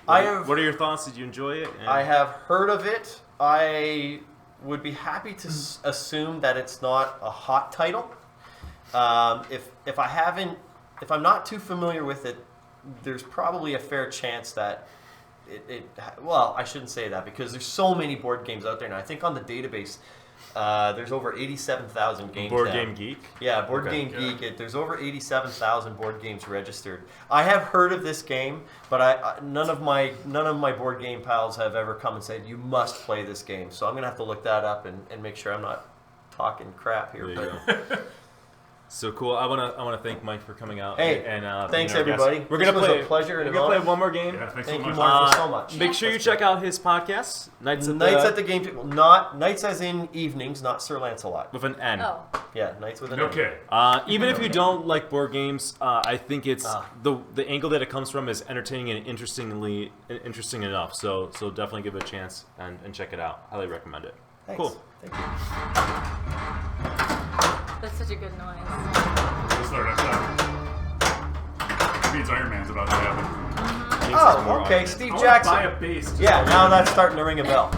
I have. What are your thoughts? Did you enjoy it? And I have heard of it. I would be happy to assume that it's not a hot title. If I'm not too familiar with it, there's probably a fair chance that well, I shouldn't say that because there's so many board games out there now. I think on the database, there's over 87,000 games. Board now. Game Geek? Yeah, Board Game Geek. There's over 87,000 board games registered. I have heard of this game, but none of my board game pals have ever come and said you must play this game. So I'm gonna have to look that up and make sure I'm not talking crap here. There you go. So cool! I wanna thank Mike for coming out. Hey, and thanks being our guest. everybody. We're This gonna was play. a pleasure. We're gonna play one more game. Yeah, thanks Thank so you, much. Mark, so much. Make sure you check out his podcast, Nights Nights at the Game Table. Not Nights as in evenings, not Sir Lancelot. with an N. Oh. Yeah, Nights with an N. Okay. Even if you don't like board games, I think it's the angle that it comes from is entertaining and interesting enough. So definitely give it a chance and check it out. Highly recommend it. Thanks. Cool. Thank you. That's such a good noise. Means Iron Man's about to happen. Oh, okay. Steve I want to Jackson. buy a base. just Yeah, for now you. that's starting to ring a bell.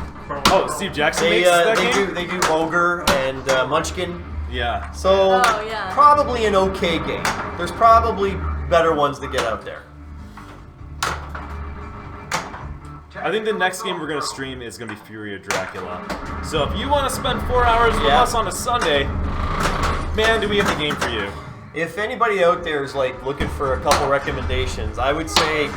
Oh, Steve Jackson They makes that game? do Ogre and Munchkin. Yeah. So Oh, yeah. probably an okay game. There's probably better ones to get out there. I think the next game we're going to stream is going to be Fury of Dracula. So if you want to spend 4 hours with Yeah. us on a Sunday, man, do we have the game for you. If anybody out there is like looking for a couple recommendations, I would say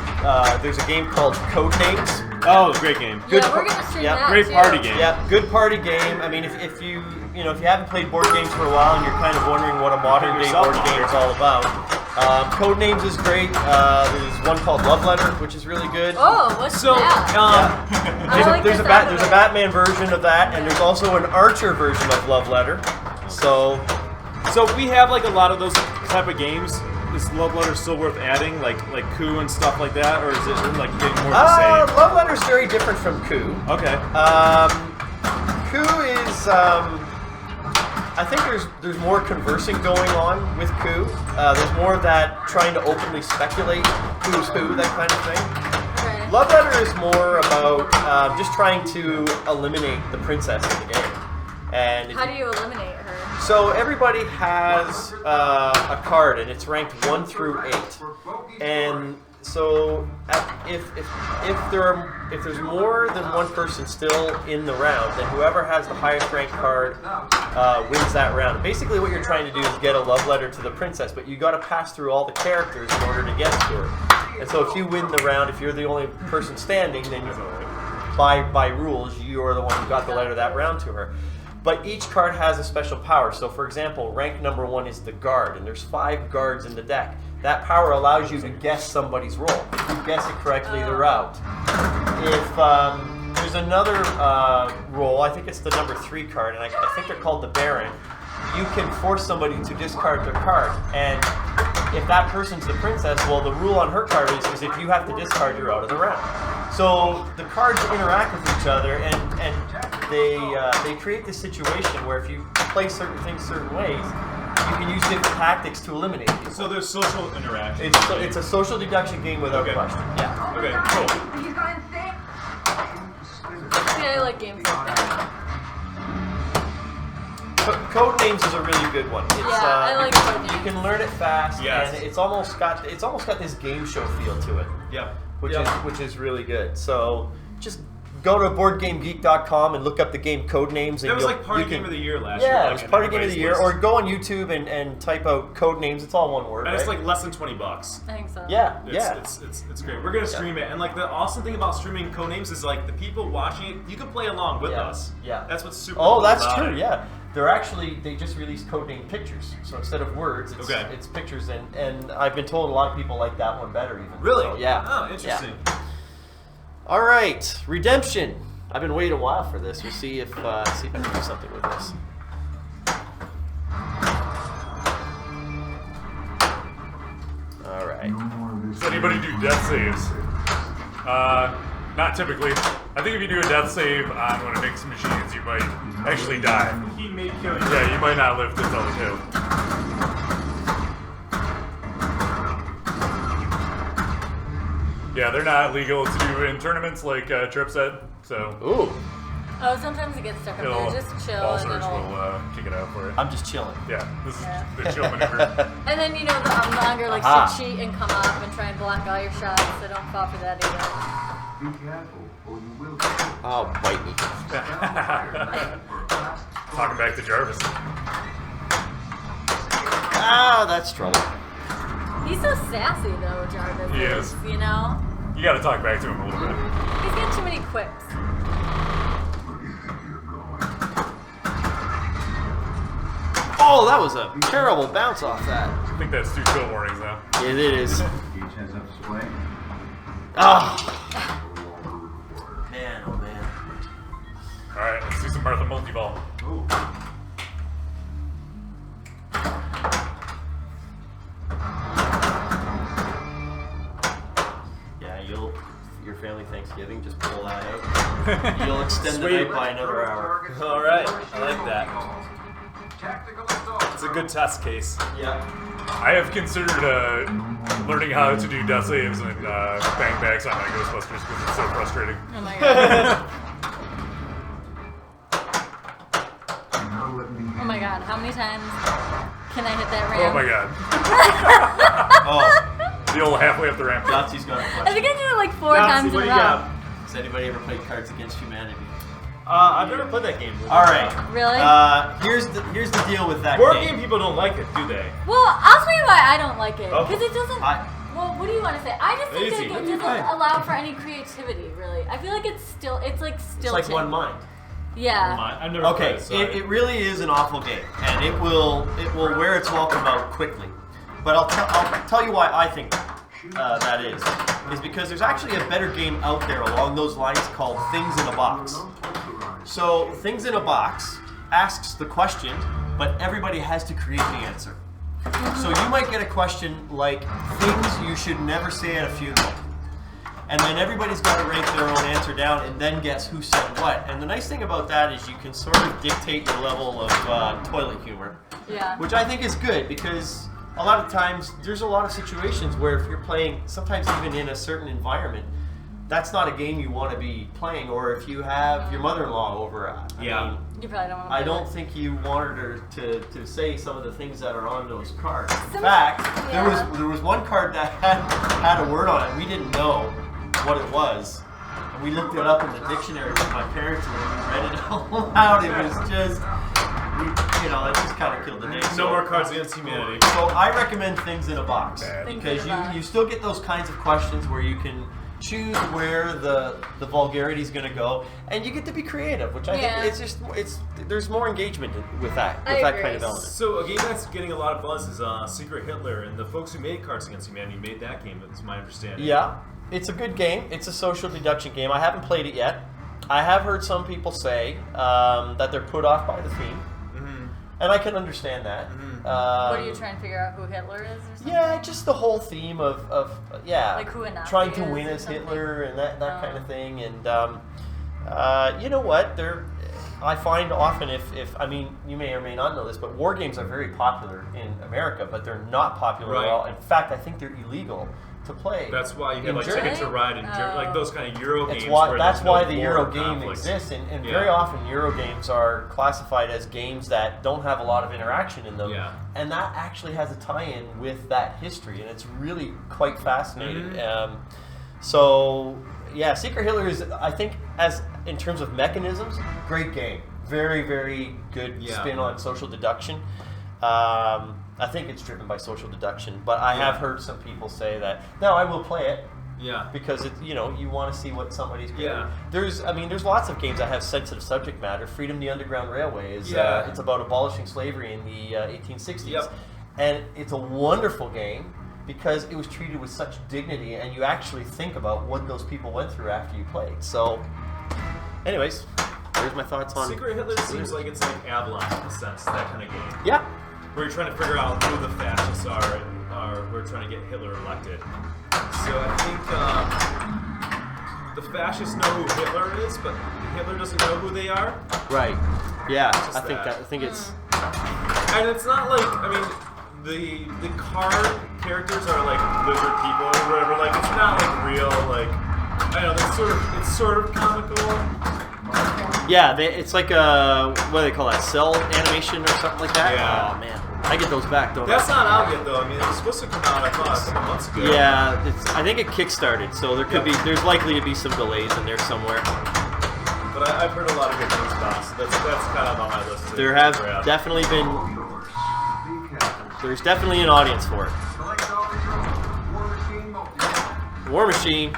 there's a game called Codenames. Oh, great game. Yeah, we're gonna stream yeah, that great too. party game. Yeah, good party game. I mean, if you haven't played board games for a while and you're kind of wondering what a modern day yourself board on game there. is all about, Codenames is great. There's one called Love Letter, which is really good. Oh, what's So, that? I like There's the a sound of there's a it. Batman version of that, and there's also an Archer version of Love Letter. So we have like a lot of those type of games. Is Love Letter still worth adding, like Coup and stuff like that, or is it like getting more the same? Love Letter's very different from Coup. Okay. Coup is I think there's more conversing going on with Coup. There's more of that trying to openly speculate who's who, that kind of thing. Right. Love Letter is more about just trying to eliminate the princess in the game. And if How do you eliminate her? so everybody has a card, and it's ranked 1 through 8. And so if there's more than one person still in the round, then whoever has the highest ranked card wins that round. Basically, what you're trying to do is get a love letter to the princess, but you got to pass through all the characters in order to get to her. And so if you win the round, if you're the only person standing, then by rules, you are the one who got the letter that round to her. But each card has a special power. So for example, rank number 1 is the guard, and there's 5 guards in the deck. That power allows you to guess somebody's roll. If you guess it correctly, they're out. If there's another roll, I think it's the number 3 card, and I think they're called the Baron, you can force somebody to discard their card. And if that person's the princess, well, the rule on her card is if you have to discard, you're out of the round. So the cards interact with each other, and they create this situation where if you play certain things certain ways, you can use different tactics to eliminate people. So there's social interaction. It's a social deduction game without question. Yeah. Okay, cool. See, I like games like that. Codenames is a really good one. It's, Yeah, I like because Codenames. You can learn it fast, Yes. and it's almost got this game show feel to it, Yeah. which is really good. So just go to boardgamegeek.com and look up the game Codenames. And That was you'll- like party you can- game of the year last year. Yeah, like, it was party game of the year. everybody's Or list. go on YouTube and type out Codenames. It's all one word. And it's right? like less than $20. I think so. Yeah, It's, yeah. it's great. We're gonna stream it, and like the awesome thing about streaming Codenames is like the people watching it, you can play along with Yeah, us. yeah. That's what's super. Oh, cool that's about true. it. Yeah, they just released codename pictures. So instead of words, it's pictures, and I've been told a lot of people like that one better even. Really? So, yeah. Oh, interesting. Yeah. All right, Redemption. I've been waiting a while for this. We'll see if I can do something with this. All right. Does anybody do death saves? Not typically. I think if you do a death save on one of Nick's machines, you might actually die. He may kill you. Yeah, you might not live to tell the tale. Yeah, they're not legal to do in tournaments like Trip said, so Ooh, Oh, sometimes it gets stuck up there. Just chill ball and surge it'll... will kick it out for you. I'm just chilling. Yeah, this is Yeah. the chill maneuver. And then, you know, the longer likes Aha. to cheat and come up and try and block all your shots, so don't fall for that either. Be careful, or you will Oh, bite me. Talking back to Jarvis. Ah, that's trouble. He's so sassy, though, Jarvis. He is. You know? You gotta talk back to him a little bit. He's got too many quips. Oh, that was a terrible bounce off that. I think that's 2 kill warnings now. It is. each has up sway. Ah. Man, oh man. Alright, let's do some Martha multi-ball. Ooh. Yeah, your family Thanksgiving, just pull that out. You'll extend the night by another hour. All right, I like that. Tactical assault. It's a good test case. Yeah. I have considered learning how to do death saves and bang backs on my Ghostbusters because it's so frustrating. Oh my god. Oh my god, how many times can I hit that ramp? Oh my god. Oh, The old halfway up the ramp. Yahtzee got a I question. think I did it like 4 Yahtzee, times in what a do row. you got? Has anybody ever played Cards Against Humanity? I've never played that game. All right. Really? Here's the deal with that Board game. game people don't like it, do they? Well, I'll tell you why I don't like it. Oh. Because it doesn't... Well, what do you want to say? I just think Easy. that it doesn't allow for any creativity, really. I feel like it's like It's stilted. like one mind. Yeah. I've never Okay, played it. it really is an awful game, and it will wear its welcome out quickly. But I'll tell you why I think that is because there's actually a better game out there along those lines called Things in a Box. So Things in a Box asks the question, but everybody has to create the answer. So you might get a question like things you should never say at a funeral. And then everybody's got to rank their own answer down and then guess who said what. And the nice thing about that is you can sort of dictate your level of toilet humor, Yeah. which I think is good because a lot of times there's a lot of situations where if you're playing, sometimes even in a certain environment, that's not a game you want to be playing. Or if you have your mother-in-law over, I mean, You probably don't want to I play don't that. think you wanted her to say some of the things that are on those cards. In Some- fact, yeah. there was one card that had a word on it. We didn't know what it was. And we looked it up in the dictionary with my parents and we read it out loud. It was just, it just kind of killed the name. No more Cards Against Humanity. So I recommend Things in a Box Bad. because Things in a Box. you still get those kinds of questions where you can choose where the vulgarity is going to go, and you get to be creative, which I Yeah. think there's more engagement with that I kind agree. of element. So a game that's getting a lot of buzz is Secret Hitler, and the folks who made Cards Against Humanity made that game. That's my understanding. Yeah, it's a good game. It's a social deduction game. I haven't played it yet. I have heard some people say that they're put off by the theme, and I can understand that. What are you trying to figure out who Hitler is or something? Yeah, just the whole theme of Like who a Nazi trying to is win or as something? Hitler and that Oh. kind of thing. And you know what? I find often if you may or may not know this, but war games are very popular in America, but they're not popular Right. at all. In fact, I think they're illegal to play. That's why you in have like Germany. Ticket to Ride and like those kind of Euro games. That's where why there's the no Euro war game conflicts. exists, and Yeah. very often Euro games are classified as games that don't have a lot of interaction in them, Yeah. and that actually has a tie-in with that history, and it's really quite fascinating. Mm-hmm. So yeah, Secret Hitler is, I think, as in terms of mechanisms, great game, very very good Yeah. spin on social deduction. I think it's driven by social deduction, but I have heard some people say that. Now I will play it Yeah. because you want to see what somebody's doing. Yeah. There's lots of games that have sensitive subject matter. Freedom, the Underground Railway is Yeah. it's about abolishing slavery in the 1860s, Yep. and it's a wonderful game because it was treated with such dignity, and you actually think about what those people went through after you played. So, anyways, there's my thoughts on Secret Hitler seems like it's like Avalon in a sense, that kind of game. Yeah. Where you're trying to figure out who the fascists are and we're trying to get Hitler elected. So I think the fascists know who Hitler is, but Hitler doesn't know who they are. Right. Yeah. Just I think that. I think it's. And it's not like, I mean, the card characters are like lizard people or whatever. Like, it's not like real, like, I don't know, it's sort of comical. Yeah, it's like a, what do they call that? Cell animation or something like that? Yeah. Oh man, I get those back, don't That's I? not out yet though. I mean, it was supposed to come out, I thought, a couple months ago. Yeah, I think it kickstarted, so there's likely to be some delays in there somewhere. But I've heard a lot of good things about it, so that's kind of on my list. There's definitely an audience for it. Select all the War Machine multi. War Machine.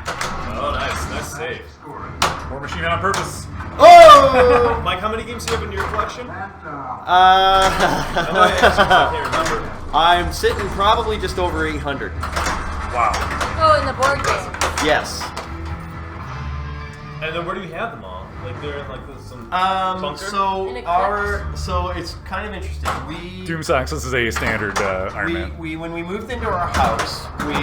Oh, nice save. War Machine on purpose. Oh! Mike, how many games do you have in your collection? Uh, I can't remember. I'm sitting probably just over 800. Wow. Oh, in the board game. Yes. And then where do you have them all? Like they're in like some bunker? So it's kind of interesting. Doom Socks is a standard Iron Man. When we moved into our house, we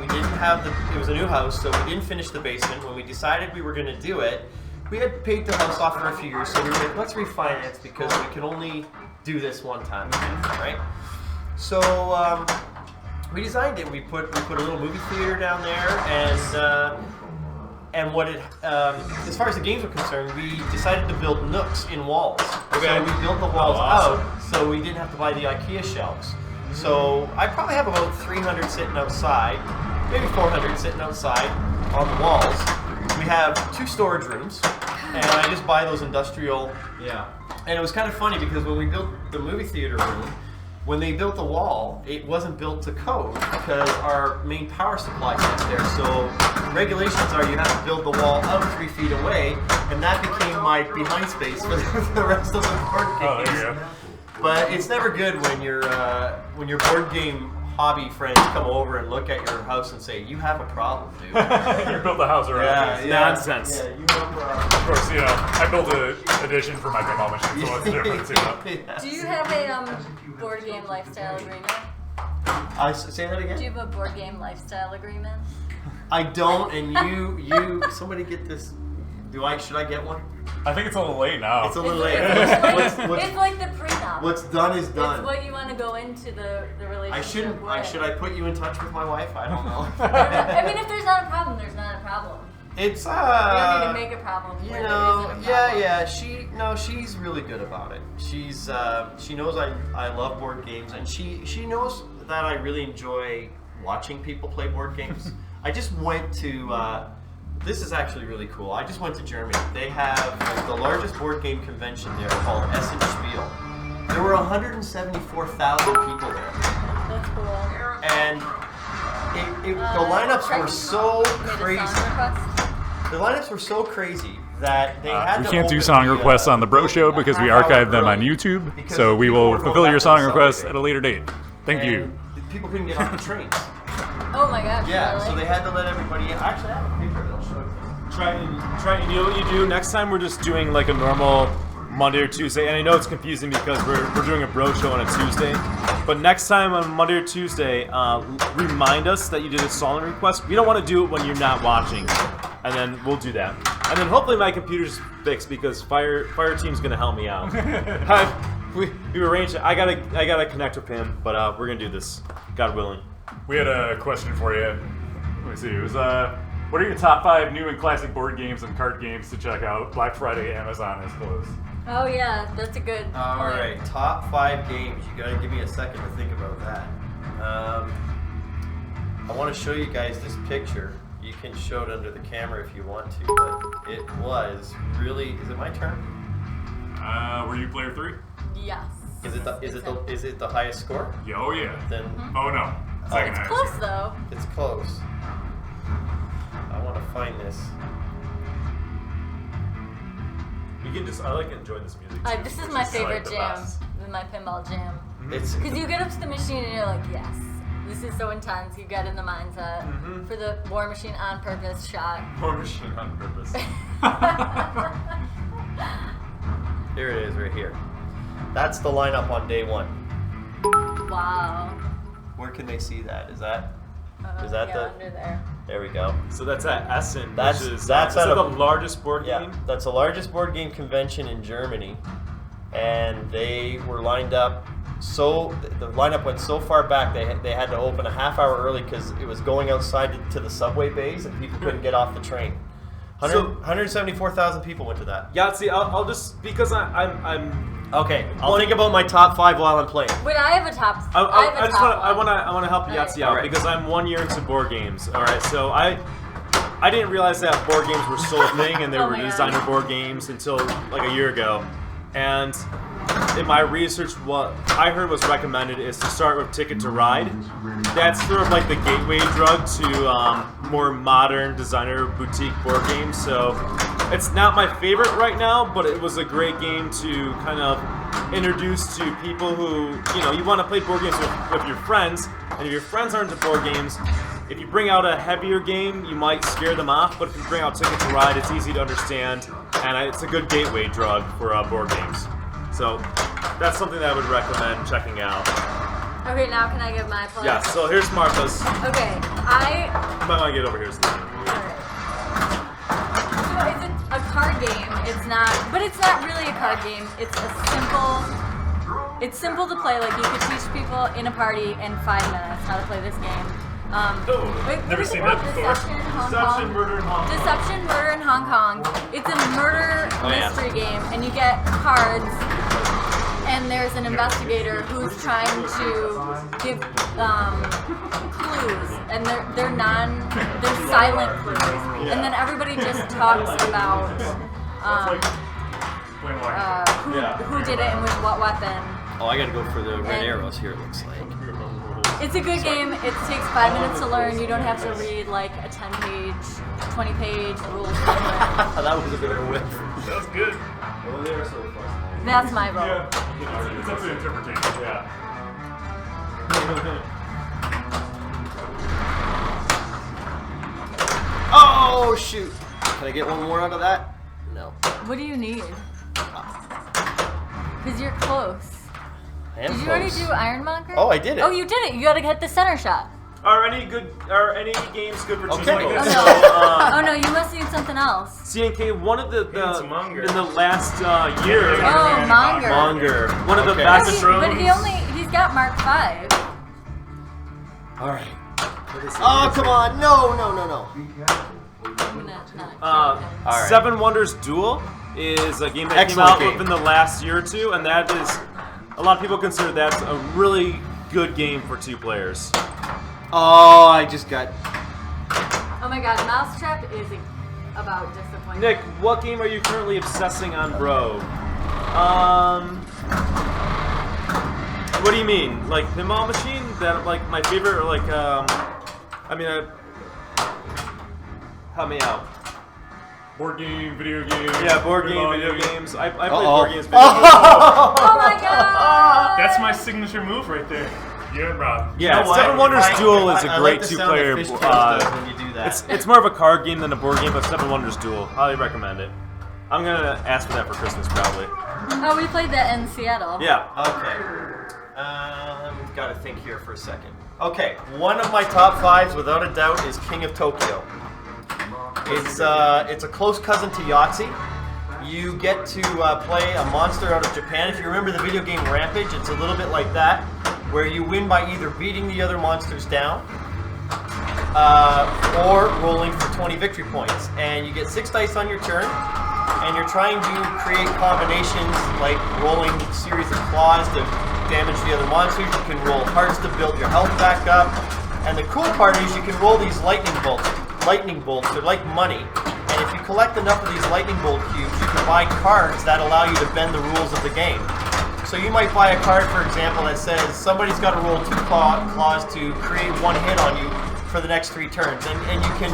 didn't have it was a new house, so we didn't finish the basement. When we decided we were going to do it, we had paid the house off for a few years, so we were like, let's refinance because we can only do this one time, right? So we designed it. We put a little movie theater down there, and what it as far as the games were concerned, we decided to build nooks in walls. Okay. So we built the walls awesome. out, so we didn't have to buy the IKEA shelves. So I probably have about 300 sitting outside, maybe 400 sitting outside on the walls. We have 2 storage rooms, and I just buy those industrial. Yeah. And it was kind of funny because when we built the movie theater room, when they built the wall, it wasn't built to code because our main power supply sits there. So regulations are you have to build the wall out 3 feet away, and that became my behind space for the rest of the board games. Oh, there you go. But it's never good when your board game hobby friends come over and look at your house and say, you have a problem, dude. You built the house around this. Nonsense. Yeah, you have a problem. Of course, I built an addition for my pinball machine, so it's different too. Do you have a board game lifestyle agreement? Say that again? Do you have a board game lifestyle agreement? I don't, and you somebody get this. Should I get one? I think it's a little late now. It's a little late. It's like the prenup. What's done is done. It's what you want to go into the relationship with. Should I put you in touch with my wife? I don't know. I mean, if there's not a problem, there's not a problem. It's You don't need to make a problem. you where know, there isn't a yeah. problem. She's really good about it. She knows I love board games, and she knows that I really enjoy watching people play board games. I just went to. This is actually really cool. I just went to Germany. They have the largest board game convention there called Essen Spiel. There were 174,000 people there. That's cool. And the lineups were so crazy. The lineups were so crazy that they had We to can't do open song the, requests on the Bro Show because we archive them on YouTube, Because so we people will were going fulfill back your to song the requests subway. at a later date. Thank you. And people couldn't get off the trains. Oh my gosh. Yeah, really? so they had to let everybody in. Actually, I have a picture that I'll show you. Try. You know what you do? Next time we're just doing like a normal Monday or Tuesday, and I know it's confusing because we're doing a bro show on a Tuesday. But next time on Monday or Tuesday, remind us that you did a song request. We don't want to do it when you're not watching, and then we'll do that. And then hopefully my computer's fixed because fire team's gonna help me out. We arranged it. I got a connector pin, but we're gonna do this, God willing. We had a question for you. Let me see. It was what are your top 5 new and classic board games and card games to check out? Black Friday, Amazon is closed. Oh yeah, that's a good All point. right, top 5 games. You gotta give me a second to think about that. I want to show you guys this picture. You can show it under the camera if you want to, but it was really. Is it my turn? Were you player 3? Yes. Is it the highest score? Yeah, oh yeah. Then Oh no. Second It's highest. close though. it's close. I want to find this. We can just. I like enjoying this music. Too, This is which my like, favorite the jam. best. My pinball jam. It's Because you get up to the machine and you're like, yes, this is so intense. You get in the mindset for the War Machine on purpose shot. War Machine on purpose. Here it is, right here. That's the lineup on day 1. Wow. Where can they see that? Is that Yeah, the? under there. There we go. So that's at Essen, That's- which is that's is at it the a- largest board Yeah, game. that's the largest board game convention in Germany, and they were lined up. So the lineup went so far back they had to open a half hour early because it was going outside to the subway bays and people couldn't get off the train. 174,000 people went to that. Yahtzee, I'll just because I'm Okay, I'll think about my top 5 while I'm playing. Wait, I have a top. I just top want one. I want to help All Yahtzee right. out Alright. because I'm 1 year into board games. All right, so I didn't realize that board games were still a thing and there Oh were my God. designer board games until like a year ago. And in my research, what I heard was recommended is to start with Ticket to Ride. That's sort of like the gateway drug to more modern designer boutique board games. So it's not my favorite right now, but it was a great game to kind of introduce to people who, you want to play board games with your friends. And if your friends aren't into board games, if you bring out a heavier game, you might scare them off. But if you bring out Ticket to Ride, it's easy to understand. And it's a good gateway drug for board games. So that's something that I would recommend checking out. Okay, now can I give my plus? Yeah, so here's Martha's. Okay, You might want to get over here, Steve. So it's a card game. It's not, but it's not really a card game. It's simple to play. Like you could teach people in a party in 5 minutes how to play this game. Never seen that before. Deception, Murder in Hong Kong. Deception, Murder in Hong Kong. It's a murder mystery game, and you get cards. And there's an investigator who's trying to give clues, and they're silent clues, and then everybody just talks about who did it and with what weapon. Oh, I gotta go for the red And- arrows here, it looks like. It's a good game. It takes 5 minutes to learn. You don't have to read like a 10-page, 20-page rules booklet. That was a bit of a whip. That was good. Well, they are so fun. That's my vote. Yeah, it's up to interpretation. Yeah. Oh, shoot. Can I get one more out of that? No. What do you need? Because you're close. I am Did you close. already do Ironmonger? Oh, I did it. Oh, you did it. You gotta hit the center shot. Are any games good for two Okay. players? Oh So, no. Oh no, you must need something else. CNK, one of the It's Monger. in the last year, Oh, Monger. Longer. one of the Okay. best. But he's got Mark 5. All right. Oh, come on. No. I'm gonna not. All right. Seven Wonders Duel is a game that Excellent came out game. within the last year or two, and that is a lot of people consider that a really good game for 2 players. Oh, I just got... Oh my god, Mousetrap is about disappointing. Nick, what game are you currently obsessing on, bro? What do you mean? Like Pinball Machine? That like my favorite, or like help me out. Board game, video game. Yeah, board game, pinball video game. games. I play Uh-oh. board games. Video games. Oh my god! That's my signature move right there. You and Rob. Yeah, You know what? Seven Wonders I- Duel is I a like great the sound 2-player. that Fishtails does when you do that. It's more of a card game than a board game, but Seven Wonders Duel, highly recommend it. I'm gonna ask for that for Christmas probably. Oh, we played that in Seattle. Yeah. Okay. We've got to think here for a second. Okay, one of my top 5s, without a doubt, is King of Tokyo. It's a close cousin to Yahtzee. You get to play a monster out of Japan. If you remember the video game Rampage, it's a little bit like that, where you win by either beating the other monsters down or rolling for 20 victory points. And you get 6 dice on your turn, and you're trying to create combinations like rolling a series of claws to damage the other monsters. You can roll hearts to build your health back up. And the cool part is you can roll these lightning bolts. Lightning bolts, they're like money. And if you collect enough of these lightning bolt cubes, you can buy cards that allow you to bend the rules of the game. So you might buy a card, for example, that says somebody's got to roll 2 claws to create 1 hit on you for the next 3 turns. And you can,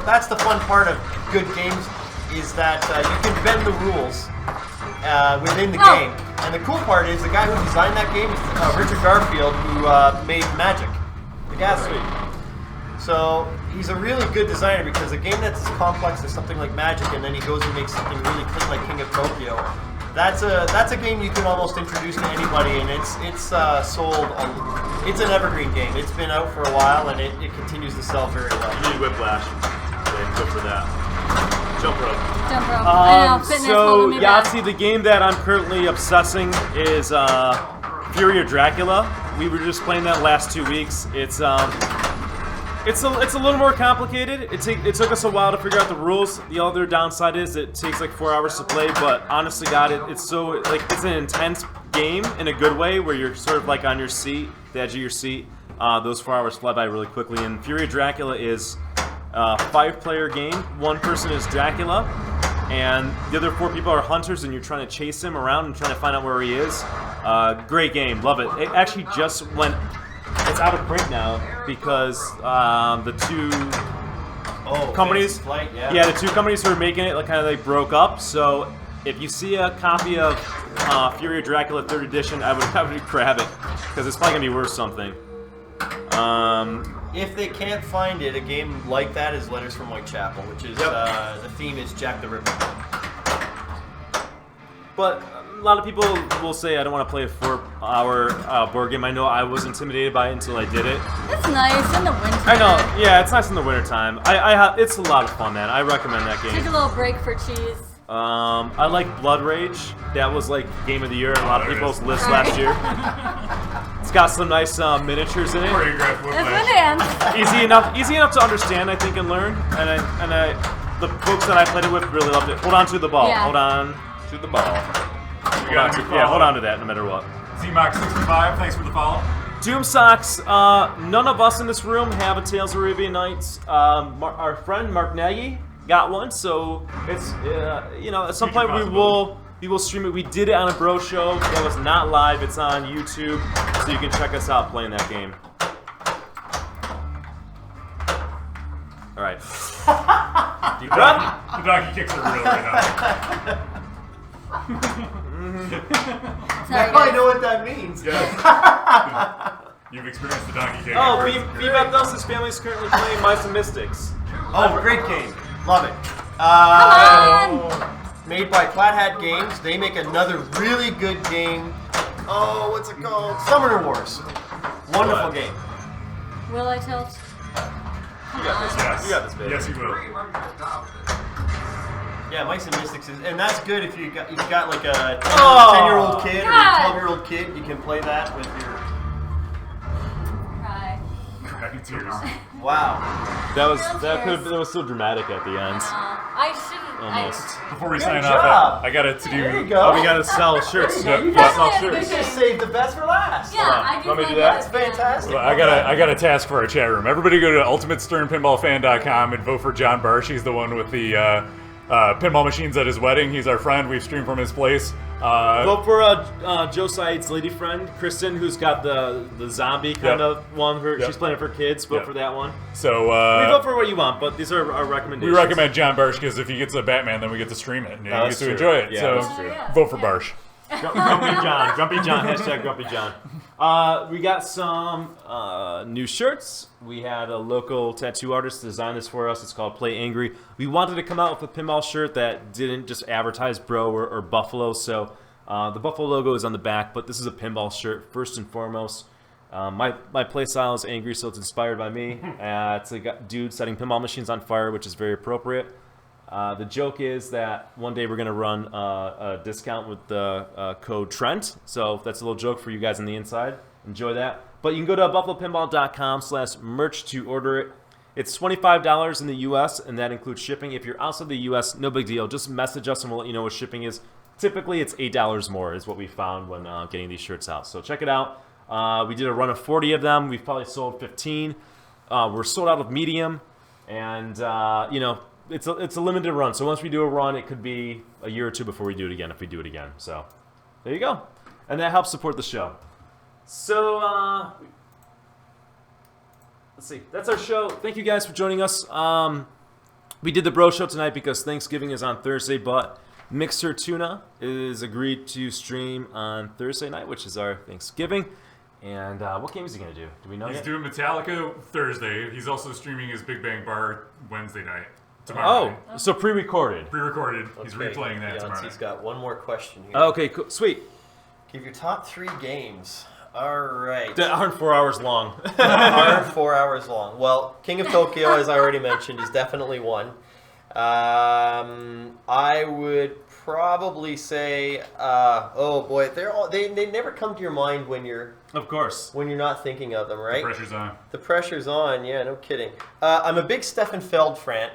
that's the fun part of good games, is that you can bend the rules within the game. And the cool part is the guy who designed that game is Richard Garfield, who made Magic, the gas suite. So he's a really good designer because a game that's as complex as something like Magic, and then he goes and makes something really clean like King of Tokyo, That's a game you can almost introduce to anybody, and it's sold. It's an evergreen game. It's been out for a while, and it continues to sell very well. You need Whiplash. Go for that. Jump rope. Jump rope. I know, fitness So holding me back. Yahtzee, the game that I'm currently obsessing is Fury of Dracula. We were just playing that last 2 weeks. It's a little more complicated. It took us a while to figure out the rules. The other downside is it takes like 4 hours to play, but honestly, God, it's an intense game in a good way where you're sort of like on your seat, the edge of your seat. Those 4 hours fly by really quickly. And Fury of Dracula is a 5-player game. One person is Dracula, and the other 4 people are hunters, and you're trying to chase him around and trying to find out where he is. Great game, love it. It actually just went. It's out of print now because the 2 companies, Flight, the 2 companies who are making it they broke up. So if you see a copy of Fury of Dracula 3rd edition, I would grab it because it's probably gonna be worth something. If they can't find it, a game like that is Letters from Whitechapel, which is the theme is Jack the Ripper. But a lot of people will say I don't want to play a 4-hour board game. I know I was intimidated by it until I did it. It's nice in the winter. I know, yeah, it's nice in the wintertime. It's a lot of fun, man. I recommend that game. Take a little break for cheese. I like Blood Rage. That was like game of the year on a lot of people's lists last year. It's got some nice miniatures in it. Choreographed It's Whiplash. bananas. Easy enough to understand, I think, and learn. And the folks that I played it with really loved it. Hold on to the ball. Yeah. Hold on to the ball. Hold on to that, no matter what. ZMox65, thanks for the follow. Doom Socks. None of us in this room have a Tales of Arabian Nights. Our friend Mark Nagy got one, so it's at some point we will stream it. We did it on a bro show that was not live. It's on YouTube, so you can check us out playing that game. All right. The donkey kicks are real right Now I know what that means. now. You've experienced the donkey kick. Oh, Bebop Nelson's family is currently playing Mice and Mystics. Oh, great game. Love it. Come on! Made by Flat Hat Games. They make another really good game. Oh, what's it called? Summoner Wars. Wonderful game. Will I tilt? You got this. Yes. You got this, baby. Yes, you will. Yeah, Mice and Mystics is, and that's good if you've got like a 10-year-old kid or a God. 12-year-old kid. You can play that with your. Cry. Happy tears. Wow. That was so dramatic at the end. I shouldn't. Almost. Before we Good sign job. off, I got it to There you do. go. Oh, we gotta sell shirts. Yeah, We you gotta sell got it. You shirts. just saved the best for last. Yeah, I do. Want me to do my that? best. That's fantastic. I got a task for our chat room. Everybody go to ultimatesternpinballfan.com and vote for John Barsh. He's the one with the pinball machines at his wedding. He's our friend. We've streamed from his place. Vote for Joe Side's lady friend, Kristen, who's got the zombie kind of one. She's playing it for kids. Vote for that one. So We vote for what you want, but these are our recommendations. we recommend John Barsh because if he gets a Batman, then we get to stream it and you get that's to true. enjoy it. Yeah, so that's true. Yeah. vote for Barsh. Grumpy John. Grumpy John. Hashtag Grumpy John. We got some new shirts. We had a local tattoo artist design this for us. It's called Play Angry. We wanted to come out with a pinball shirt that didn't just advertise Bro or Buffalo. So the Buffalo logo is on the back, but this is a pinball shirt first and foremost. My play style is angry, so it's inspired by me. It's a dude setting pinball machines on fire, which is very appropriate. The joke is that one day we're going to run a discount with the code Trent. So that's a little joke for you guys on the inside. Enjoy that. But you can go to buffalopinball.com/merch to order it. It's $25 in the U.S., and that includes shipping. If you're outside the U.S., no big deal. Just message us, and we'll let you know what shipping is. Typically, it's $8 more is what we found when getting these shirts out. So check it out. We did a run of 40 of them. We've probably sold 15. We're sold out of medium, and it's a limited run. So once we do a run, it could be a year or two before we do it again, if we do it again. So there you go. And that helps support the show. So let's see. That's our show. Thank you guys for joining us. We did the Bro Show tonight because Thanksgiving is on Thursday, but Mixer Tuna is agreed to stream on Thursday night, which is our Thanksgiving. And what game is he going to do? Do we know He's yet? doing Metallica Thursday. He's also streaming his Big Bang Bar Wednesday night. tomorrow Oh, night. so pre-recorded. Pre-recorded. He's Okay, replaying that tomorrow He's night. got one more question here. Okay, cool. Sweet. Give your top 3 games. All right. That aren't 4 hours long. Aren't 4 hours long. Well, King of Tokyo, as I already mentioned, is definitely one. I would probably say, oh boy, they never come to your mind when you're Of course. not thinking of them, right? Pressure's on. The pressure's on, yeah, no kidding. I'm a big Stefan Feld fan.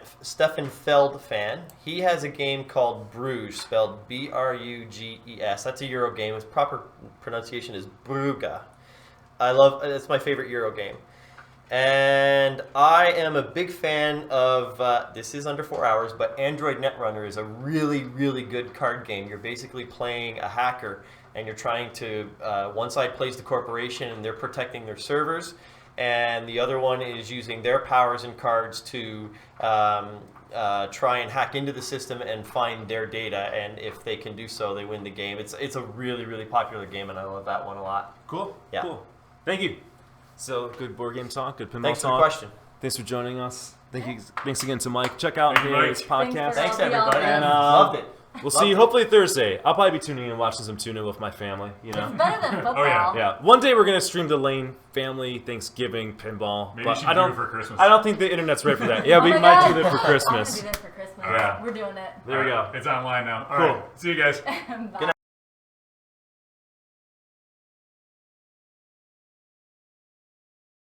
He has a game called Bruges, spelled Bruges. That's a Euro game. Its proper pronunciation is Brugge. It's my favorite Euro game. And I am a big fan of, this is under 4 hours, but Android Netrunner is a really, really good card game. You're basically playing a hacker, and you're trying to, one side plays the corporation, and they're protecting their servers, and the other one is using their powers and cards to try and hack into the system and find their data, and if they can do so, they win the game. It's a really, really popular game, and I love that one a lot. Cool. Yeah. Cool. Thank you. So, good board game talk, good pinball Thanks for the talk. question. Thanks for joining us. Thanks again to Mike. Check out Thank you, his Mike. podcast. Thanks, Y'all everybody. did. And, Loved it. We'll see you hopefully Thursday. I'll probably be tuning in and watching some tuna with my family. You know. It's better than football. yeah. Yeah. One day we're gonna stream the Lane family Thanksgiving pinball. Maybe but you should I do don't. it for Christmas. I don't think the internet's ready for that. Yeah, Oh we my might God. do that for I Christmas. want to do that for Christmas. Yeah. We're doing it. There we go. It's online now. All Cool. right. See you guys. Bye.